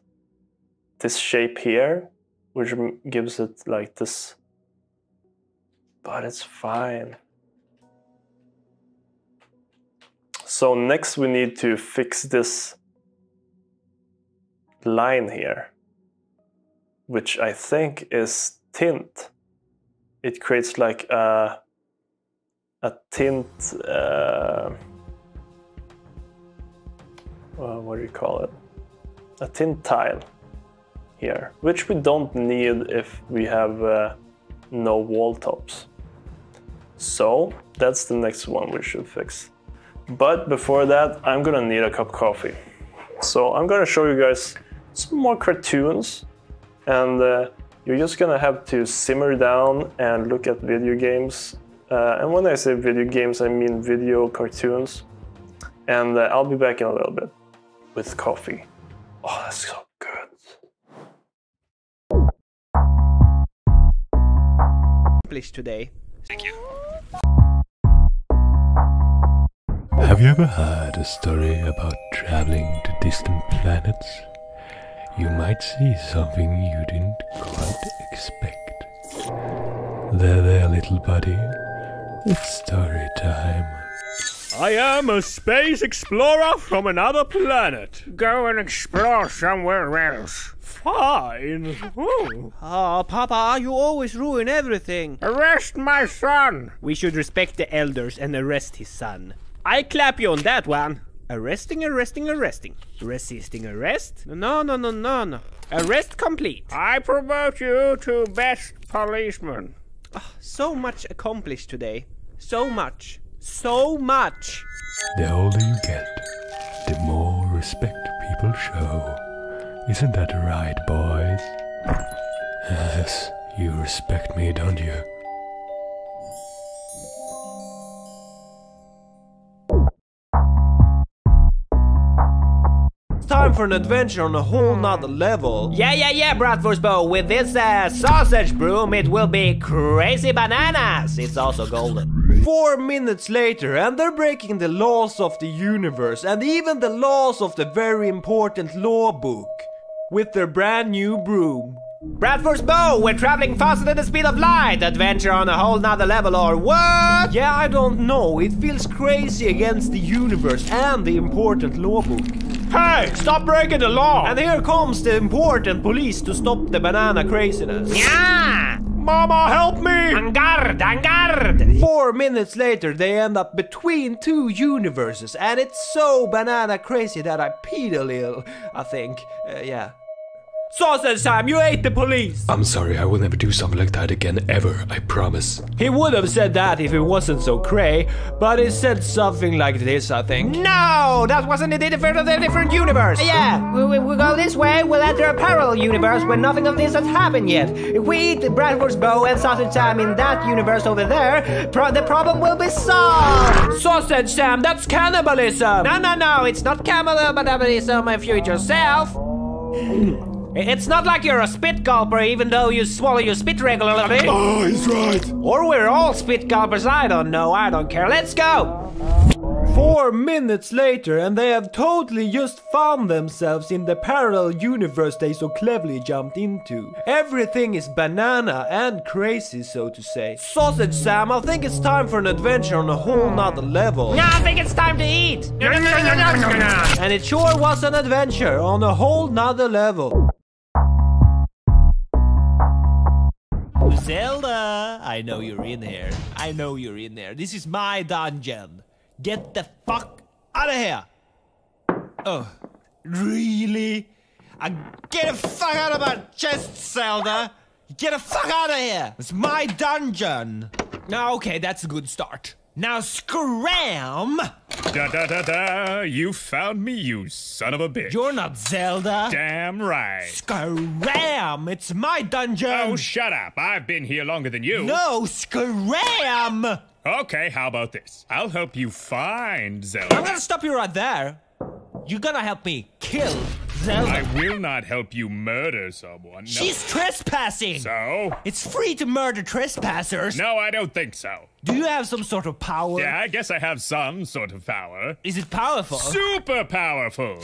this shape here, which gives it like this. But it's fine. So next we need to fix this line here, which I think is tint. It creates like a tint, what do you call it? A tint tile here, which we don't need if we have no wall tops. So that's the next one we should fix. But before that, I'm gonna need a cup of coffee. So I'm gonna show you guys some more cartoons, and you're just gonna have to simmer down and look at video games. And when I say video games, I mean video cartoons. And I'll be back in a little bit with coffee. Oh, that's so good. Today. Thank you. Have you ever heard a story about traveling to distant planets? You might see something you didn't quite expect. There, little buddy. It's story time. I am a space explorer from another planet. Go and explore somewhere else. Fine. Oh, Papa, you always ruin everything. Arrest my son. We should respect the elders and arrest his son. I clap you on that one. Arresting. Resisting arrest? No. Arrest complete. I promote you to best policeman. So much accomplished today. So much. The older you get, the more respect wonderful show. Isn't that right, boys? Yes, you respect me, don't you? Time for an adventure on a whole nother level. Yeah, Bratwurstbo. With this sausage broom, it will be crazy bananas. It's also golden. 4 minutes later, and they're breaking the laws of the universe and even the laws of the very important law book with their brand new broom. Bratwurstbo, we're traveling faster than the speed of light. Adventure on a whole nother level, or what? Yeah, I don't know. It feels crazy against the universe and the important law book. Hey, stop breaking the law! And here comes the important police to stop the banana craziness. Yeah! Mama, help me! En garde! 4 minutes later, they end up between 2 universes, and it's so banana crazy that I peed a little, I think. Yeah. Sausage Sam, you ate the police! I'm sorry, I will never do something like that again, ever, I promise. He would have said that if it wasn't so cray, but he said something like this, I think. No! That wasn't a different universe! Yeah, we go this way, we'll enter a parallel universe where nothing of this has happened yet. If we eat Bratwurstbo and Sausage Sam in that universe over there, the problem will be solved! Sausage Sam, that's cannibalism! No, it's not cannibalism if you eat yourself. It's not like you're a spit gulper even though you swallow your spit regularly. Oh, he's right. Or we're all spit gulpers, I don't know, I don't care. Let's go! 4 minutes later, and they have totally just found themselves in the parallel universe they so cleverly jumped into. Everything is banana and crazy, so to say. Sausage Sam, I think it's time for an adventure on a whole nother level. No, I think it's time to eat! And it sure was an adventure on a whole nother level. Zelda, I know you're in here. I know you're in there. This is my dungeon. Get the fuck out of here. Oh, really? Get the fuck out of my chest, Zelda. Get the fuck out of here. It's my dungeon. Now, okay, that's a good start. Now scram! Da-da-da-da, you found me, you son of a bitch. You're not Zelda. Damn right. Scram! It's my dungeon. Oh, shut up. I've been here longer than you. No, scram! Okay, how about this? I'll help you find Zelda. I'm gonna stop you right there. You're gonna help me kill Zelda. I will not help you murder someone. No. She's trespassing! So? It's free to murder trespassers. No, I don't think so. Do you have some sort of power? Yeah, I guess I have some sort of power. Is it powerful? Super powerful.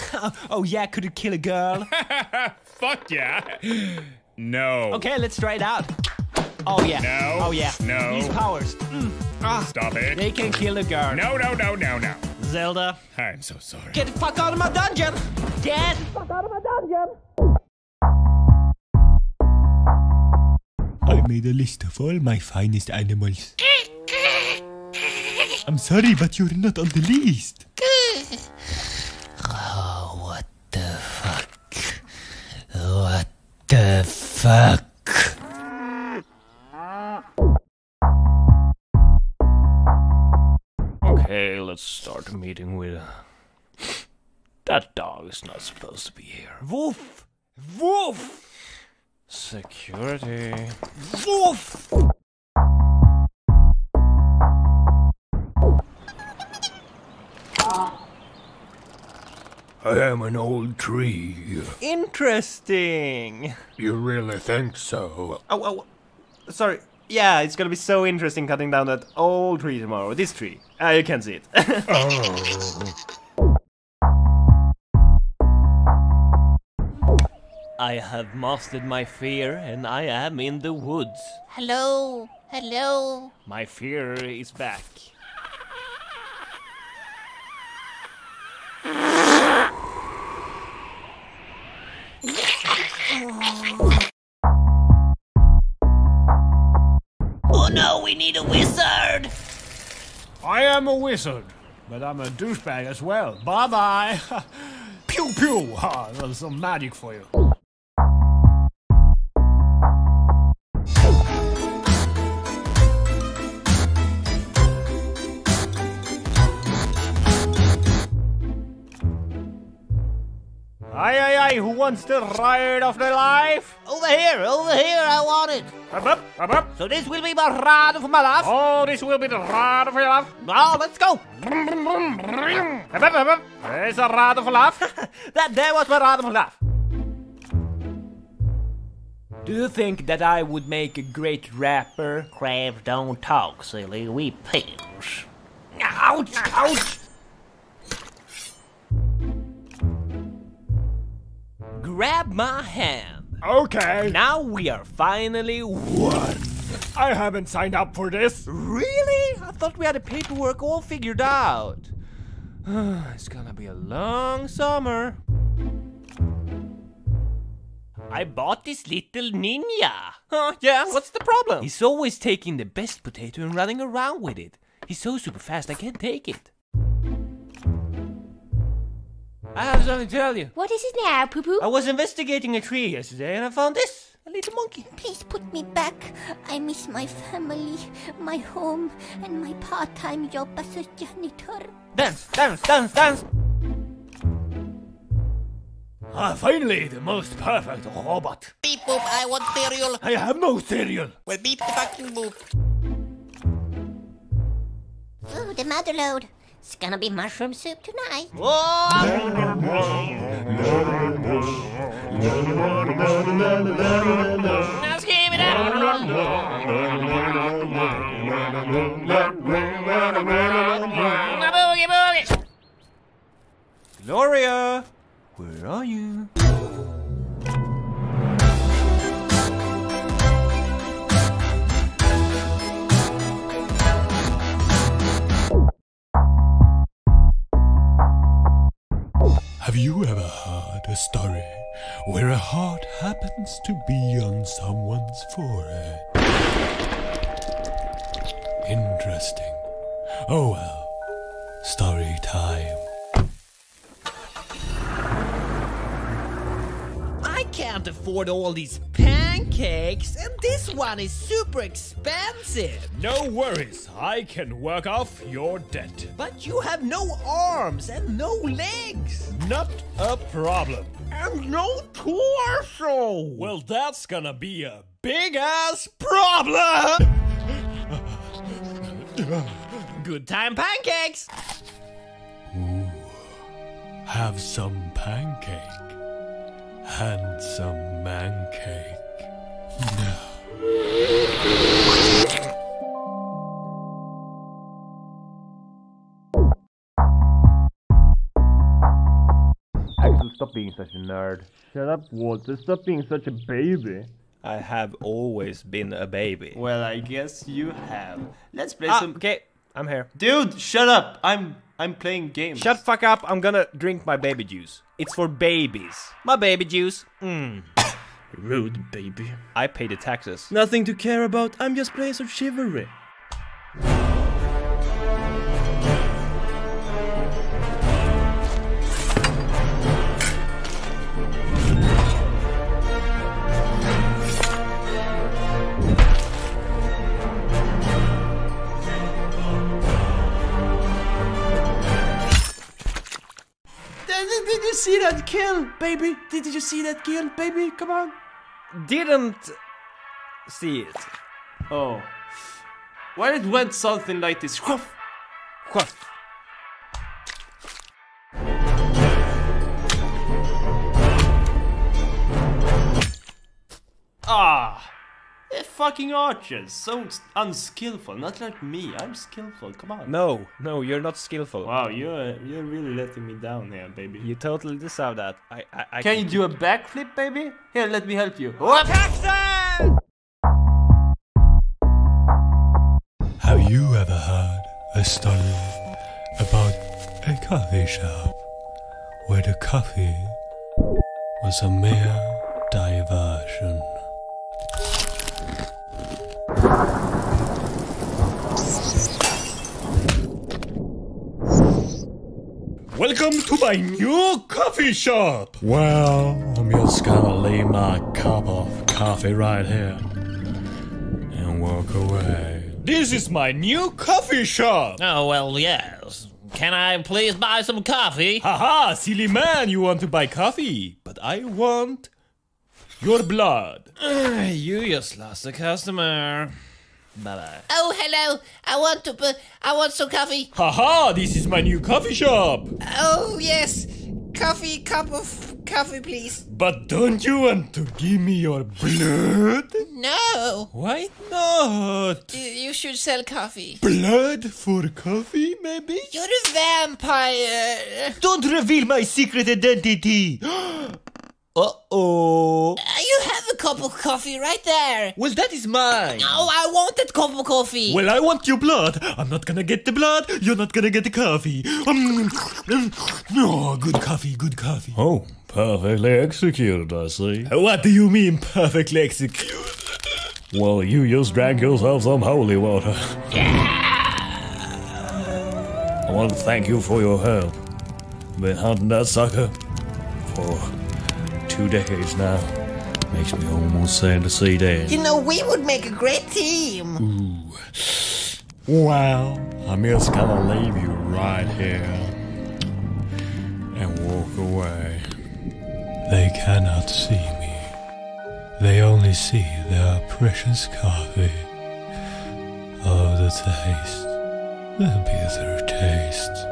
Oh yeah, could it kill a girl? Fuck yeah. No. Okay, let's try it out. Oh yeah. No. Oh yeah. No. These powers. Stop it. They can kill a girl. No. Zelda. I'm so sorry. Get the fuck out of my dungeon! Get the fuck out of my dungeon! I made a list of all my finest animals. I'm sorry, but you're not on the list. Oh, what the fuck? What the fuck? Okay, let's start the meeting with... That dog is not supposed to be here. Woof! Woof! Security... Woof! I am an old tree. Interesting. You really think so? Oh, sorry. Yeah, it's gonna be so interesting cutting down that old tree tomorrow. This tree. You can't see it. Oh. I have mastered my fear and I am in the woods. Hello? Hello? My fear is back. Oh no, we need a wizard! I am a wizard, but I'm a douchebag as well. Bye-bye. Pew pew. There's some magic for you. guy who wants the ride of their life? Over here, I want it. Up. So this will be my ride of my life. Oh, this will be the ride of your life. Now, let's go. Up. There's a ride of life. That was my ride of life. Do you think that I would make a great rapper? Crabs don't talk, silly. We pigs. Ouch! Grab my hand. Okay. Now we are finally one. I haven't signed up for this. Really? I thought we had the paperwork all figured out. It's gonna be a long summer. I bought this little ninja. Yeah, what's the problem? He's always taking the best potato and running around with it. He's so super fast, I can't take it. I have something to tell you. What is it now, Poo Poo? I was investigating a tree yesterday and I found this. A little monkey. Please put me back. I miss my family, my home, and my part-time job as a janitor. Dance! Finally, the most perfect robot. Beep boop, I want cereal. I have no cereal. Well, beep the fucking boop. Ooh, the mother load. It's gonna be mushroom soup tonight. Now scream it out. Boogie boogie. Gloria, where are you? Have you ever heard a story where a heart happens to be on someone's forehead? Interesting. Oh well, story time. I can't afford all these pancakes, and this one is super expensive. No worries, I can work off your debt. But you have no arms and no legs. Not a problem. And no torso. Well, that's gonna be a big-ass problem! Good time pancakes. Ooh, have some pancake. Handsome man cake. Axel, stop being such a nerd. Shut up, Walter. Stop being such a baby. I have always been a baby. Well, I guess you have. Let's play some. Okay, I'm here. Dude, shut up! I'm playing games. Shut fuck up! I'm gonna drink my baby juice. It's for babies. My baby juice. Rude, baby. I pay the taxes. Nothing to care about. I'm just playing some chivalry. Did you see that kill, baby? Did you see that kill, baby? Come on. Didn't see it. Oh. Why it went something like this? Whoof. Whoof. Ah. They're fucking archers. So unskillful. Not like me. I'm skillful. Come on. No, you're not skillful. Wow, you're really letting me down here, baby. You totally deserve that. I Can you do a backflip, baby? Here, let me help you. Texas! Have you ever heard a story about a coffee shop where the coffee was a mere diversion? Welcome to my new coffee shop! Well, I'm just gonna leave my cup of coffee right here and walk away. This is my new coffee shop! Oh, well, yes. Can I please buy some coffee? Haha, silly man, you want to buy coffee? But I want your blood. You just lost a customer. Bye-bye. Oh, hello. I want some coffee. Haha, this is my new coffee shop. Oh, yes. Coffee, cup of coffee, please. But don't you want to give me your blood? No. Why not? You should sell coffee. Blood for coffee, maybe? You're a vampire. Don't reveal my secret identity. Uh-oh. You have a cup of coffee right there. Well, that is mine. No, I want that cup of coffee. Well, I want your blood. I'm not gonna get the blood. You're not gonna get the coffee. Oh, good coffee, good coffee. Oh, perfectly executed, I see. What do you mean, perfectly executed? Well, you just drank yourself some holy water. I want to thank you for your help. Been hunting that sucker for 2 decades now. Makes me almost sad to see that. You know, we would make a great team. Ooh. Well, I'm just gonna leave you right here and walk away. They cannot see me. They only see their precious coffee. Oh, the taste. The bitter taste.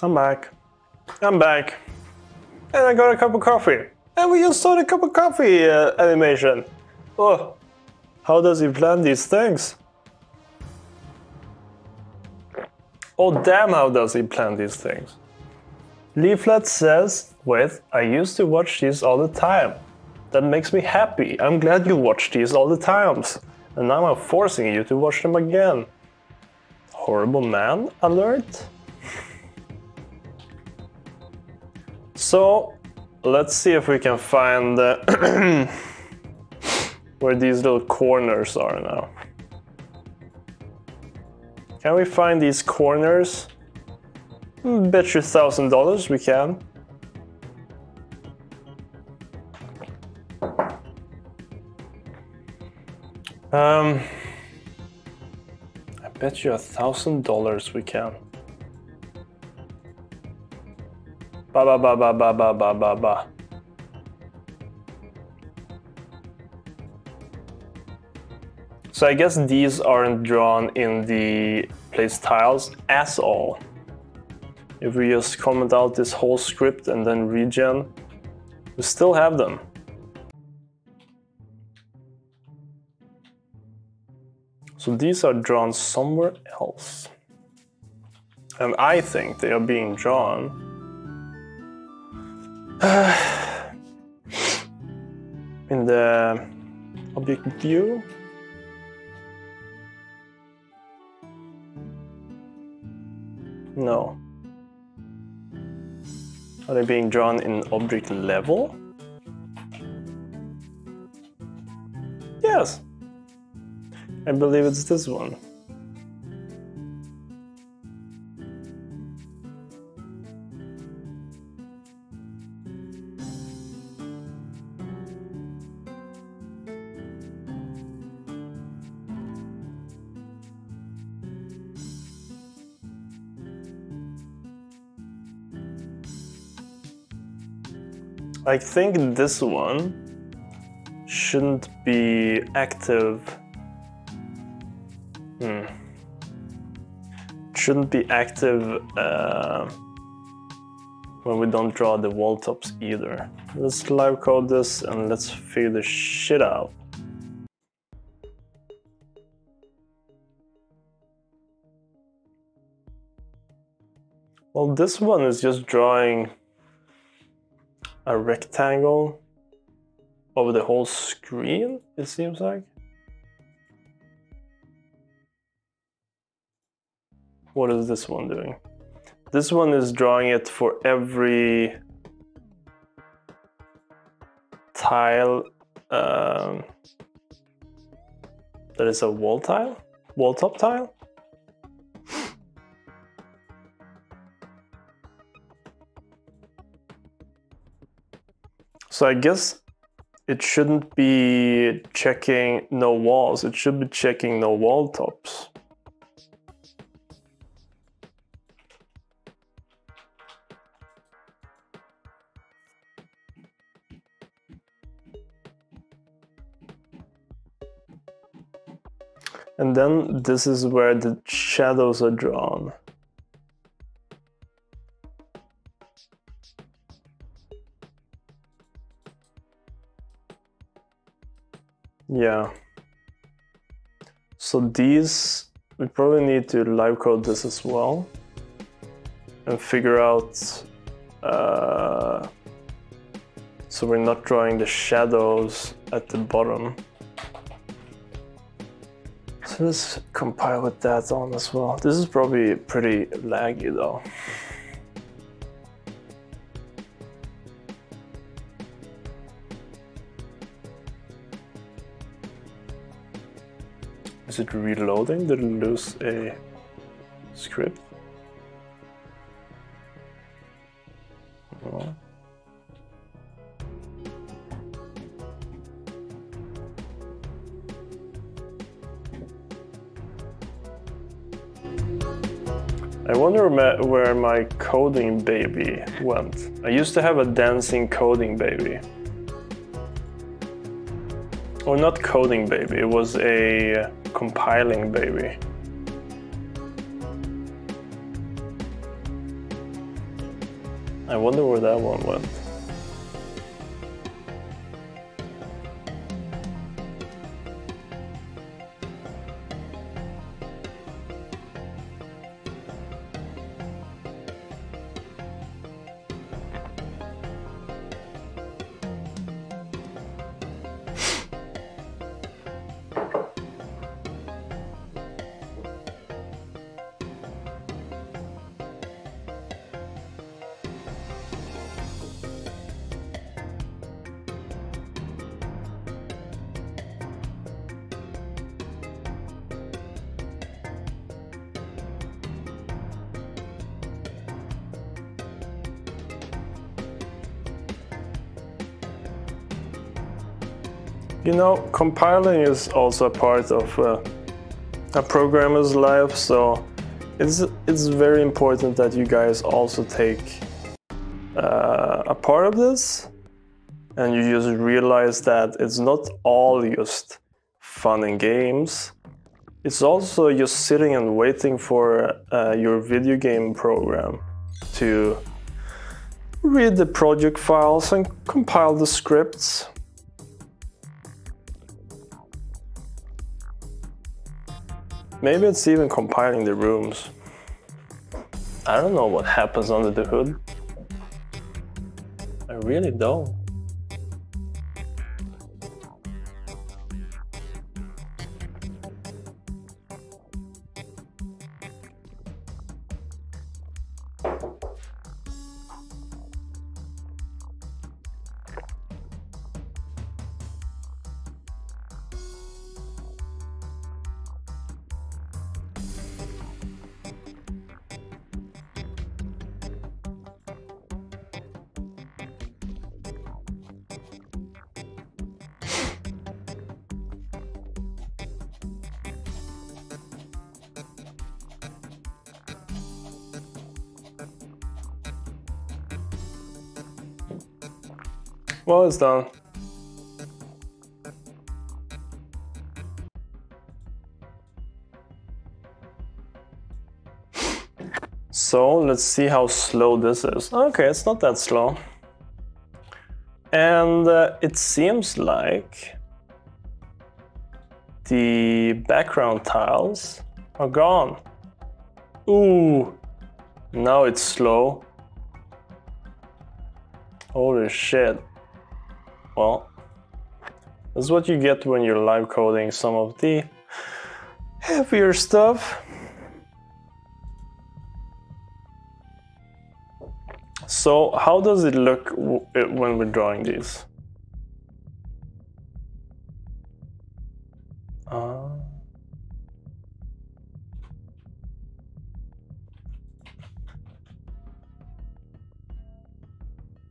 I'm back. And I got a cup of coffee. And we just saw the cup of coffee animation. Oh, how does he plan these things? Oh damn, how does he plan these things? Leaflet says, wait, I used to watch these all the time. That makes me happy. I'm glad you watch these all the times. And now I'm forcing you to watch them again. Horrible man alert? So, let's see if we can find where these little corners are now. Can we find these corners? Bet you $1,000 we can. I bet you $1,000 we can. Ba ba ba ba ba ba ba ba ba. So I guess these aren't drawn in the place tiles at all. If we just comment out this whole script and then regen, we still have them. So these are drawn somewhere else. And I think they are being drawn in the object view. No. Are they being drawn in object level? Yes. I believe it's this one. I think this one shouldn't be active. Shouldn't be active when we don't draw the wall tops either. Let's live code this and let's figure this shit out. Well, this one is just drawing a rectangle over the whole screen, it seems like. What is this one doing? This one is drawing it for every tile that is a wall tile? Wall top tile? So I guess it shouldn't be checking no walls, it should be checking no wall tops. And then this is where the shadows are drawn. Yeah. So these, we probably need to live code this as well and figure out, so we're not drawing the shadows at the bottom. So let's compile with that on as well. This is probably pretty laggy though. Is it reloading? Did it lose a script? No. I wonder where my coding baby went. I used to have a dancing coding baby. Or not coding baby, it was a compiling baby. I wonder where that one went. You know, compiling is also a part of a programmer's life, so it's very important that you guys also take a part of this, and you just realize that it's not all just fun and games. It's also just sitting and waiting for your video game program to read the project files and compile the scripts. Maybe it's even compiling the rooms. I don't know what happens under the hood. I really don't. Well, it's done. So let's see how slow this is. Okay, it's not that slow. And it seems like the background tiles are gone. Ooh, now it's slow. Holy shit. Well, that's what you get when you're live coding some of the heavier stuff. So how does it look when we're drawing these?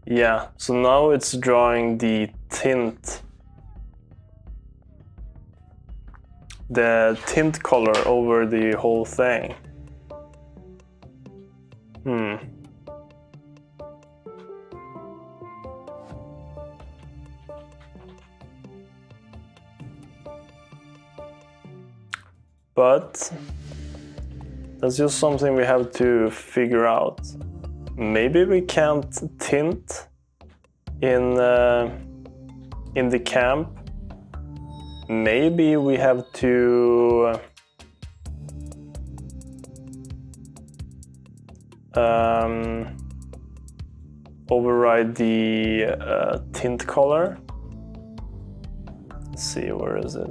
Yeah, so now it's drawing the tint. The tint color over the whole thing. But that's just something we have to figure out. Maybe we can't tint in the camp. Maybe we have to override the tint color. Let's see, where is it?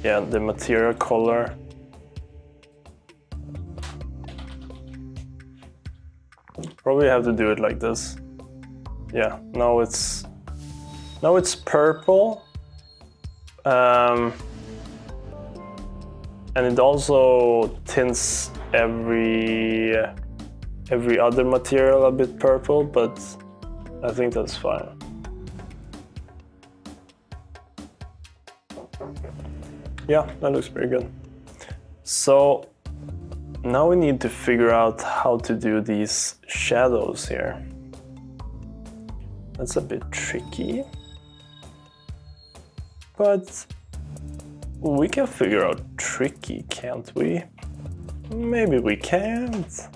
Yeah, the material color. Probably have to do it like this. Yeah, now it's purple. And it also tints every other material a bit purple, but I think that's fine. Yeah, that looks pretty good. So now we need to figure out how to do these shadows here. That's a bit tricky, but we can figure out tricky, can't we? Maybe we can't.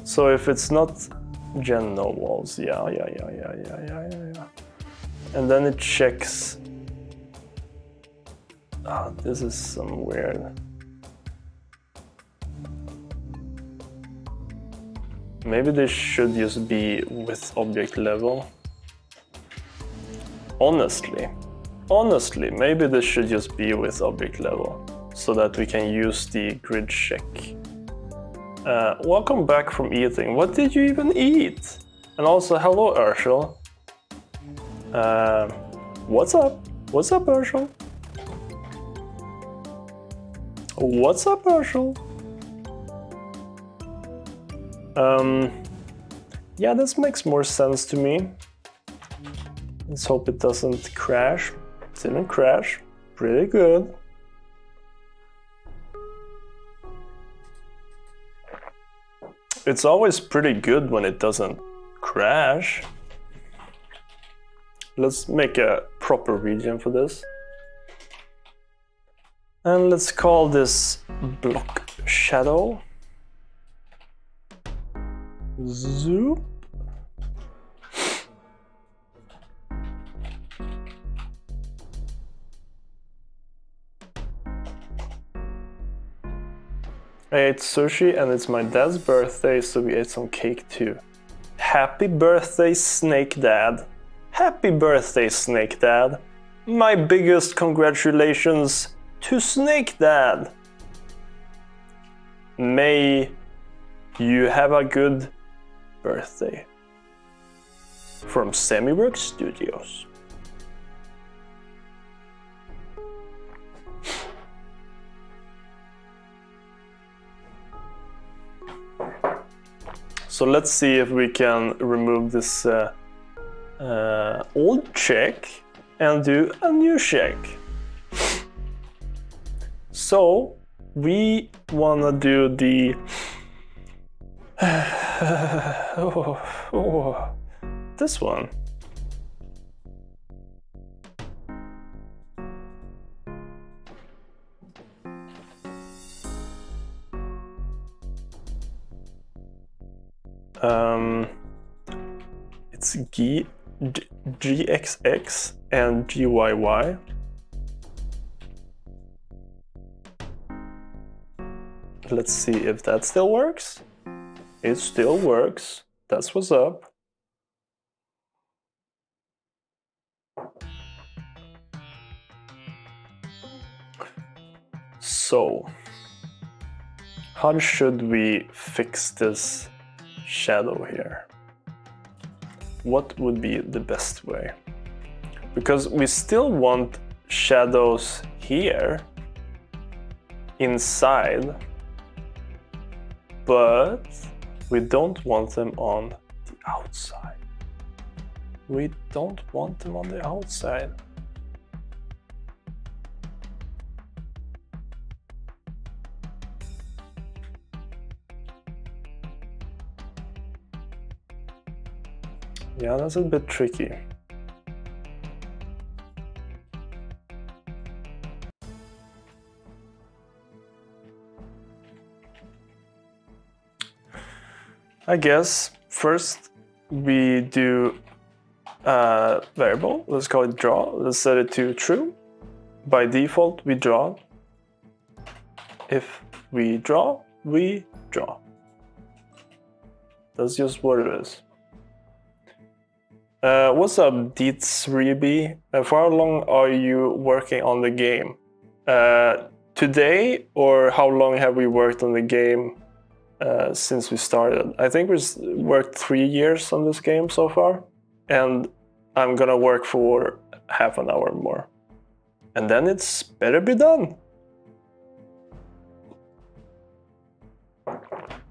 So if it's not gen no walls, yeah. And then it checks. Ah, this is some weird. Maybe this should just be with object level. Honestly, maybe this should just be with object level so that we can use the grid check. Welcome back from eating. What did you even eat? And also, hello, Urshel. What's up? What's up, Urshel? What's up, Urshel? Yeah, this makes more sense to me. Let's hope it doesn't crash. It didn't crash. Pretty good. It's always pretty good when it doesn't crash. Let's make a proper region for this. And let's call this block shadow. Zoop. I ate sushi and it's my dad's birthday, so we ate some cake too. Happy birthday, Snake Dad. Happy birthday, Snake Dad. My biggest congratulations to Snake Dad. May you have a good birthday. From Semiworks Studios. So let's see if we can remove this old check and do a new check. So we wanna do the this one. It's GXX and GYY. Let's see if that still works. It still works. That's what's up. So, how should we fix this shadow here? What would be the best way? Because we still want shadows here inside. but we don't want them on the outside. We don't want them on the outside. Yeah, that's a bit tricky. I guess first we do a variable, let's call it draw, let's set it to true. By default we draw. If we draw, we draw. That's just what it is. What's up, Deets3B? For how long are you working on the game? Today, or how long have we worked on the game since we started? I think we've worked 3 years on this game so far, and I'm gonna work for half an hour more. And then it's better be done.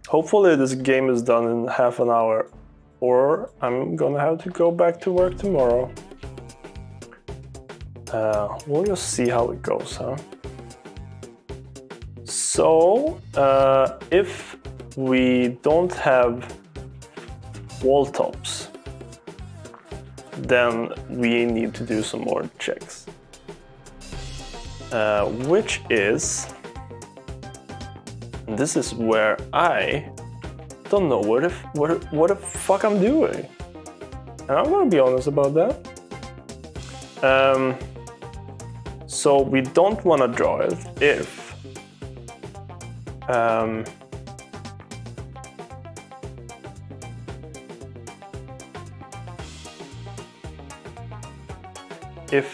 Hopefully this game is done in half an hour, or I'm gonna have to go back to work tomorrow. We'll just see how it goes, huh? So, if we don't have wall tops, then we need to do some more checks. Which is, and this is where I don't know what the fuck I'm doing. And I'm gonna be honest about that. So we don't want to draw it if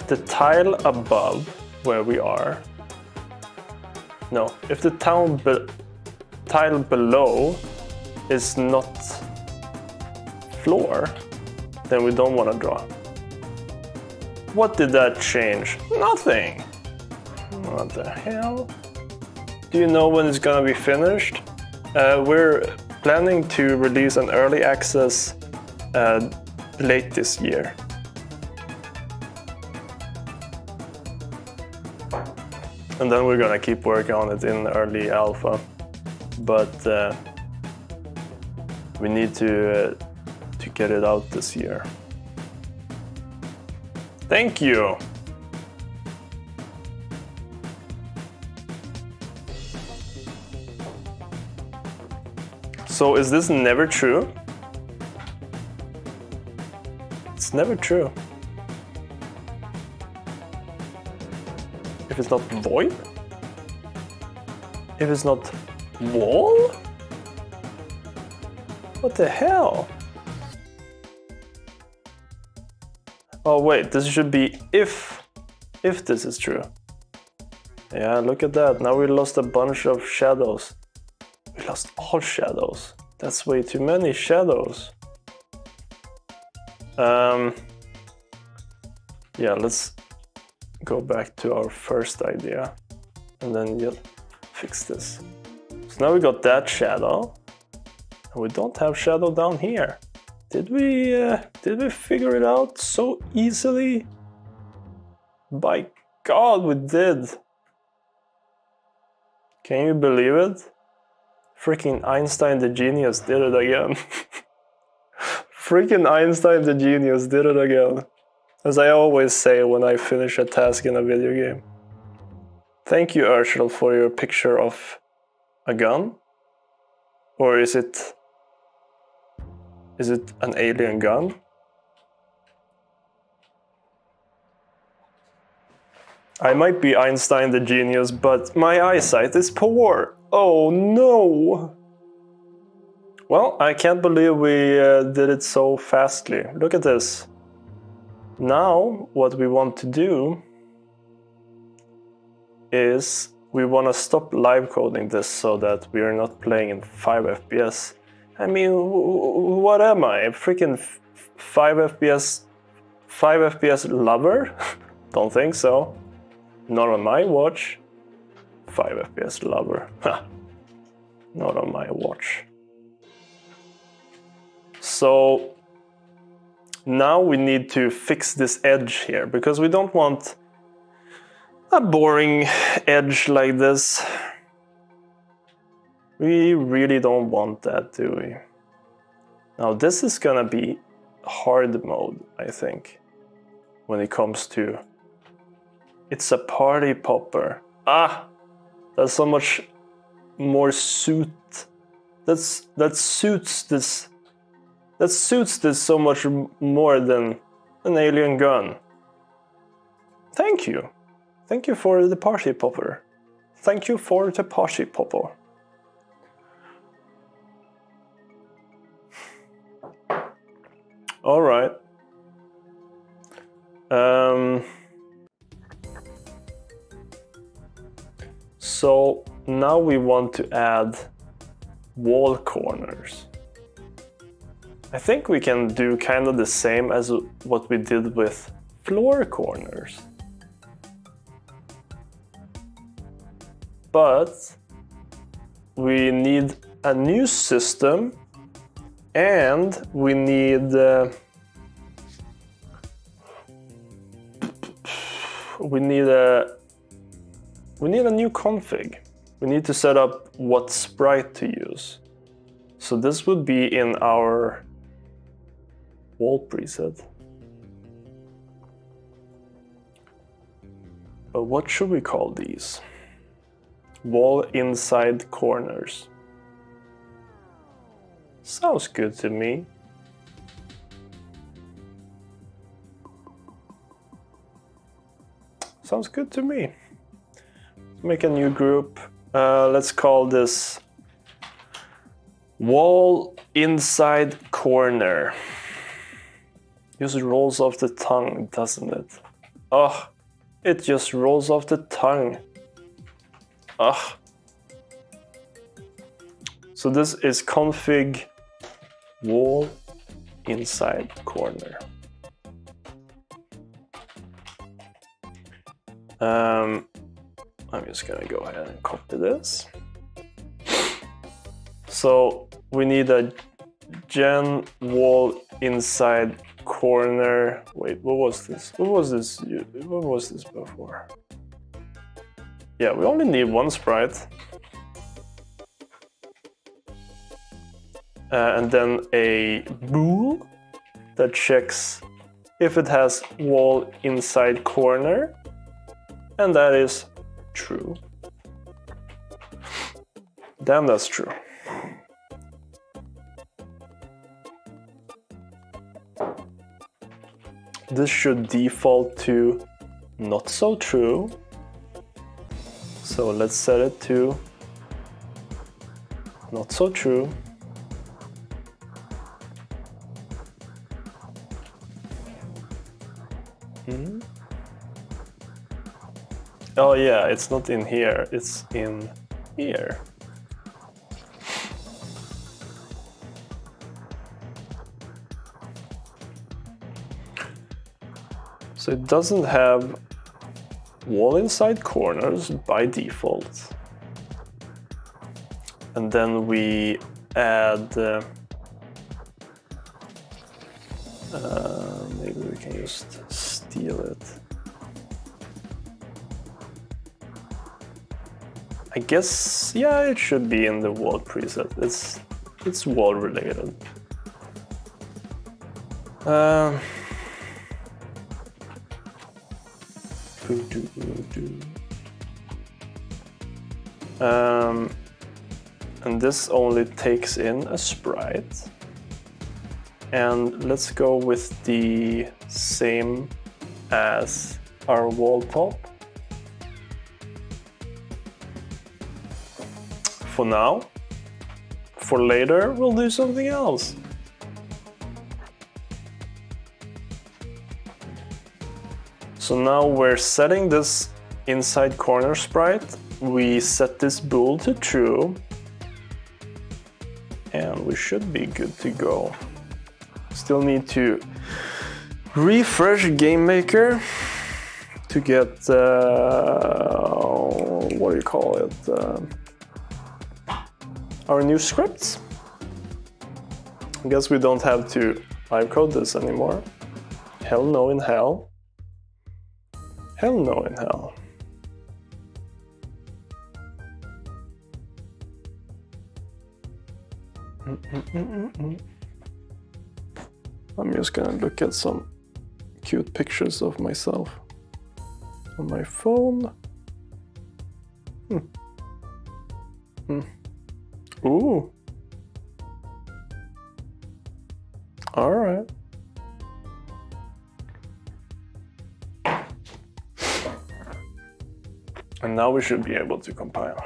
the tile above where we are, no, if the tile below is not floor, then we don't want to draw. What did that change? Nothing. What the hell? Do you know when it's gonna be finished? We're planning to release an early access late this year. And then we're gonna keep working on it in early alpha. But we need to get it out this year. Thank you! So is this never true? It's never true. If it's not void? If it's not wall? What the hell? Oh wait, this should be if this is true. Yeah, look at that. Now we lost a bunch of shadows. We lost all shadows. That's way too many shadows. Yeah, let's go back to our first idea and then fix this. So now we got that shadow, and we don't have shadow down here. Did we figure it out so easily? By God, we did. Can you believe it? Freaking Einstein the genius did it again. Freaking Einstein the genius did it again. As I always say when I finish a task in a video game. Thank you, Urshel, for your picture of a gun. Or is it an alien gun? I might be Einstein the genius, but my eyesight is poor. Oh no! Well, I can't believe we did it so fastly. Look at this. Now, what we want to do is we want to stop live coding this so that we are not playing in 5 FPS. I mean, what am I? A freaking 5 FPS lover? Don't think so. Not on my watch. 5 FPS lover. Not on my watch. So now we need to fix this edge here, because we don't want a boring edge like this. We really don't want that, do we? Now this is gonna be hard mode, I think, when it comes to... It's a party popper. Ah! That's so much more suit. That suits this so much more than an alien gun. Thank you. Thank you for the party popper. Thank you for the party popper. All right. So now we want to add wall corners. I think we can do kind of the same as what we did with floor corners. But we need a new system, and we need a new config. We need to set up what sprite to use. So this would be in our wall preset. But what should we call these? Wall inside corners. Sounds good to me. Sounds good to me. Make a new group. Let's call this wall inside corner. Just rolls off the tongue, doesn't it? Oh, it just rolls off the tongue. Ugh. So this is config wall inside corner. I'm just gonna go ahead and copy this. So we need a gen wall inside corner. Wait, what was this? What was this? What was this before? Yeah, we only need one sprite. And then a bool that checks if it has wall inside corner. And that is true. Damn, that's true. This should default to not so true. So let's set it to not so true. Oh yeah, it's not in here, it's in here. So it doesn't have wall inside corners by default. And then we add maybe we can just steal it. I guess, yeah, it should be in the wall preset. It's wall related. And this only takes in a sprite. And let's go with the same as our wall top. For now. For later, we'll do something else. So now we're setting this inside corner sprite. We set this bool to true. And we should be good to go. Still need to refresh GameMaker to get, what do you call it? our new scripts. I guess we don't have to live code this anymore. Hell no in hell. Hell no in hell. I'm just gonna look at some cute pictures of myself on my phone. Ooh. All right. And now we should be able to compile.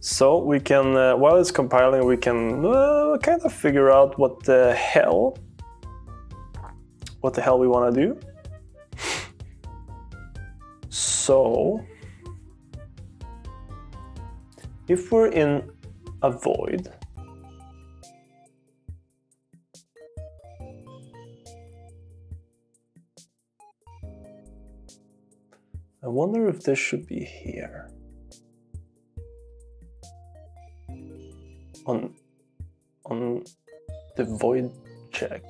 So we can, while it's compiling, we can kind of figure out what the hell we want to do. So if we're in a void, I wonder if this should be here. On the void check.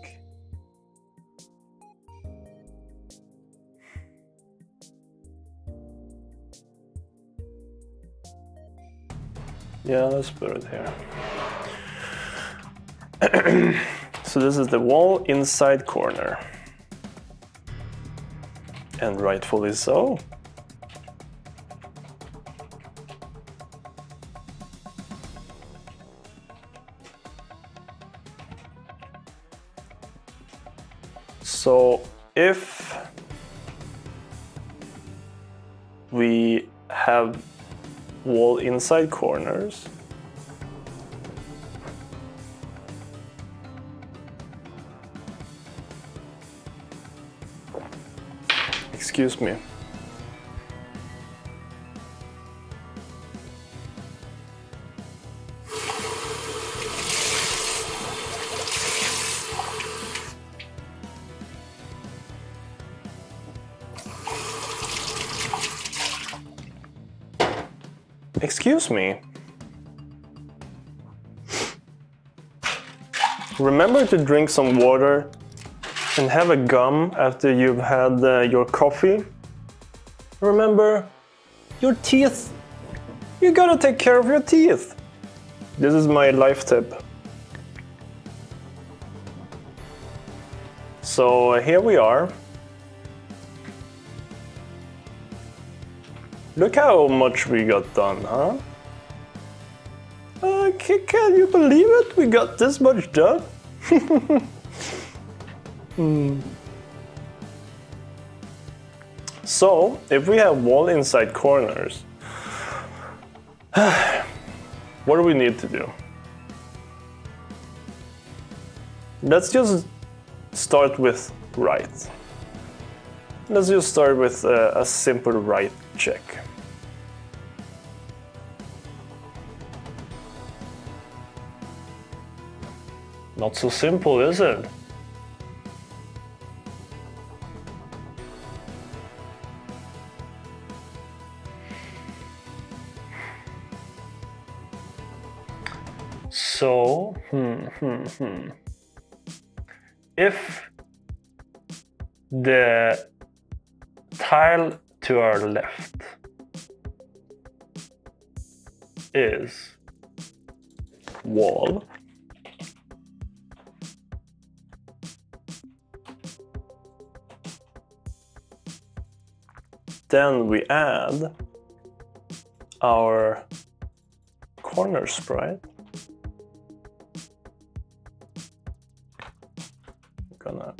Yeah, let's put it here. So this is the wall inside corner. And rightfully so. So if we have wall inside corners, excuse me. Excuse me. Remember to drink some water and have a gum after you've had your coffee. Remember, your teeth. You gotta take care of your teeth. This is my life tip. So here we are. Look how much we got done, huh? Can you believe it? We got this much done? So, if we have wall inside corners, what do we need to do? Let's just start with right. Let's just start with a simple right check. Not so simple, is it? So, if the tile to our left is wall, then we add our corner sprite. Gonna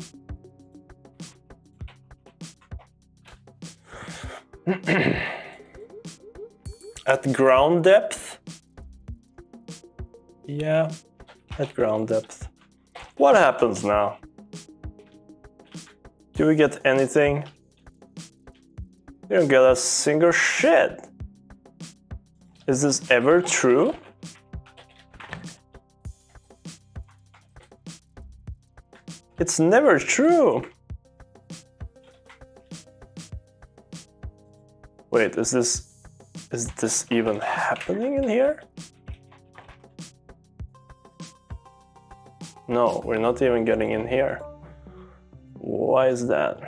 at ground depth. Yeah, at ground depth. What happens now? Do we get anything? We don't get a single shit. Is this ever true? It's never true. Wait, is this even happening in here? No, we're not even getting in here. Why is that?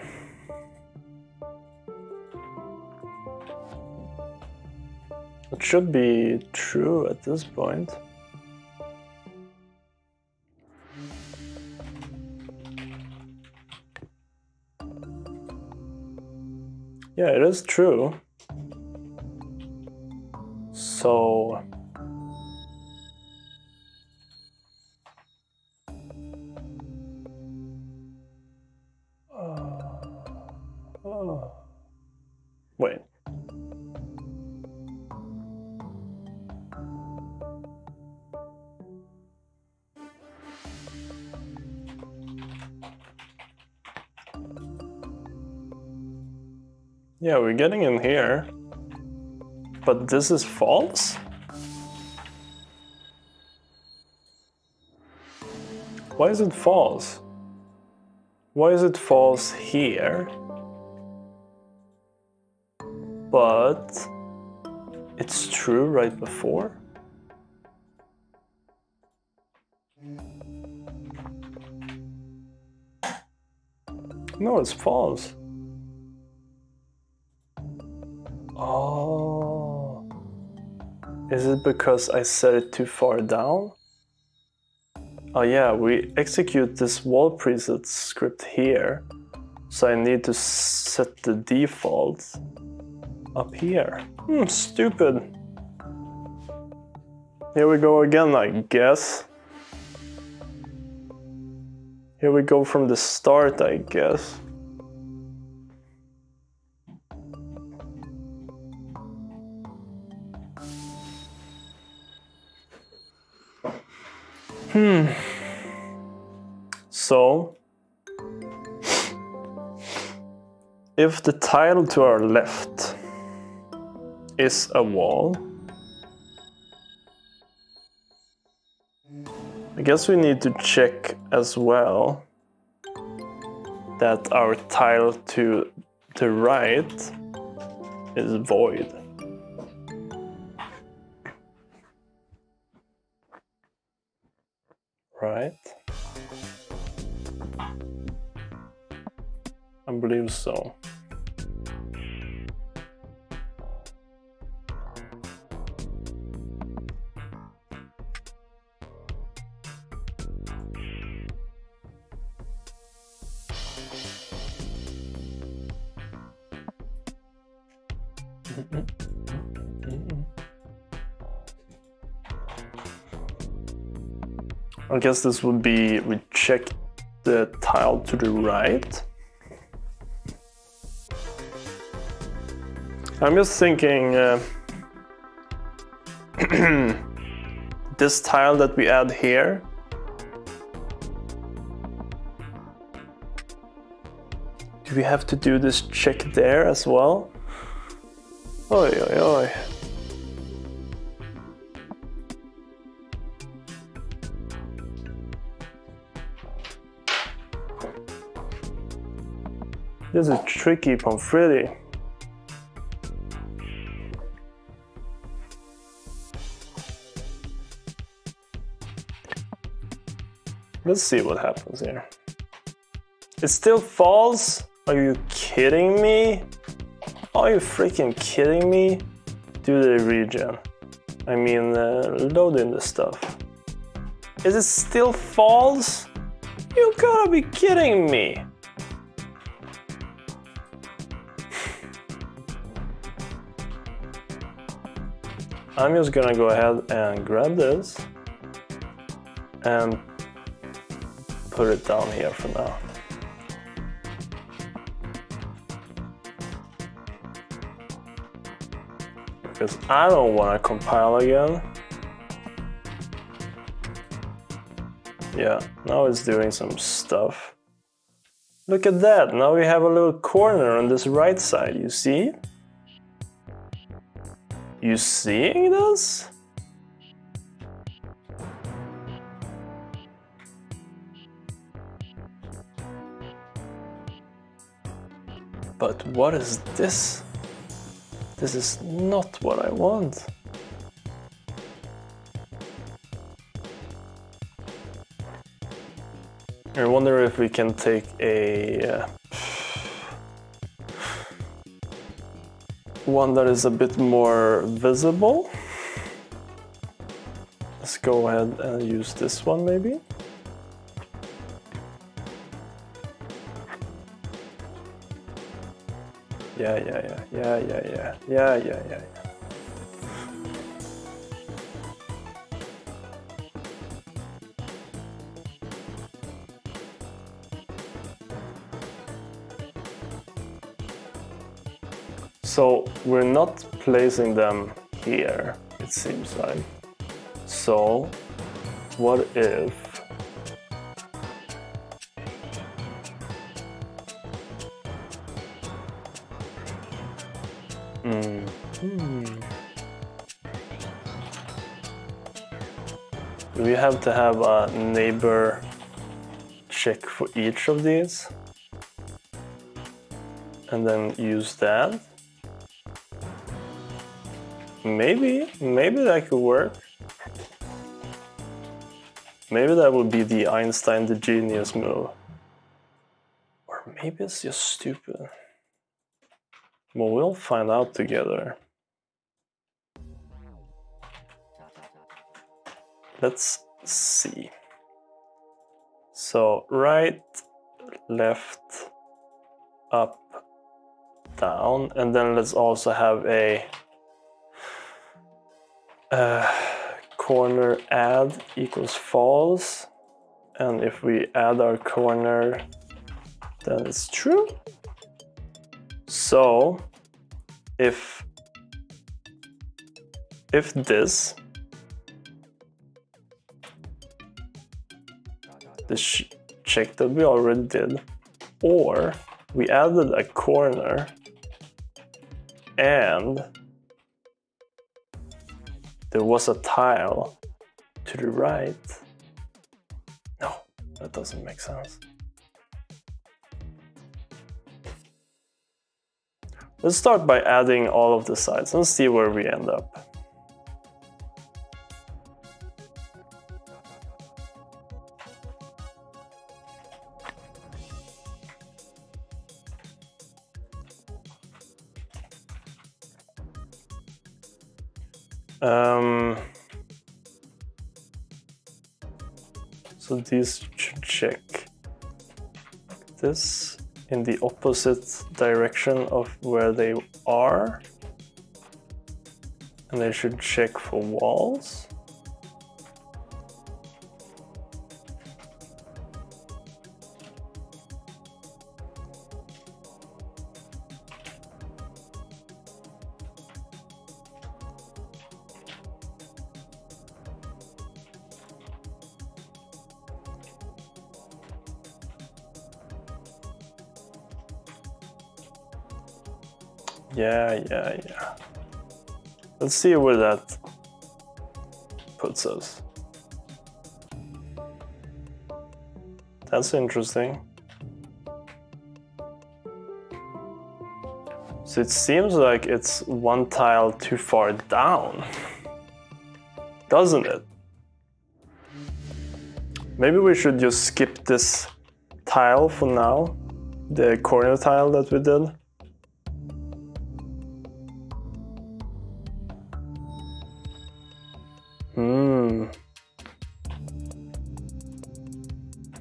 It should be true at this point. Yeah, it is true. So... Wait. Yeah, we're getting in here. But this is false? Why is it false? Why is it false here? But it's true right before? No, it's false. Oh. Is it because I set it too far down? Oh yeah, we execute this wall preset script here. So I need to set the default up here. Stupid. Here we go again, I guess. Here we go from the start, I guess. So, if the tile to our left is a wall, I guess we need to check as well that our tile to the right is void. Right? I believe so. I guess this would be, we check the tile to the right. I'm just thinking, this tile that we add here, do we have to do this check there as well? Oi, oi, oi. This is tricky, Pomfredi. Let's see what happens here. It still falls? Are you kidding me? Are you freaking kidding me? Do the regen. I mean, load in the stuff. Is it still false? You gotta be kidding me. I'm just gonna go ahead and grab this and put it down here for now. Because I don't want to compile again. Yeah, now it's doing some stuff. Look at that, now we have a little corner on this right side, you see? You seeing this? But what is this? This is not what I want. I wonder if we can take a one that is a bit more visible. Let's go ahead and use this one maybe. Yeah. So we're not placing them here, it seems like. So what if we have to have a neighbor check for each of these and then use that? Maybe that could work. Maybe that would be the Einstein the genius move. Or maybe it's just stupid. Well, we'll find out together. Let's see. So right, left, up, down, and then let's also have a corner add equals false, and if we add our corner, then it's true. So if this check that we already did, or we added a corner and there was a tile to the right. No, that doesn't make sense. Let's start by adding all of the sides and see where we end up. So these should check this in the opposite direction of where they are, and they should check for walls. Yeah. Let's see where that puts us. That's interesting. So it seems like it's one tile too far down, doesn't it? Maybe we should just skip this tile for now, the corner tile that we did.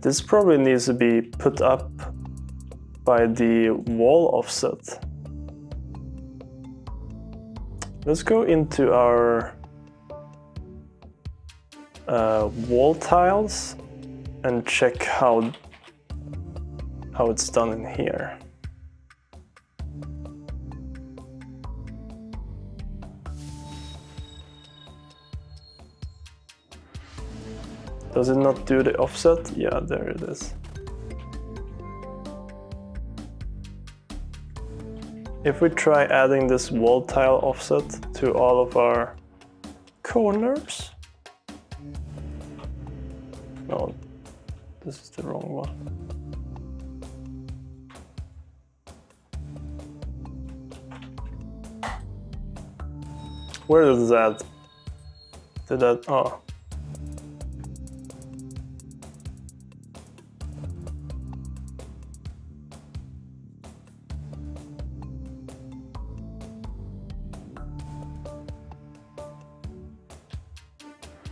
This probably needs to be put up by the wall offset. Let's go into our wall tiles and check how it's done in here. Does it not do the offset? Yeah, there it is. If we try adding this wall tile offset to all of our corners. No, this is the wrong one. Where is that? Did that? Oh.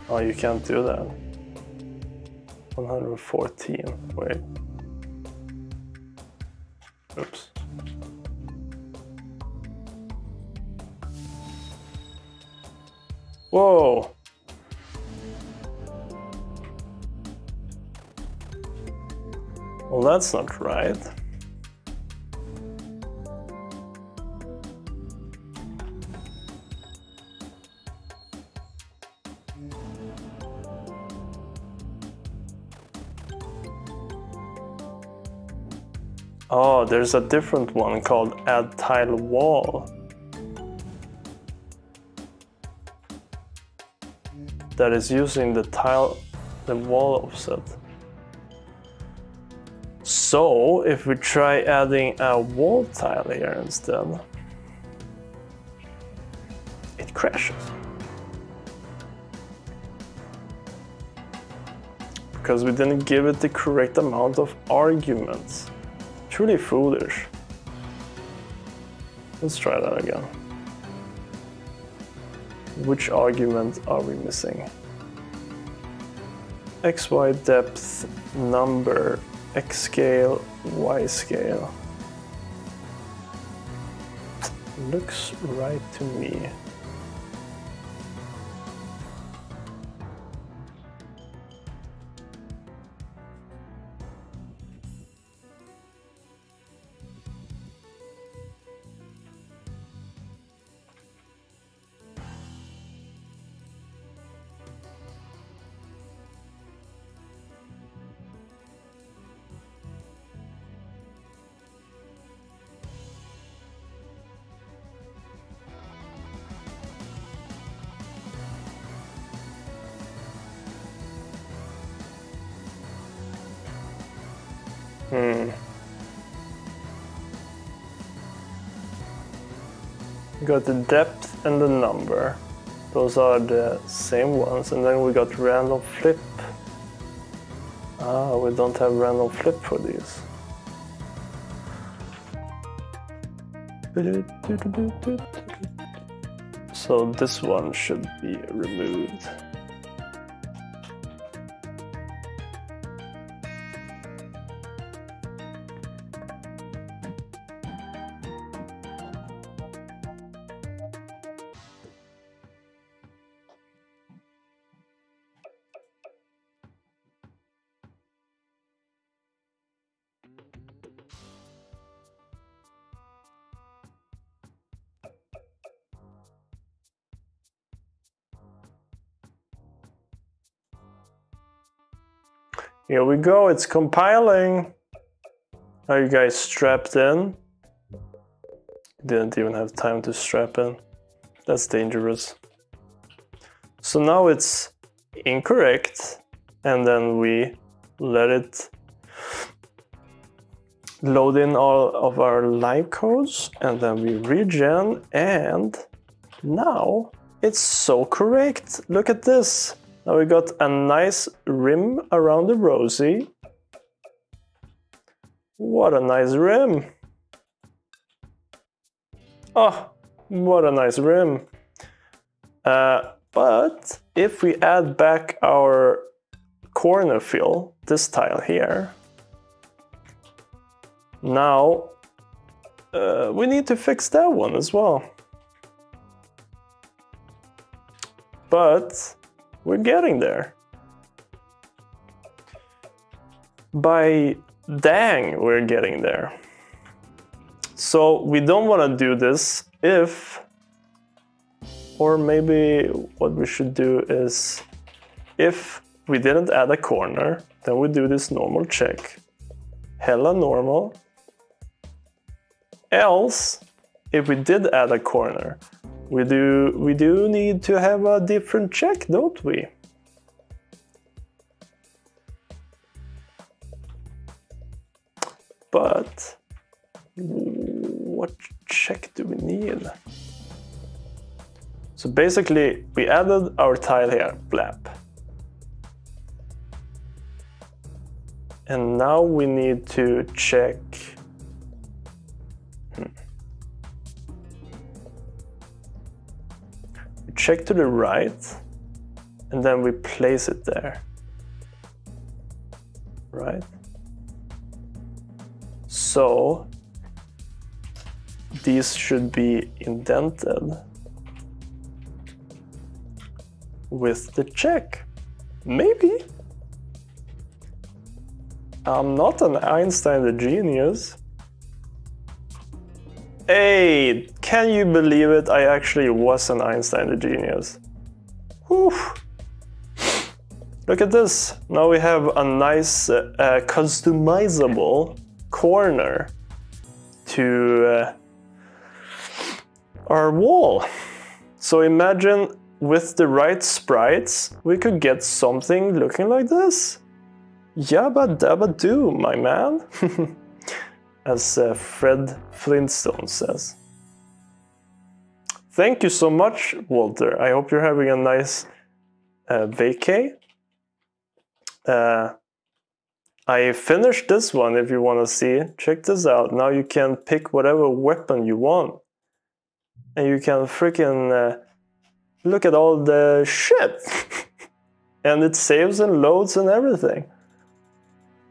Oh, you can't do that. 114. Wait. Oops. Whoa. Well, that's not right. Oh, there's a different one called add tile wall. That is using the wall offset. So if we try adding a wall tile here instead, it crashes. Because we didn't give it the correct amount of arguments. Truly foolish. Let's try that again. Which argument are we missing? X, Y depth, number, X scale, Y scale. Looks right to me. We got the depth and the number. Those are the same ones. And then we got random flip. Ah, we don't have random flip for these. So this one should be removed. Here we go, it's compiling. Are you guys strapped in? Didn't even have time to strap in. That's dangerous. So now it's incorrect, and then we let it load in all of our live codes, and then we regen, and now it's so correct. Look at this. Now we got a nice rim around the rosy. What a nice rim. Oh, what a nice rim. But if we add back our corner fill, this tile here, now we need to fix that one as well. But we're getting there. By dang, we're getting there. So we don't want to do this if, or maybe what we should do is, if we didn't add a corner, then we do this normal check. Hella normal. Else, if we did add a corner, we do need to have a different check, don't we? But what check do we need? So basically, we added our tile here, blap. And now we need to check. We check to the right, and then we place it there. Right? So these should be indented with the check. Maybe. I'm not an Einstein the genius. Hey, can you believe it? I actually was an Einstein the genius. Whew. Look at this. Now we have a nice customizable corner to our wall. So imagine with the right sprites, we could get something looking like this. Yabba dabba doo, my man. As Fred Flintstone says. Thank you so much, Walter. I hope you're having a nice vacay. I finished this one if you want to see. Check this out. Now you can pick whatever weapon you want. And you can freaking look at all the shit. And it saves and loads and everything.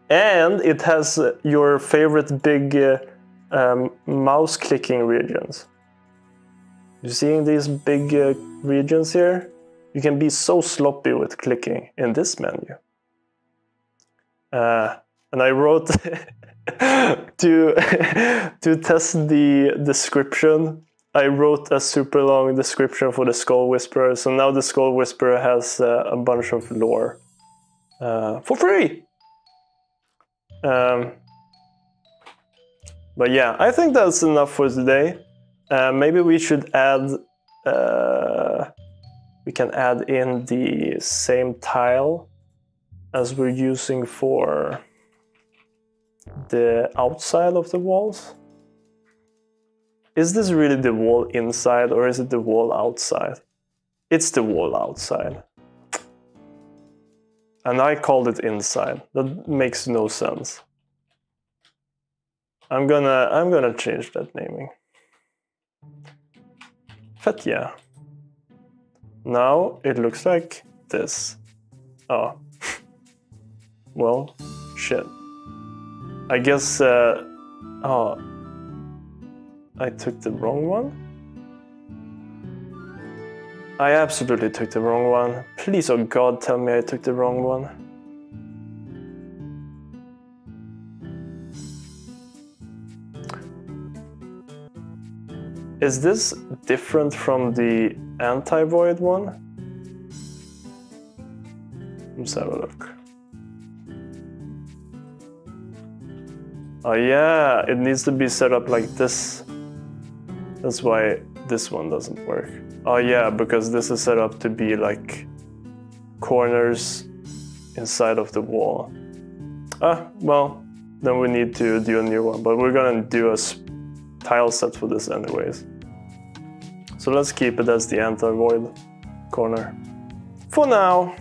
And it has your favorite big mouse clicking regions. You seeing these big regions here? You can be so sloppy with clicking in this menu. And I wrote to test the description. I wrote a super long description for the Skull Whisperer. So now the Skull Whisperer has a bunch of lore for free. But yeah, I think that's enough for today. Maybe we should add. We can add in the same tile as we're using for the outside of the walls. Is this really the wall inside or is it the wall outside? It's the wall outside. And I called it inside. That makes no sense. I'm gonna change that naming. Fett yeah. Now it looks like this. Oh. Well, shit. I guess oh, I took the wrong one? I absolutely took the wrong one. Please, oh God, tell me I took the wrong one. Is this different from the anti-void one? Let's have a look. Oh yeah, it needs to be set up like this. That's why this one doesn't work. Oh yeah, because this is set up to be like corners inside of the wall. Ah, well, then we need to do a new one, but we're gonna do a tile set for this anyways. So let's keep it as the anti-void corner for now.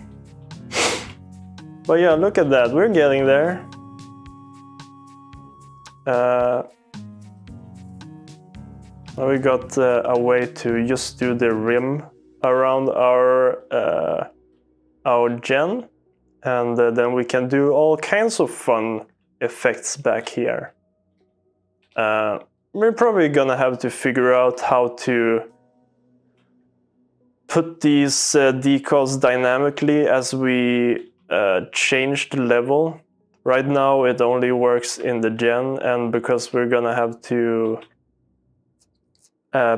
But yeah, look at that, we're getting there. Now we got a way to just do the rim around our gen, and then we can do all kinds of fun effects back here. We're probably gonna have to figure out how to put these decals dynamically as we change the level. Right now it only works in the gen, and because we're gonna have to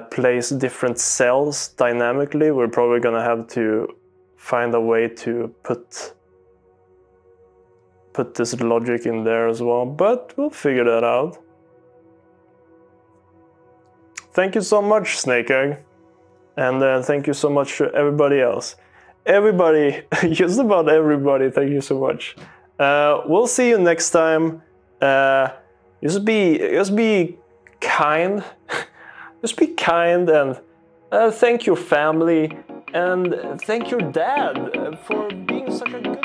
place different cells dynamically, we're probably gonna have to find a way to put this logic in there as well, but we'll figure that out. Thank you so much, Snake Egg, and thank you so much to everybody else. Everybody, just about everybody, thank you so much. We'll see you next time. Just be kind. Just be kind and Thank your family, and thank your dad for being such a good